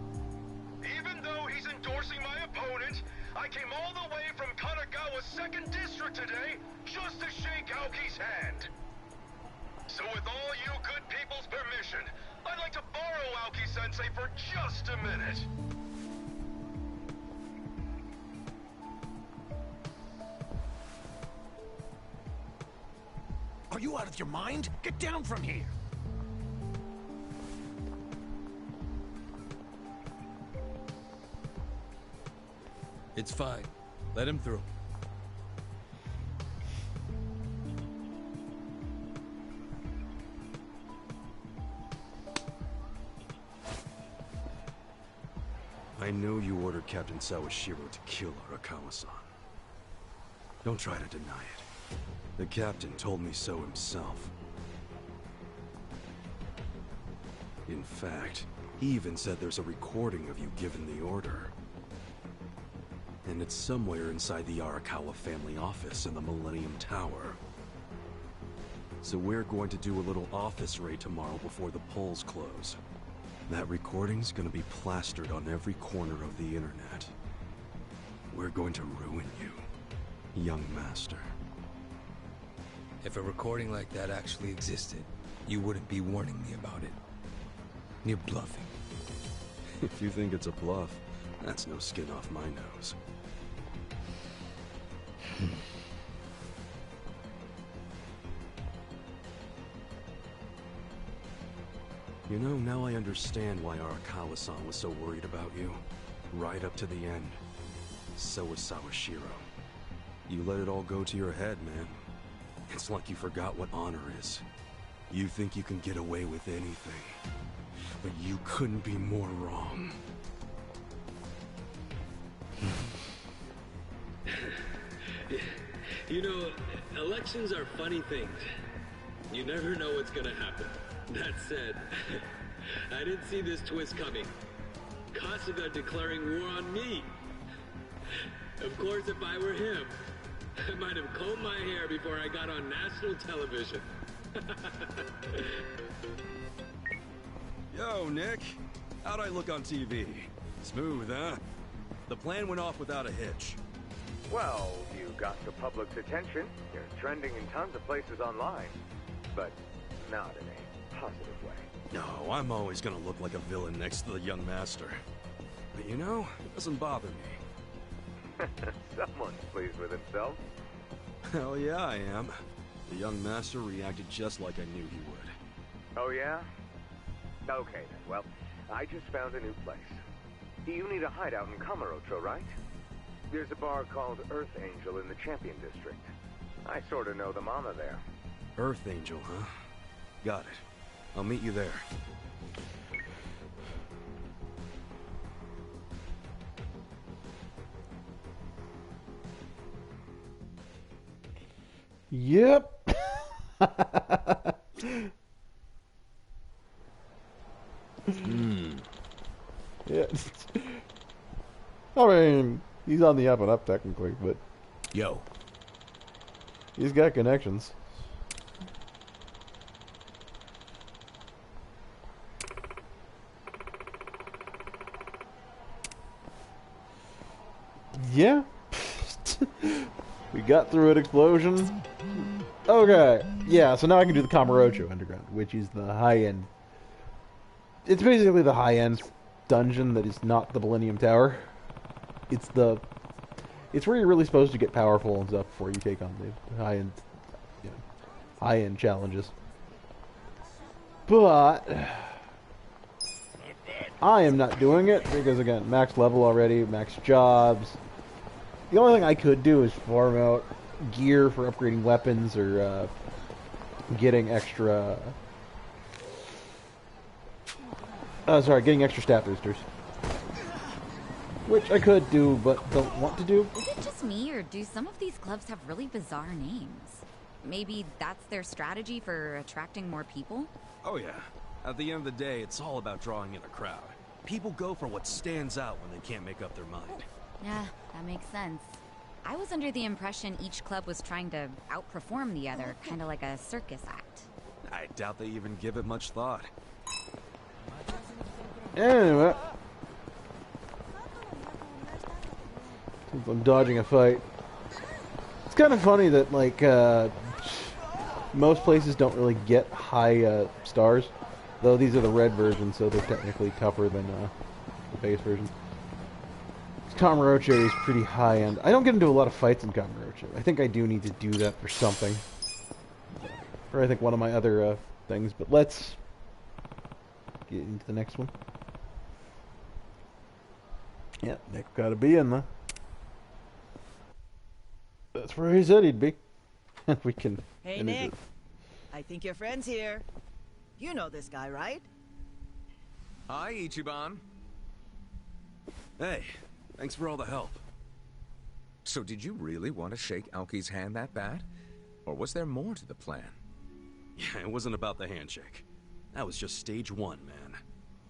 Even though he's endorsing my opponent, I came all the way from Kanagawa's 2nd District today just to shake Aoki's hand. So with all you good people's permission, I'd like to borrow Aoki-sensei for just a minute. Are you out of your mind? Get down from here! It's fine. Let him through. I know you ordered Captain Sawashiro to kill Arakawa-san. Don't try to deny it. The captain told me so himself. In fact, he even said there's a recording of you giving the order. And it's somewhere inside the Arakawa family office in the Millennium Tower. So we're going to do a little office raid tomorrow before the polls close. That recording's gonna be plastered on every corner of the internet. We're going to ruin you, young master. If a recording like that actually existed, you wouldn't be warning me about it. You're bluffing. If you think it's a bluff, that's no skin off my nose. You know, now I understand why Arakawa-san was so worried about you. Right up to the end. So was Sawashiro. You let it all go to your head, man. It's like you forgot what honor is. You think you can get away with anything. But you couldn't be more wrong. You know, elections are funny things. You never know what's gonna happen. That said, I didn't see this twist coming. Kasuga declaring war on me. Of course, if I were him, I might have combed my hair before I got on national television. Yo, Nick. How'd I look on TV? Smooth, huh? The plan went off without a hitch. Well, you got the public's attention. You're trending in tons of places online. But not in a positive way. No, I'm always gonna look like a villain next to the young master. But you know, it doesn't bother me. Someone's pleased with himself. Hell yeah, I am. The young master reacted just like I knew he would. Oh yeah? Okay then, well, I just found a new place. You need a hideout in Kamurocho, right? There's a bar called Earth Angel in the Champion District. I sorta know the mama there. Earth Angel, huh? Got it. I'll meet you there. Yep. Yeah. I mean, he's on the up and up technically, but yo, he's got connections. Yeah. We got through an explosion. Okay. Yeah, so now I can do the Kamurocho Underground, which is the high-end It's basically the high-end dungeon that is not the Millennium Tower. It's where you're really supposed to get powerful and stuff before you take on the high-end, high-end challenges. But I am not doing it because, again, max level already, max jobs. The only thing I could do is farm out gear for upgrading weapons or getting extra... getting extra stat boosters. Which I could do, but don't want to do. Is it just me, or do some of these clubs have really bizarre names? Maybe that's their strategy for attracting more people? Oh yeah. At the end of the day, it's all about drawing in a crowd. People go for what stands out when they can't make up their mind. Yeah, that makes sense. I was under the impression each club was trying to outperform the other, kind of like a circus act. I doubt they even give it much thought. Anyway. Since I'm dodging a fight. It's kind of funny that, like, most places don't really get high stars. Though these are the red versions, so they're technically tougher than the base version. Kamurocho is pretty high-end. I don't get into a lot of fights in Kamurocho. I think I do need to do that for something. Or I think one of my other things. But let's get into the next one. Yeah, Nick gotta be in there. That's where he said he'd be. And we can... Hey, Nick. I think your friend's here. You know this guy, right? Hi, Ichiban. Hey, thanks for all the help. So did you really want to shake Aoki's hand that bad? Or was there more to the plan? Yeah, it wasn't about the handshake. That was just stage one, man.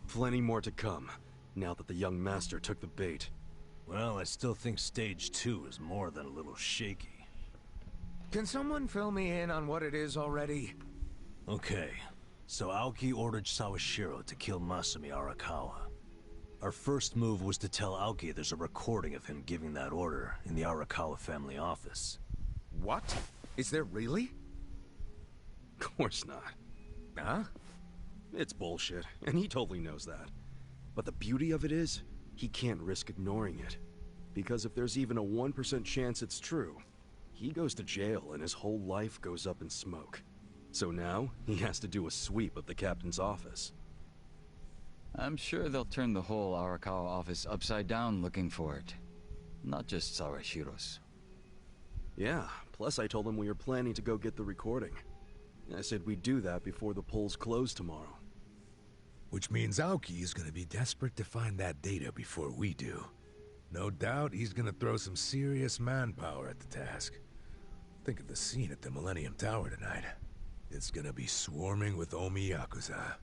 Plenty more to come, now that the young master took the bait. Well, I still think stage 2 is more than a little shaky. Can someone fill me in on what it is already? Okay, so Aoki ordered Sawashiro to kill Masumi Arakawa. Our first move was to tell Aoki there's a recording of him giving that order in the Arakawa family office. What? Is there really? Of course not. Huh? It's bullshit, and he totally knows that. But the beauty of it is, he can't risk ignoring it. Because if there's even a 1% chance it's true, he goes to jail and his whole life goes up in smoke. So now, he has to do a sweep of the captain's office. I'm sure they'll turn the whole Arakawa office upside down looking for it. Not just Sawashiro's. Yeah, plus I told him we were planning to go get the recording. I said we'd do that before the polls close tomorrow. Which means Aoki is gonna be desperate to find that data before we do. No doubt he's gonna throw some serious manpower at the task. Think of the scene at the Millennium Tower tonight. It's gonna be swarming with Omi Yakuza.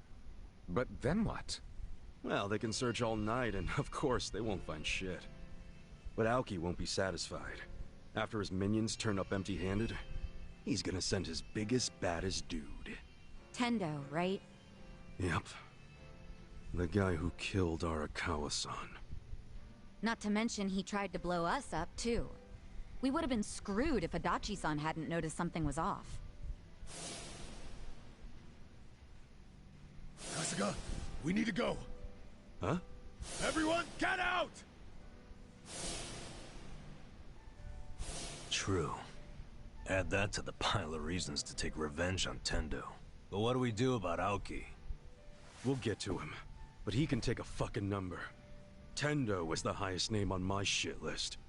But then what? Well, they can search all night, and of course, they won't find shit. But Aoki won't be satisfied. After his minions turn up empty-handed, he's gonna send his biggest, baddest dude. Tendo, right? Yep. The guy who killed Arakawa-san. Not to mention he tried to blow us up, too. We would have been screwed if Adachi-san hadn't noticed something was off. Kasuga, we need to go. Huh? Everyone, get out! True. Add that to the pile of reasons to take revenge on Tendo. But what do we do about Aoki? We'll get to him, but he can take a fucking number. Tendo is the highest name on my shit list.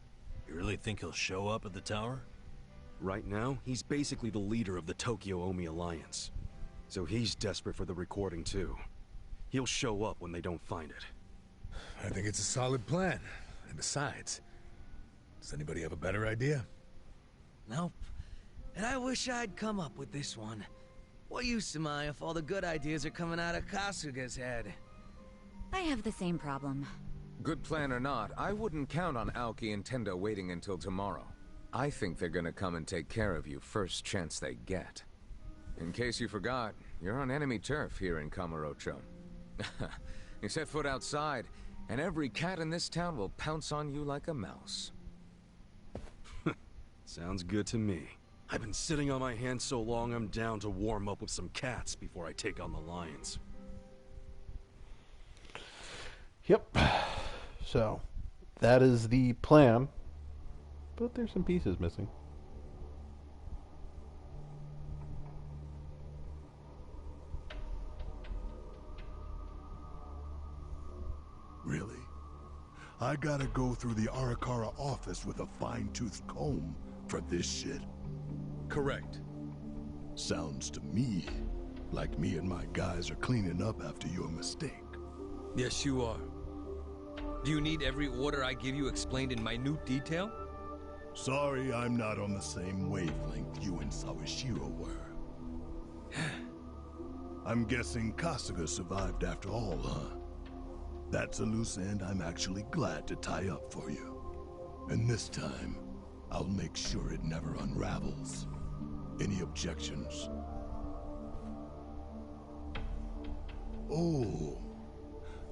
You really think he'll show up at the tower? Right now, he's basically the leader of the Tokyo Omi Alliance. So he's desperate for the recording too. He'll show up when they don't find it. I think it's a solid plan. And besides, does anybody have a better idea? Nope. And I wish I'd come up with this one. What use am I if all the good ideas are coming out of Kasuga's head? I have the same problem. Good plan or not, I wouldn't count on Aoki and Tendo waiting until tomorrow. I think they're gonna come and take care of you first chance they get. In case you forgot, you're on enemy turf here in Kamurocho. You set foot outside, and every cat in this town will pounce on you like a mouse. Sounds good to me. I've been sitting on my hands so long I'm down to warm up with some cats before I take on the lions. Yep. So, that is the plan. But there's some pieces missing. Really? I gotta go through the Arakawa office with a fine-toothed comb for this shit? Correct. Sounds to me like me and my guys are cleaning up after your mistake. Yes, you are. Do you need every order I give you explained in minute detail? Sorry, I'm not on the same wavelength you and Sawashiro were. I'm guessing Kasuga survived after all, huh? That's a loose end I'm actually glad to tie up for you. And this time, I'll make sure it never unravels. Any objections? Oh,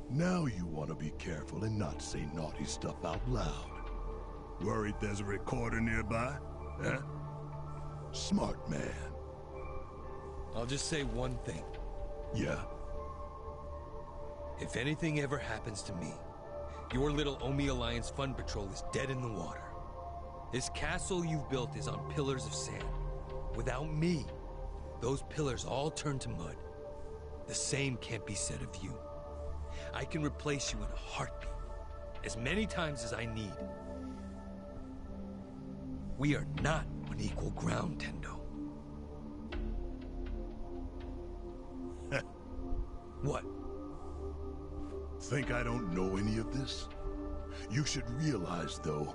now you want to be careful and not say naughty stuff out loud. Worried there's a recorder nearby? Huh? Smart man. I'll just say one thing. Yeah? If anything ever happens to me, your little Omi Alliance Fund Patrol is dead in the water. This castle you've built is on pillars of sand. Without me, those pillars all turn to mud. The same can't be said of you. I can replace you in a heartbeat, as many times as I need. We are not on equal ground, Tendo. What? Think I don't know any of this? You should realize, though,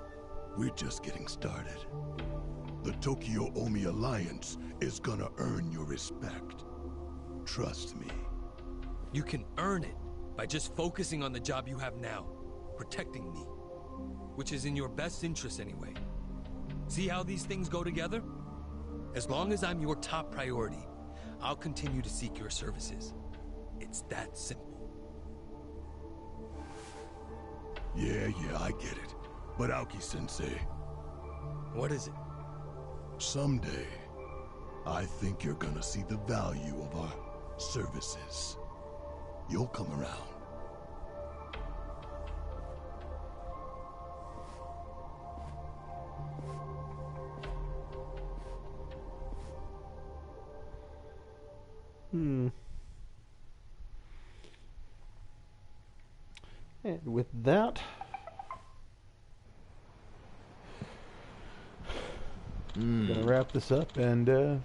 we're just getting started. The Tokyo Omi Alliance is gonna earn your respect. Trust me. You can earn it by just focusing on the job you have now, protecting me, which is in your best interest anyway. See how these things go together? As long as I'm your top priority, I'll continue to seek your services. It's that simple. Yeah, I get it. But Aoki-sensei... What is it? Someday, I think you're gonna see the value of our services. You'll come around. And with that, I'm gonna wrap this up and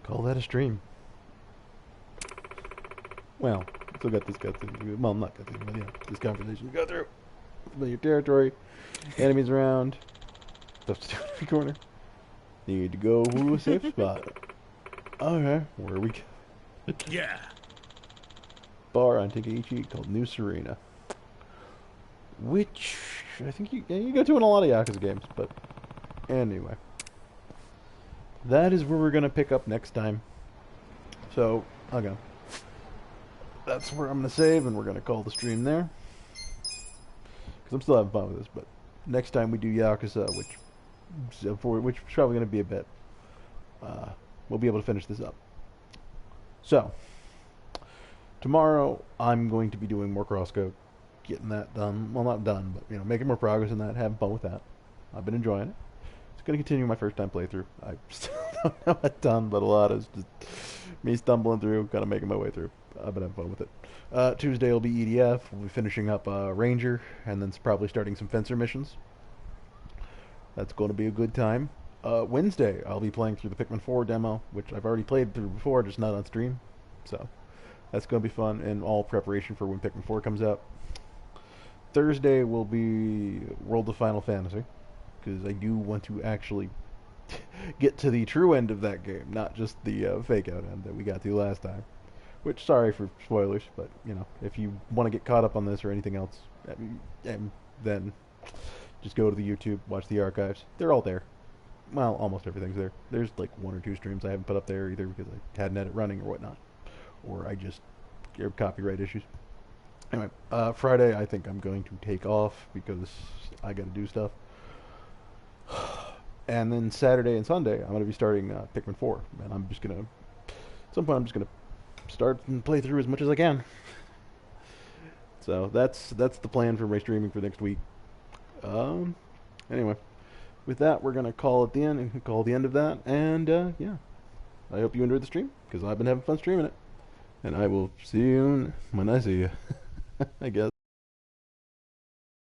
call that a stream. Well, still got this cutscene. Well, not cutscene, but yeah, this conversation to go through. Familiar territory, enemies around, stuff to do in every corner. Need to go to a safe spot. Okay, where we go? Yeah. Bar on Takeichi called New Serena, which I think you go to in a lot of Yakuza games. But anyway, that is where we're gonna pick up next time. So okay, that's where I'm gonna save, and we're gonna call the stream there because I'm still having fun with this. But next time we do Yakuza, which is probably gonna be a bit, we'll be able to finish this up. So. Tomorrow, I'm going to be doing more crosscode, getting that done. Well, not done, but, making more progress in that, having fun with that. I've been enjoying it. It's going to continue my first-time playthrough. I still don't know a ton, but a lot is just me stumbling through, kind of making my way through. I've been having fun with it. Tuesday will be EDF. We'll be finishing up Ranger, and then probably starting some Fencer missions. That's going to be a good time. Wednesday, I'll be playing through the Pikmin 4 demo, which I've already played through before, just not on stream. So... that's going to be fun, and all preparation for when Pikmin 4 comes out. Thursday will be World of Final Fantasy, because I do want to actually get to the true end of that game, not just the fake-out end that we got to last time. Which, sorry for spoilers, but, if you want to get caught up on this or anything else, then just go to the YouTube, watch the archives. They're all there. Well, almost everything's there. There's like 1 or 2 streams I haven't put up there either because I had an edit running or whatnot. Or I just get copyright issues. Anyway, Friday I think I'm going to take off because I got to do stuff. And then Saturday and Sunday I'm going to be starting Pikmin 4. And I'm just going to, at some point I'm just going to start and play through as much as I can. So that's the plan for my streaming for next week. Anyway, with that, we're gonna call it the end. Call the end of that, and yeah, I hope you enjoyed the stream because I've been having fun streaming it, and I will see you when I see you. I guess.